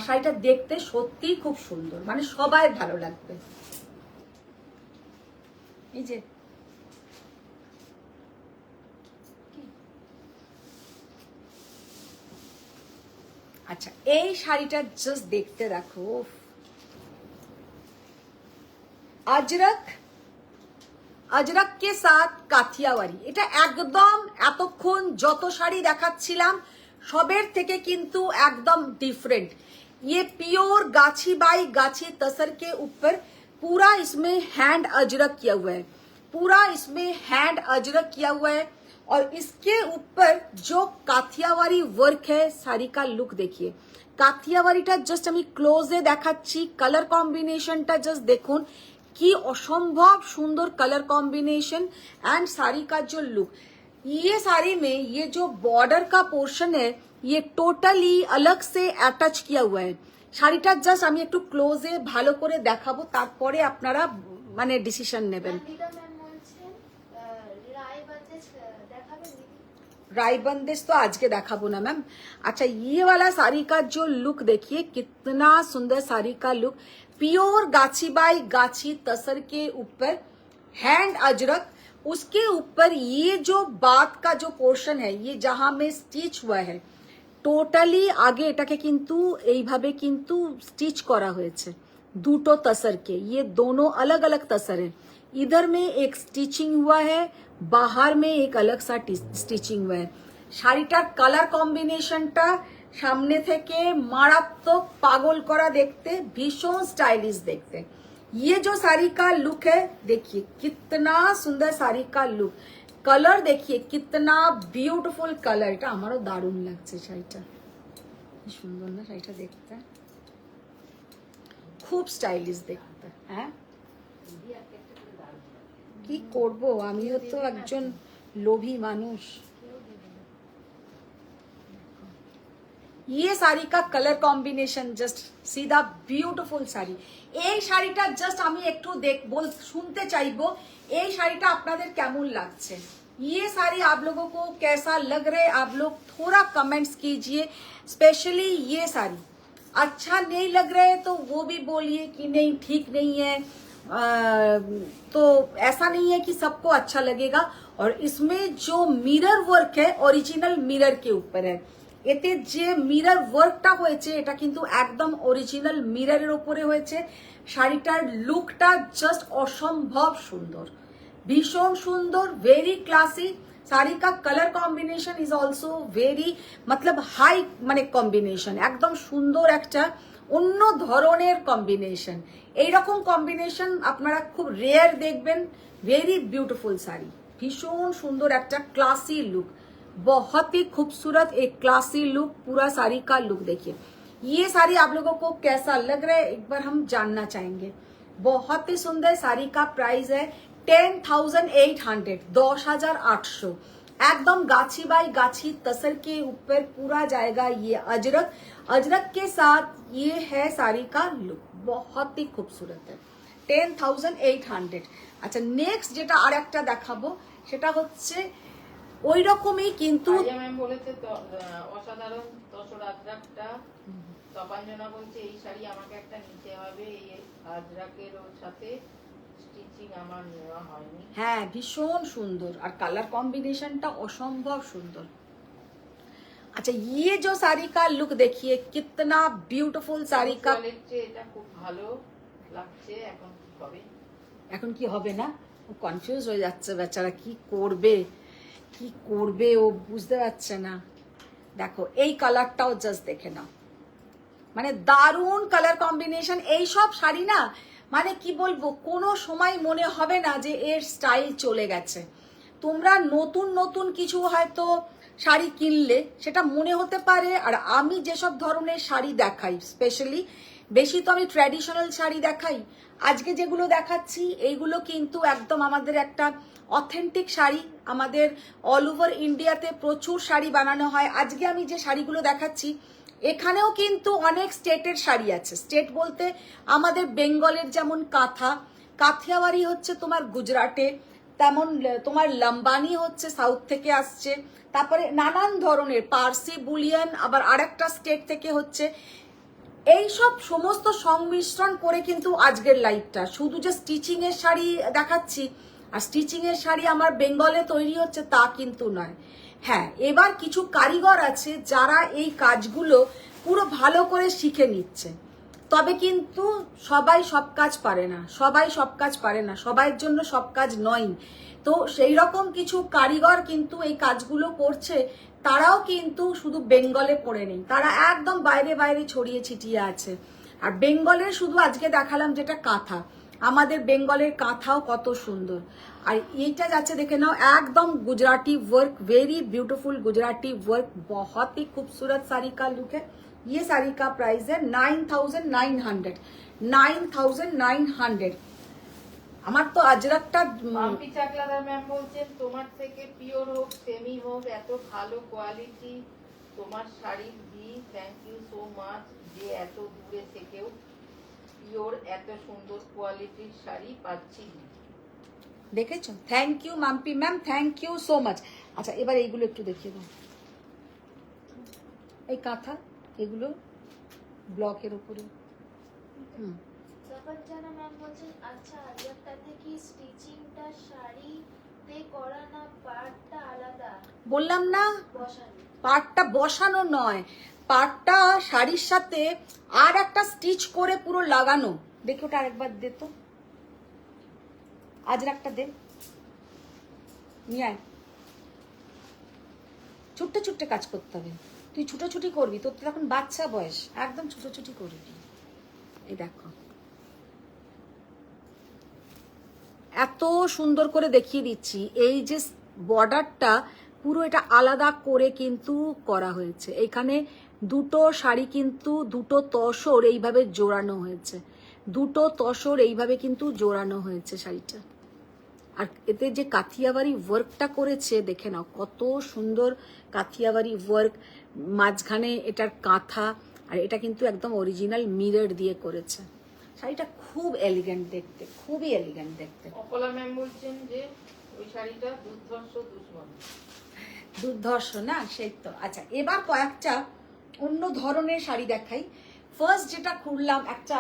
শাড়িটা দেখতে সত্যিই খুব সুন্দর, মানে সবাই ভালো লাগবে। এই যে আচ্ছা, এই শাড়িটা জাস্ট দেখতে রাখো। अजरक अजरक के साथ কাথিয়াওয়ারি, এটা একদম এতক্ষণ যত শাড়ি দেখাচ্ছিলাম সবের থেকে কিন্তু একদম ডিফারেंट। ये प्योर गाछी बाई गाछी तसर के ऊपर पूरा इसमें हैंड अजरक किया हुआ है, पूरा इसमें हैंड अजरक किया हुआ है। और इसके ऊपर जो কাথিয়াওয়ারি वर्क है, साड़ी का लुक देखिए। কাথিয়াওয়ারিটা জাস্ট আমি ক্লোজে দেখাচ্ছি, কালার কম্বিনেশনটা জাস্ট দেখুন कि असंभव सुंदर कलर कॉम्बिनेशन एंड साड़ी का जो लुक। ये साड़ी में ये जो बॉर्डर का पोर्शन है, ये टोटली अलग से अटैच किया हुआ है। শাড়িটা জাস্ট আমি একটু ক্লোজে ভালো করে দেখাবো, তারপরে আপনারা মানে ডিসিশন নেবেন। रायबंदेश तो आज के देखाबो ना मैम। अच्छा, ये वाला साड़ी का जो लुक देखिए, कितना सुंदर साड़ी का लुक। प्योर गाछी बाई गाछी तसर के ऊपर हैंड अजरक, उसके ऊपर ये जो बात का जो पोर्शन है, ये जहां में स्टिच हुआ है টোটালি আগে এটাকে কিন্তু এইভাবে কিন্তু স্টিচ করা হয়েছে দুটো तसर के। ये दोनों अलग अलग तसर है, इधर में एक स्टिचिंग हुआ है, बाहर में एक अलग सा स्टिचिंग हुआ है। শাড়িটার কালার কম্বিনেশনটা সামনে থেকে মারাত্মক পাগল করা দেখতে, ভীষণ স্টাইলিশ দেখতে। ये जो साड़ी का लुक है देखिए कितना सुंदर साड़ी का लुक। कलर देखिए कितना ब्यूटीफुल कलर, এটা আমারও দারুণ লাগছে শাড়িটা, সুন্দর না শাড়িটা দেখতে, খুব স্টাইলিশ দেখতে। হ্যাঁ, কি করব, আমিও তো একজন লোভী মানুষ। ये साड़ी का कलर कॉम्बिनेशन जस्ट सीधा ब्यूटीफुल साड़ी। এই শাড়িটা জাস্ট আমি একটু শুনতে চাইবো এই শাড়িটা আপনাদের কেমন লাগছে। ये साड़ी आप लोगों को कैसा लग रहा है, आप लोग थोड़ा कमेंट्स कीजिए। स्पेशली ये साड़ी अच्छा नहीं लग रहा है तो वो भी बोलिए कि नहीं ठीक नहीं है। तो ऐसा नहीं है कि सबको अच्छा लगेगा। और इसमें जो मिरर वर्क है ओरिजिनल मिरर के ऊपर है। এতে যে মিরর ওয়ার্কটা হয়েছে এটা কিন্তু একদম অরিজিনাল মিররের উপরে হয়েছে। শাড়িটার লুকটা জাস্ট অসম্ভব সুন্দর, ভীষণ সুন্দর, ভেরি ক্লাসি। শাড়ি का colour combination is also very मतलब हाई মানে কম্বিনেশন, একদম সুন্দর একটা অন্য ধরনের কম্বিনেশন। এইরকম কম্বিনেশন আপনারা খুব রেয়ার দেখবেন। ভেরি বিউটিফুল শাড়ি, ভীষণ সুন্দর একটা ক্লাসি লুক, बहुत ही खूबसूरत एक क्लासी लुक, पूरा साड़ी का लुक देखिए। ये साड़ी आप लोगों को कैसा लग रहा है एक बार हम जानना चाहेंगे। बहुत ही सुंदर साड़ी का प्राइस है 10,800, 10,800। एकदम गाछी बाई गाछी तसर के ऊपर पूरा जाएगा ये अजरक। अजरक के साथ ये है साड़ी का लुक, बहुत ही खूबसूरत है 10,800। আচ্ছা নেক্সট যেটা আর একটা দেখাবো সেটা হচ্ছে ওই রকমই কিন্তু আরিয়া ম্যাম বলেছে তো অসাধারণ তসর আজরাকটা। তপাঞ্জনা বলছে এই শাড়ি আমাকে একটা নিতে হবে, এই আজরাকের সাথে স্টিচিং আমার নেওয়া হয়নি। হ্যাঁ ভীষণ সুন্দর আর কালার কম্বিনেশনটা অসম্ভব সুন্দর। अच्छा ये जो साड़ी का लुक देखिए कितना ब्यूटीफुल साड़ी का। এটা খুব ভালো লাগছে। এখন কি হবে? এখন কি হবে না, ও কনফিউজ হয়ে যাচ্ছে বেচারা, কি করবে কি করবে ও বুঝতে পারছে না। দেখো এই কালারটাও জাস্ট দেখে নাও, মানে দারুণ কালার কম্বিনেশন। এই সব শাড়ি না মানে কি বলবো, কোনো সময় মনে হবে না যে এর স্টাইল চলে গেছে। তোমরা নতুন নতুন কিছু হয়তো শাড়ি কিনলে সেটা মনে হতে পারে, আর আমি যেসব ধরনের শাড়ি দেখাই স্পেশালি বেশি তো আমি ট্র্যাডিশনাল শাড়ি দেখাই। আজকে যেগুলো দেখাচ্ছি এইগুলো কিন্তু একদম আমাদের একটা অথেন্টিক শাড়ি। আমাদের অল ওভার ইন্ডিয়াতে প্রচুর শাড়ি বানানো হয়। আজকে আমি যে শাড়িগুলো দেখাচ্ছি এখানেও কিন্তু অনেক স্টেটের শাড়ি আছে। স্টেট বলতে আমাদের বেঙ্গলের যেমন কাঁথা, কাথিয়াওয়ারি হচ্ছে তোমার গুজরাটে, তেমন তোমার লম্বানি হচ্ছে সাউথ থেকে আসছে, তারপরে নানান ধরনের পার্সি বুলিয়ান আবার আরেকটা স্টেট থেকে হচ্ছে। এই সব সমস্ত সংমিশ্রণ করে কিন্তু আজকের লাইভটা। শুধু যে স্টিচিং এর শাড়ি দেখাচ্ছি আর স্টিচিং এর শাড়ি আমার বেঙ্গলে তৈরি হচ্ছে তা কিন্তু নয়। হ্যাঁ এবার কিছু কারিগর আছে যারা এই কাজগুলো পুরো ভালো করে শিখে নিচ্ছে, তবে কিন্তু সবাই সব কাজ পারে না, সবাই সব কাজ পারে না, সবাইয়ের জন্য সব কাজ নয়। তো সেই রকম কিছু কারিগর কিন্তু এই কাজগুলো করছে, তারাও কিন্তু শুধু বেঙ্গলে পড়ে নেই, তারা একদম বাইরে বাইরে ছড়িয়ে ছিটিয়ে আছে। আর বেঙ্গলের শুধু আজকে দেখালাম যেটা কাঁথা, আমাদের বেঙ্গলের কাঁথাও কত সুন্দর। আর এইটা যাচ্ছে দেখে নাও একদম Gujarati work, very beautiful Gujarati work, बहुत ही खूबसूरत साड़ी का लुक है। ये साड़ी का प्राइस है 9,900, 9,900। আমার তো আজরাকটা মাম্পি চাকলাদার ম্যাম বলছেন তোমার থেকে পিওর হোক সেমি হোক এত ভালো কোয়ালিটি তোমার শাড়ি দি, থ্যাংক ইউ সো মাচ যে এত দূরে থেকেও পিওর এত সুন্দর কোয়ালিটির শাড়ি পাচ্ছি। দেখেছো, thank you Mampi ma'am, thank you so much. আচ্ছা এবার এইগুলো একটু দেখিয়ে দাও, এই কাঁথা এগুলো ব্লকের উপরে। তপাঞ্জনা ম্যাম বলছেন আচ্ছা আজরাকটাতে কি স্টিচিংটা শাড়িতে করা না পাড়টা আলাদা? বললাম না বসানো। পাটটা বসানো নয়, পাটটা শাড়ির সাথে আর একটা স্টিচ করে পুরো লাগানো। দেখি ওটা আরেকবার দে তো, আজরাকটা দে, নিয়ে আয়। ছুট্টে ছুট্টে কাজ করতে হবে, তুই ছুটোছুটি করবি, তোর তো এখন বাচ্চা বয়স, একদম ছুটোছুটি করবি। এই দেখো এত সুন্দর করে দেখিয়ে দিচ্ছি, এই যে বর্ডারটা পুরো এটা আলাদা করে কিন্তু করা হয়েছে। এখানে দুটো শাড়ি কিন্তু দুটো তসর এইভাবে জোড়ানো হয়েছে, দুটো তসর এইভাবে কিন্তু জোড়ানো হয়েছে শাড়িটা। আর এতে যে কাথিয়াওয়ারি ওয়ার্কটা করেছে দেখে নাও, কত সুন্দর কাথিয়াওয়ারি ওয়ার্ক, মাঝখানে এটার কাঁথা, আর এটা কিন্তু একদম অরিজিনাল মিরর দিয়ে করেছে। শাড়িটা খুব এলিগেন্ট দেখতে, খুবই এলিগেন্ট দেখতে। অপলা ম্যাম বলছেন যে ওই শাড়িটা দুর্ধর্ষ দুশ্মন। দুর্ধর্ষ না, সেই তো। আচ্ছা এবার কয়েকটা অন্য ধরনের শাড়ি দেখাই। ফার্স্ট যেটা খুললাম একটা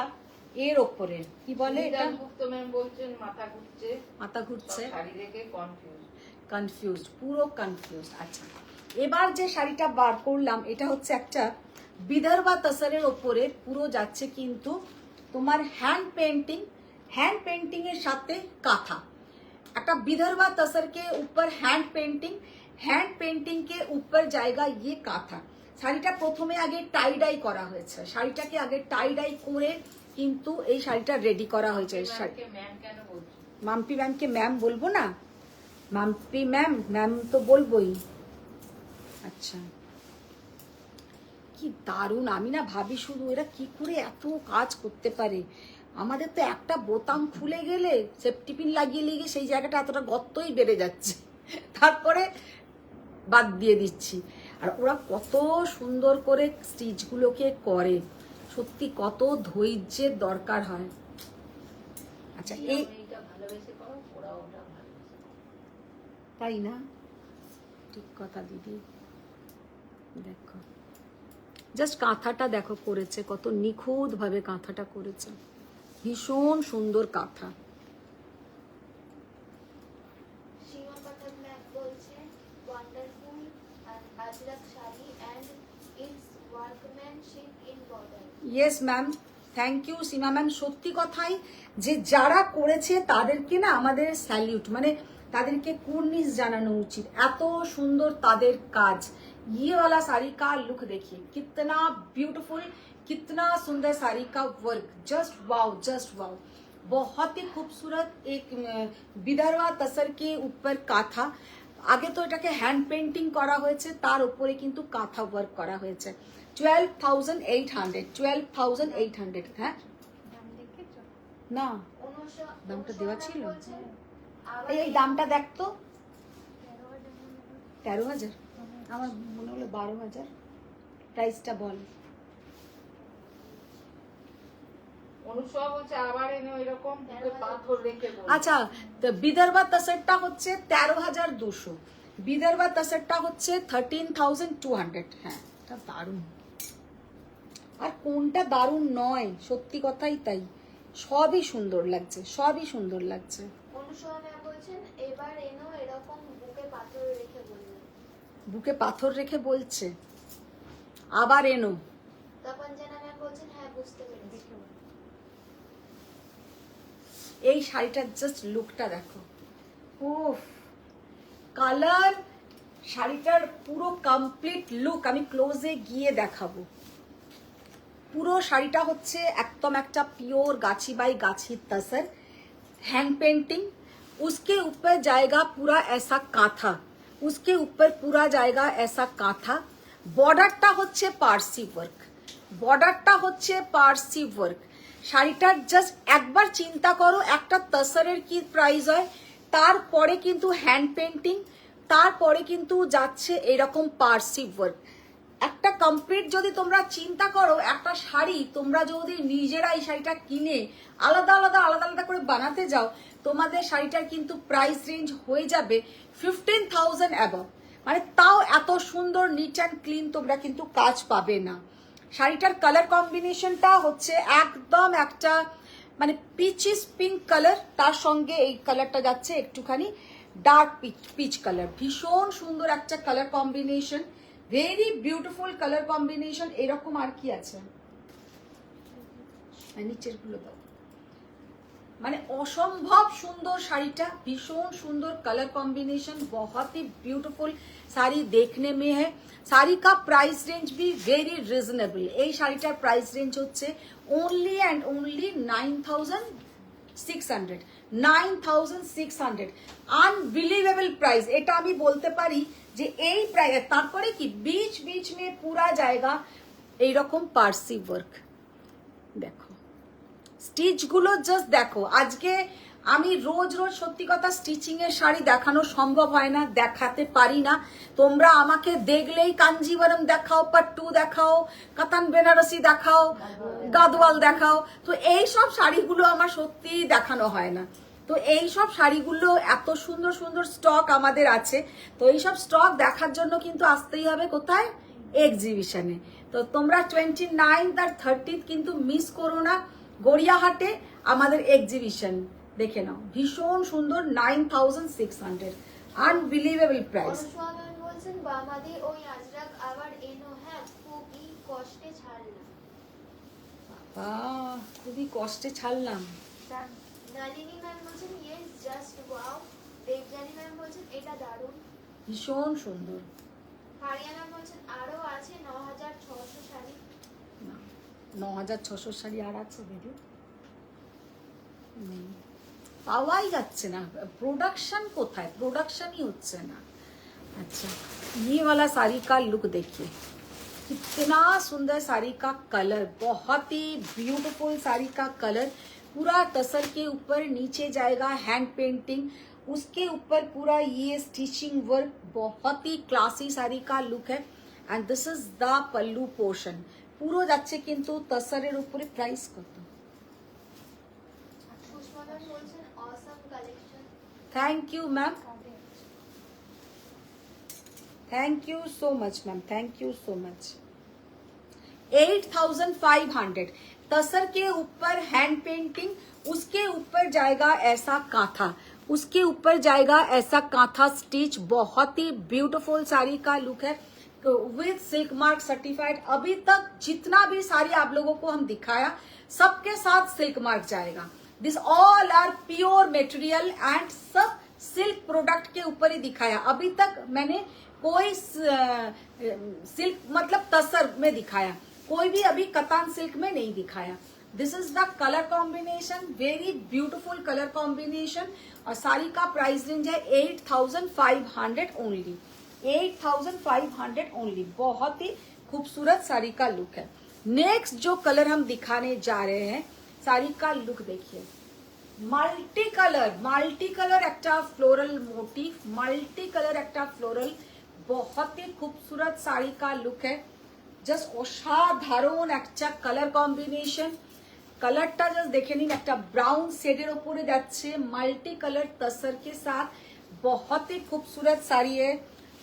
এর ওপরে, কি বলে এটা, গুপ্ত ম্যাম বলছেন মাথা ঘুরছে, মাথা ঘুরছে, শাড়ি দেখে কনফিউজড, পুরো কনফিউজড। আচ্ছা এবার যে শাড়িটা বার করলাম এটা হচ্ছে একটা বিদর্ভা তসরের ওপরে পুরো যাচ্ছে কিন্তু তোমার হ্যান্ড পেন্টিং, हैंड पेंटिंग এর সাথে কাঁথা। একটা বিদর্ভা तसर के ऊपर हैंड पेंटिंग के ऊपर जाएगा ये কাঁথা। শাড়িটা প্রথমে আগে টাই ডাই করা হয়েছে, শাড়িটাকে আগে টাই ডাই করে কিন্তু এই শাড়িটা রেডি করা হয়েছে। মাম্পি ম্যামকে ম্যাম বলবো না, মাম্পি ম্যাম ম্যাম তো বলবোই। আচ্ছা, কি দারুণ। আমি না ভাবি শুধু এরা কি করে এত কাজ করতে পারে। আমাদের তো একটা বোতাম খুলে গেলে সেফটি পিন লাগিয়ে লিগে সেই জায়গাটা এতটা গর্তই বেড়ে যাচ্ছে, তারপরে বাদ দিয়ে দিচ্ছি। আর ওরা কত সুন্দর করে স্টিচগুলোকে করে, সত্যি কত ধৈর্যের দরকার হয়। আচ্ছা, এই এইটা ভালোবেসে করো, ওরা ওটা ভালোবেসে করে। তাই না? ঠিক কথা দিদি। দেখো জাস্ট কাঁথাটা দেখো করেছে, কত নিখুঁত ভাবে কাঁথাটা করেছে, ভীষণ সুন্দর কাঁথা। সীমা পাঠক ম্যাম বলছে wonderful Ajrak sari and it's workmanship in border. Yes ma'am, thank you Seema ma'am. সত্যি কথাই যে যারা করেছে তাদেরকে না আমাদের স্যালিউট, মানে তাদেরকে কুর্নিশ জানানো উচিত। এত সুন্দর তাদের কাজ। ये वाला साड़ी का लुक देखिए, कितना ब्यूटीफुल, कितना सुंदर साड़ी का work, just wow, just wow. बहुत ही खूबसूरत एक বিদর্ভা তসর के ऊपर কাঁথা। আগে তো এটাকে হ্যান্ড পেন্টিং করা হয়েছে, তার উপরে কিন্তু কাঁথা ওয়ার্ক করা হয়েছে। 12,800, 12,800। হ্যাঁ দাম দেখেছো? না, 19 দামটা দেওয়া ছিল? বলছে আবার এই দামটা দেখতো 13,000 13,000, আমার মনে হলো 12,000। প্রাইসটা বল। অনুসয়া বলছে আবার এনে ওইরকম বুকে পাথর রেখে বলছে। আচ্ছা, তো বিদর্ভা তসরটা হচ্ছে 13,200, বিদর্ভা তসরটা হচ্ছে 13,200। হ্যাঁ, এটা দারুণ। আর কোনটা দারুণ নয়, সত্যি কথাই তাই। সবই সুন্দর লাগছে, সবই সুন্দর লাগছে। অনুসয়া ম্যাম বলছেন এবার এনো এরকম বুকে পাথর রেখে বললেন। বুকে পাথর রেখে বলছে আবার এনো। তপঞ্জনা ম্যাম বলছেন হ্যাঁ বুঝতে পেরেছি। এই শাড়িটার জাস্ট লুকটা দেখো, উফ, কালার, শাড়িটার পুরো কমপ্লিট লুক আমি ক্লোজে গিয়ে দেখাবো। পুরো শাড়িটা হচ্ছে একদম একটা পিওর गाछी बाई गाछी तसर, हैंड पेंटिंग, उसके ऊपर जाएगा पूरा ऐसा कांथा, उसके ऊपर पूरा जाएगा ऐसा कांथा। बॉर्डरটা হচ্ছে পার্সি ওয়ার্ক, বর্ডারটা হচ্ছে পার্সি ওয়ার্ক। শাড়িটার জাস্ট একবার চিন্তা করো একটা তসরের কি প্রাইস হয়, তারপরে কিন্তু হ্যান্ড পেন্টিং, তারপরে কিন্তু যাচ্ছে এরকম পার্সি ওয়ার্ক। একটা কমপ্লিট যদি তোমরা চিন্তা করো, একটা শাড়ি তোমরা যদি নিজেরা এই শাড়িটা কিনে আলাদা আলাদা আলাদা আলাদা করে বানাতে যাও, তোমাদের শাড়িটার কিন্তু প্রাইস রেঞ্জ হয়ে যাবে 15,000 অ্যাবভ। মানে তাও এত সুন্দর নিট অ্যান্ড ক্লিন তোমরা কিন্তু কাজ পাবে না। শাড়িটার কালার কম্বিনেশনটা হচ্ছে একদম একটা মানে পিচিস পিঙ্ক কালার, তার সঙ্গে এই কালারটা যাচ্ছে একটুখানি ডার্ক পিচ কালার। ভীষণ সুন্দর একটা colour combination, very beautiful colour combination. এরকম আর কি আছে নিচের গুলো দাও, মানে অসম্ভব সুন্দর শাড়িটা, ভীষণ সুন্দর কালার कॉम्बिनेशन, बहुत ही ब्यूटीफुल साड़ी देखने में है। শাড়ি का प्राइस रेंज भी वेरी रिजनेबल। এই শাড়িটার প্রাইস রেঞ্জ হচ্ছে only and only 9,600, 9,600। Unbelievable price, এটা আমি বলতে পারি যে এই প্রাইস। তারপরে কি बीच बीच में पूरा जाएगा এইরকম পার্সি ওয়ার্ক। দেখো স্টিচ গুলো জাস্ট দেখো। আজকে আমি রোজ রোজ সত্যি কথা স্টিচিং এর শাড়ি দেখানো সম্ভব হয় না, দেখাতে পারি না। তোমরা আমাকে দেখলেই কাঞ্জিভারম দেখাও, পাট্টু দেখাও, কাতান বেনারসি দেখাও, গাদওয়াল দেখাও, তো এই সব শাড়িগুলো আমার সত্যি দেখানো হয় না। তো এই সব শাড়িগুলো এত সুন্দর সুন্দর স্টক আমাদের আছে, তো এই সব স্টক দেখার জন্য কিন্তু আসতেই হবে কোথায়, এক্সিবিশনে। তো তোমরা 29 আর 30 কিন্তু মিস করো না, গড়িয়াহাটে আমাদের এক্সিবিশন দেখে নাও। ভীষণ সুন্দর, 9,600, আনবিলিভেবল প্রাইস। অনুসয়া ম্যাম বলছেন বামাদি ওই আজরাক আবার এনো হ্যাঁ খুবই কষ্টে ছাড়লাম। খুবই কষ্টে ছাড়লাম। নলিনী ম্যাম বলছেন yes just wow. Debjani ma'am বলছেন এটা দারুণ, ভীষণ সুন্দর। হারিয়া ম্যাম বলছেন আরো আছে 9,600 শাড়ি। 9,600 শাড়ি আর আছে দিদি? নেই, পাওয়াই যাচ্ছে না। প্রোডাকশন কোথায়? প্রোডাকশনই হচ্ছে না। अच्छा, ये वाला साड़ी का लुक देखिए, कितना सुंदर साड़ी का कलर, बहुत ही ब्यूटीफुल साड़ी का कलर। पूरा तसर के ऊपर नीचे जाएगा हैंड पेंटिंग, उसके ऊपर पूरा ये स्टिचिंग वर्क, बहुत ही क्लासी साड़ी का लुक है। And this is the pallu portion. পুরো যাচ্ছে কিন্তু তসরের উপরে। প্রাইস কত? পুষ্পা ম্যাম বলছেন awesome collection. Thank you ma'am, thank you so much ma'am, thank you so much. 8500 tussar के ऊपर हैंड पेंटिंग, उसके ऊपर जाएगा ऐसा कांथा, उसके ऊपर जाएगा ऐसा कांथा स्टिच। बहुत ही ब्यूटीफुल साड़ी का लुक है विथ सिल्क मार्क सर्टिफाइड। अभी तक जितना भी साड़ी आप लोगों को हम दिखाया सबके साथ सिल्क मार्क जाएगा। This all are pure material and सब सिल्क प्रोडक्ट के ऊपर ही दिखाया। अभी तक मैंने कोई सिल्क मतलब तसर में दिखाया, कोई भी अभी कतान सिल्क में नहीं दिखाया। This is the colour combination, very beautiful colour combination. और साड़ी का प्राइस रेंज है 8500 ओनली, 8500 ओनली। बहुत ही खूबसूरत साड़ी का लुक है। नेक्स्ट जो कलर हम दिखाने जा रहे हैं, साड़ी का लुक देखिए, মাল্টি কালার একটা ফ্লোরাল মোটিভ, মাল্টি কালার একটা ফ্লোরাল, बहुत ही खूबसूरत साड़ी का लुक है। জাস্ট অসাধারণ একটা কালার কম্বিনেশন। কালারটা জাস্ট দেখে নিন, একটা ব্রাউন शेडेर ऊपर যাচ্ছে मल्टी कलर तसर के साथ। बहुत ही खूबसूरत साड़ी है।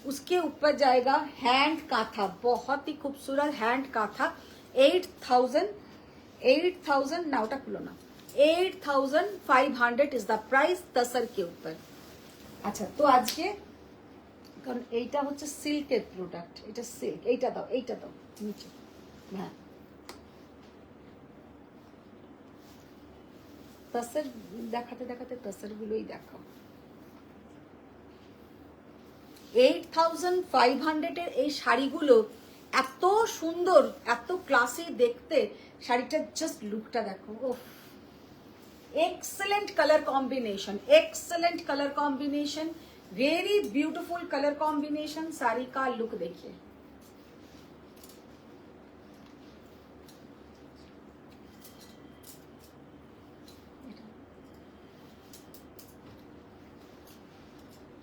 उसके ऊपर जाएगा हैंड काथा, बहुत ही खूबसूरत हैंड काथा। 8000 ना ওটা খুলো না, 8500 इज द प्राइस तसर के ऊपर। अच्छा, तो आज के কারণ এইটা হচ্ছে সিল্কের প্রোডাক্ট, এটা সিল্ক। এইটা দাও, এইটা দাও নিচে। হ্যাঁ, তসর দেখাতে দেখাতে তসর গুলোই দেখাও। 8500 এর এই শাড়িগুলো এত সুন্দর, এত ক্লাসি দেখতে। শাড়িটার জাস্ট লুকটা দেখো, ওফ, excellent colour combination, excellent colour combination, very beautiful colour combination. Sari का लुक देखिए,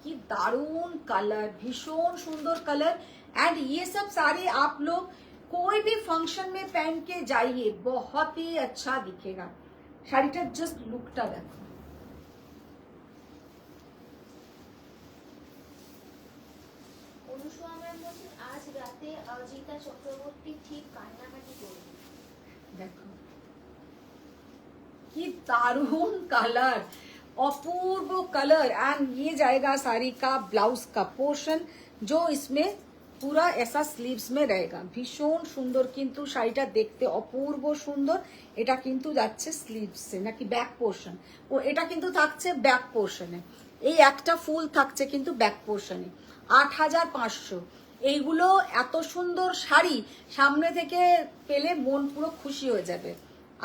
कि दारुण कलर, भीषण सुंदर कलर। एंड ये सब साड़ी आप लोग कोई भी फंक्शन में पहन के जाइए, बहुत ही अच्छा दिखेगा। শাড়িটার জাস্ট লুকটা দেখো। অনুষ্কা ম্যাম বলছেন আজ রাতে অজিতা চক্রবর্তী ঠিক কান্নাকাটি করবে। দেখো कि दारुण कलर, अपूर्व कलर। एंड ये जाएगा साड़ी का ब्लाउज का पोर्शन, जो इसमें पूरा ऐसा स्लीव्स में रहेगा। भीषण सुंदर किंतु শাড়িটা দেখতে অপূর্ব সুন্দর। এটা কিন্তু যাচ্ছে স্লিভসে নাকি ব্যাক পোর্শন, ও এটা কিন্তু থাকছে ব্যাক পোর্শনে। এই একটা ফুল থাকছে কিন্তু ব্যাক পোর্শনে। 8500। এইগুলো এত সুন্দর শাড়ি সামনে থেকে পেলে মন পুরো খুশি হয়ে যাবে।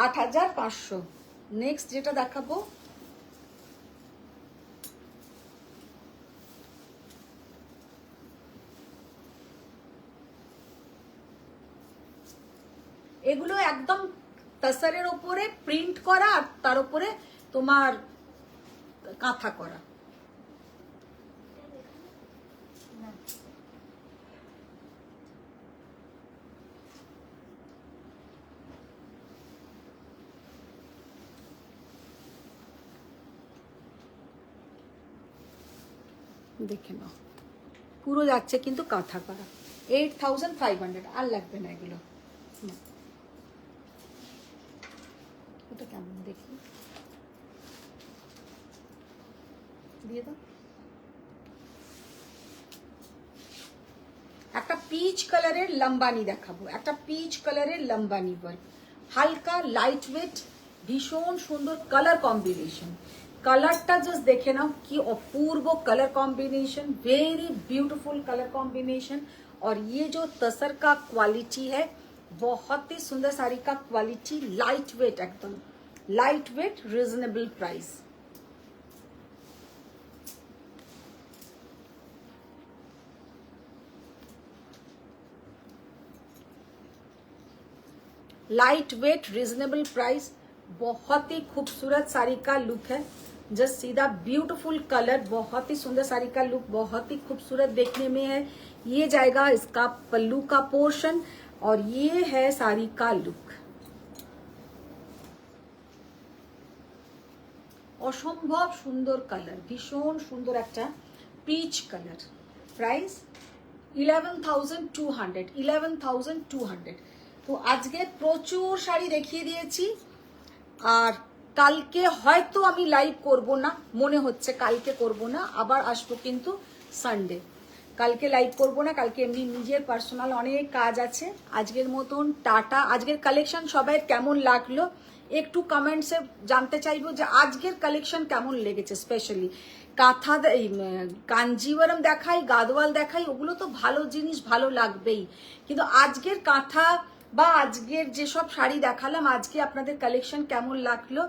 8500। নেক্সট যেটা দেখাবো, এগুলো একদম তসরের উপরে প্রিন্ট করা আর তার উপরে তোমার কাঁথা করা। দেখে নাও, পুরো যাচ্ছে কিন্তু কাঁথা করা। 8500। আর লাগবে না এগুলো। এটা কেমন দেখি, দিয়ে দাও। একটা পিচ কালারের লম্বানি দেখাবো, একটা পিচ কালারের লম্বানি ওয়ার্ক, হালকা লাইট ওয়েট, ভীষণ সুন্দর কালার কম্বিনেশন। कलरটা জাস্ট দেখে নাও, কি অপূর্ব colour combination, very beautiful colour combination. और ये जो तसर का क्वालिटी है, बहुत ही सुंदर साड़ी का क्वालिटी, लाइट वेट, एकदम light weight, reasonable price. Light weight reasonable price, बहुत ही खूबसूरत साड़ी का लुक है। जस्ट सीधा ब्यूटीफुल कलर, बहुत ही सुंदर साड़ी का लुक, बहुत ही खूबसूरत देखने में है। ये जाएगा इसका पल्लू का पोर्शन और ये है साड़ी का लुक। অসম্ভব সুন্দর কালার, ভীষণ সুন্দর একটা পিচ কালার। প্রাইস 11,200, 11,200। তো আজকে প্রচুর শাড়ি দেখিয়ে দিয়েছি, আর কালকে হয়তো আমি লাইভ করব না, মনে হচ্ছে কালকে করব না, আবার আসবো কিন্তু সানডে। কালকে লাইভ করব না, কালকে এমনি নিজের পার্সোনাল অনেক কাজ আছে। আজকের মতন টাটা। আজকের কালেকশন সবাই কেমন লাগলো একটু কমেন্টসে জানতে চাইবো, যে আজকের কালেকশন কেমন লেগেছে। স্পেশালি কাঁথা, কাঞ্জিভারম দেখাই, গাদওয়াল দেখাই, ওগুলো তো ভালো জিনিস, ভালো লাগবেই, কিন্তু আজকের কাঁথা বা আজকের যেসব শাড়ি দেখালাম, আজকে আপনাদের কালেকশন কেমন লাগলো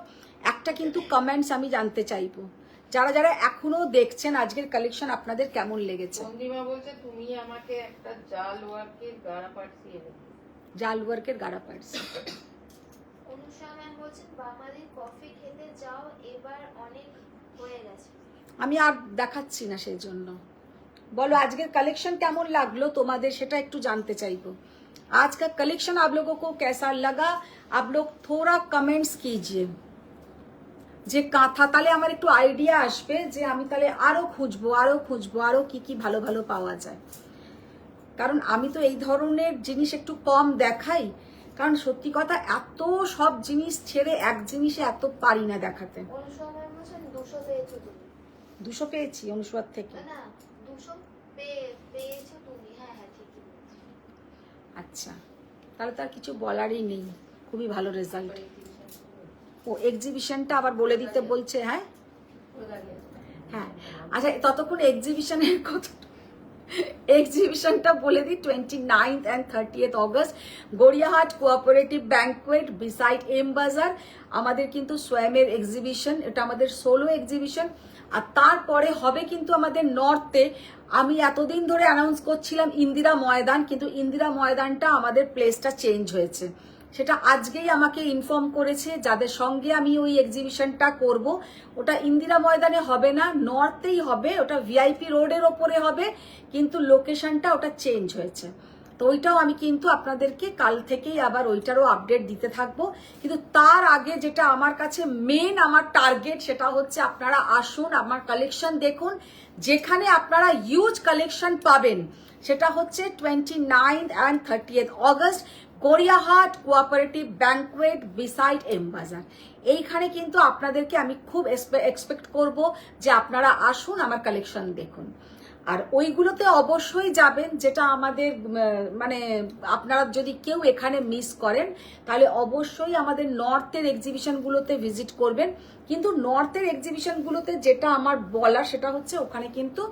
একটা কিন্তু কমেন্টস আমি জানতে চাইবো। যারা যারা এখনো দেখছেন, আজকের কালেকশন আপনাদের কেমন লেগেছে। বন্দিমা বলছে তুমি আমাকে একটা জাল ওয়ার্কের গাড়া পাঠিয়ে দেবে। জাল ওয়ার্কের গাড়া পার্স। অনুষা ম্যাম বলছেন বাঙালির কফি খেতে যাও, এবার অনেক হয়ে গেছে। আমি আর দেখাচ্ছি না, সেই জন্য বলো আজকের কালেকশন কেমন লাগলো তোমাদের, সেটা একটু জানতে চাইবো। आज का कलेक्शन आप लोगों को कैसा लगा, आप लोग थोड़ा कमेंट्स कीजिए। যে কাঁথা, তাহলে আমার একটু আইডিয়া আসবে, যে আমি তাহলে আরো খুঁজবো আরো কি ভালো ভালো পাওয়া যায়। কারণ আমি তো এই ধরনের জিনিস একটু কম দেখাই, কারণ সত্যি কথা এত সব জিনিস ছেড়ে এক জিনিসে এত পারি না দেখাতে। অনুষা ম্যাম বলছেন 200 পেয়েছো তুমি। 200 পেয়েছি অনুস্বাদ থেকে। না 200 পেয়েছো তুমি। হ্যাঁ হ্যাঁ ঠিকই বলেছো। আচ্ছা, তাহলে তার কিছু বলারই নেই, খুবই ভালো রেজাল্ট। ও এক্সিবিশনটা আবার বলে দিতে বলছে। হ্যাঁ হ্যাঁ, আচ্ছা ততক্ষণ এক্সিবিশনের কথা, এক্সিবিশনটা বলে দিই। 29th and 30th August Gariahat cooperative banquet beside M Bazar, আমাদের কিন্তু সোয়ামের এক্সিবিশন, এটা আমাদের সোলো এক্সিবিশন। আর তারপরে হবে কিন্তু আমাদের নর্থে, আমি এতদিন ধরে অ্যানাউন্স করছিলাম ইন্দিরা ময়দান, কিন্তু ইন্দিরা ময়দানটা আমাদের প্লেসটা চেঞ্জ হয়েছে, সেটা আজকেই আমাকে ইনফর্ম করেছে। যাদের সঙ্গে আমি ওই এক্সিবিশনটা করব, ওটা ইন্দিরা ময়দানে হবে না, নর্থেই হবে, ওটা ভিআইপি রোডের ওপরে হবে, কিন্তু লোকেশনটা ওটা চেঞ্জ হয়েছে। তো ওইটাও আমি কিন্তু আপনাদেরকে কাল থেকেই আবার ওইটারও আপডেট দিতে থাকবো। কিন্তু তার আগে যেটা আমার কাছে মেন আমার টার্গেট, সেটা হচ্ছে আপনারা আসুন, আমার কালেকশন দেখুন। যেখানে আপনারা হিউজ কালেকশন পাবেন সেটা হচ্ছে 29th and 30th August Gariahat cooperative banquet beside M Bazar. এইখানে কিন্তু আপনাদেরকে আমি খুব এক্সপেক্ট করব যে আপনারা আসুন, আমার কালেকশন দেখুন। আর ওইগুলোতে অবশ্যই যাবেন, যেটা আমাদের মানে আপনারা যদি কেউ এখানে মিস করেন, তাহলে অবশ্যই আমাদের নর্থের এক্সিবিশনগুলোতে ভিজিট করবেন। কিন্তু নর্থের এক্সিবিশনগুলোতে যেটা আমার বলা, সেটা হচ্ছে ওখানে কিন্তু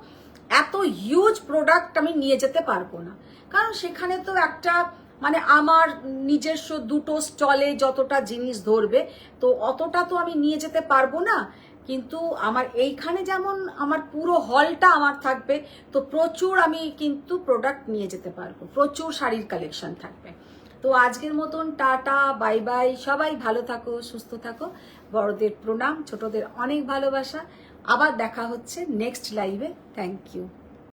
এত হিউজ প্রোডাক্ট আমি নিয়ে যেতে পারবো না, কারণ সেখানে তো একটা মানে আমার নিজস্ব দুটো স্টলে যতটা জিনিস ধরবে, তো অতটা তো আমি নিয়ে যেতে পারবো না। কিন্তু আমার এইখানে যেমন আমার পুরো হলটা আমার থাকবে, তো প্রচুর আমি কিন্তু প্রোডাক্ট নিয়ে যেতে পারবো, প্রচুর শাড়ির কালেকশন থাকবে। তো আজকের মতন টাটা, বাই বাই, সবাই ভালো থাকো, সুস্থ থাকো। বড়দের প্রণাম, ছোটদের অনেক ভালোবাসা। আবার দেখা হচ্ছে নেক্সট লাইভে। Thank you.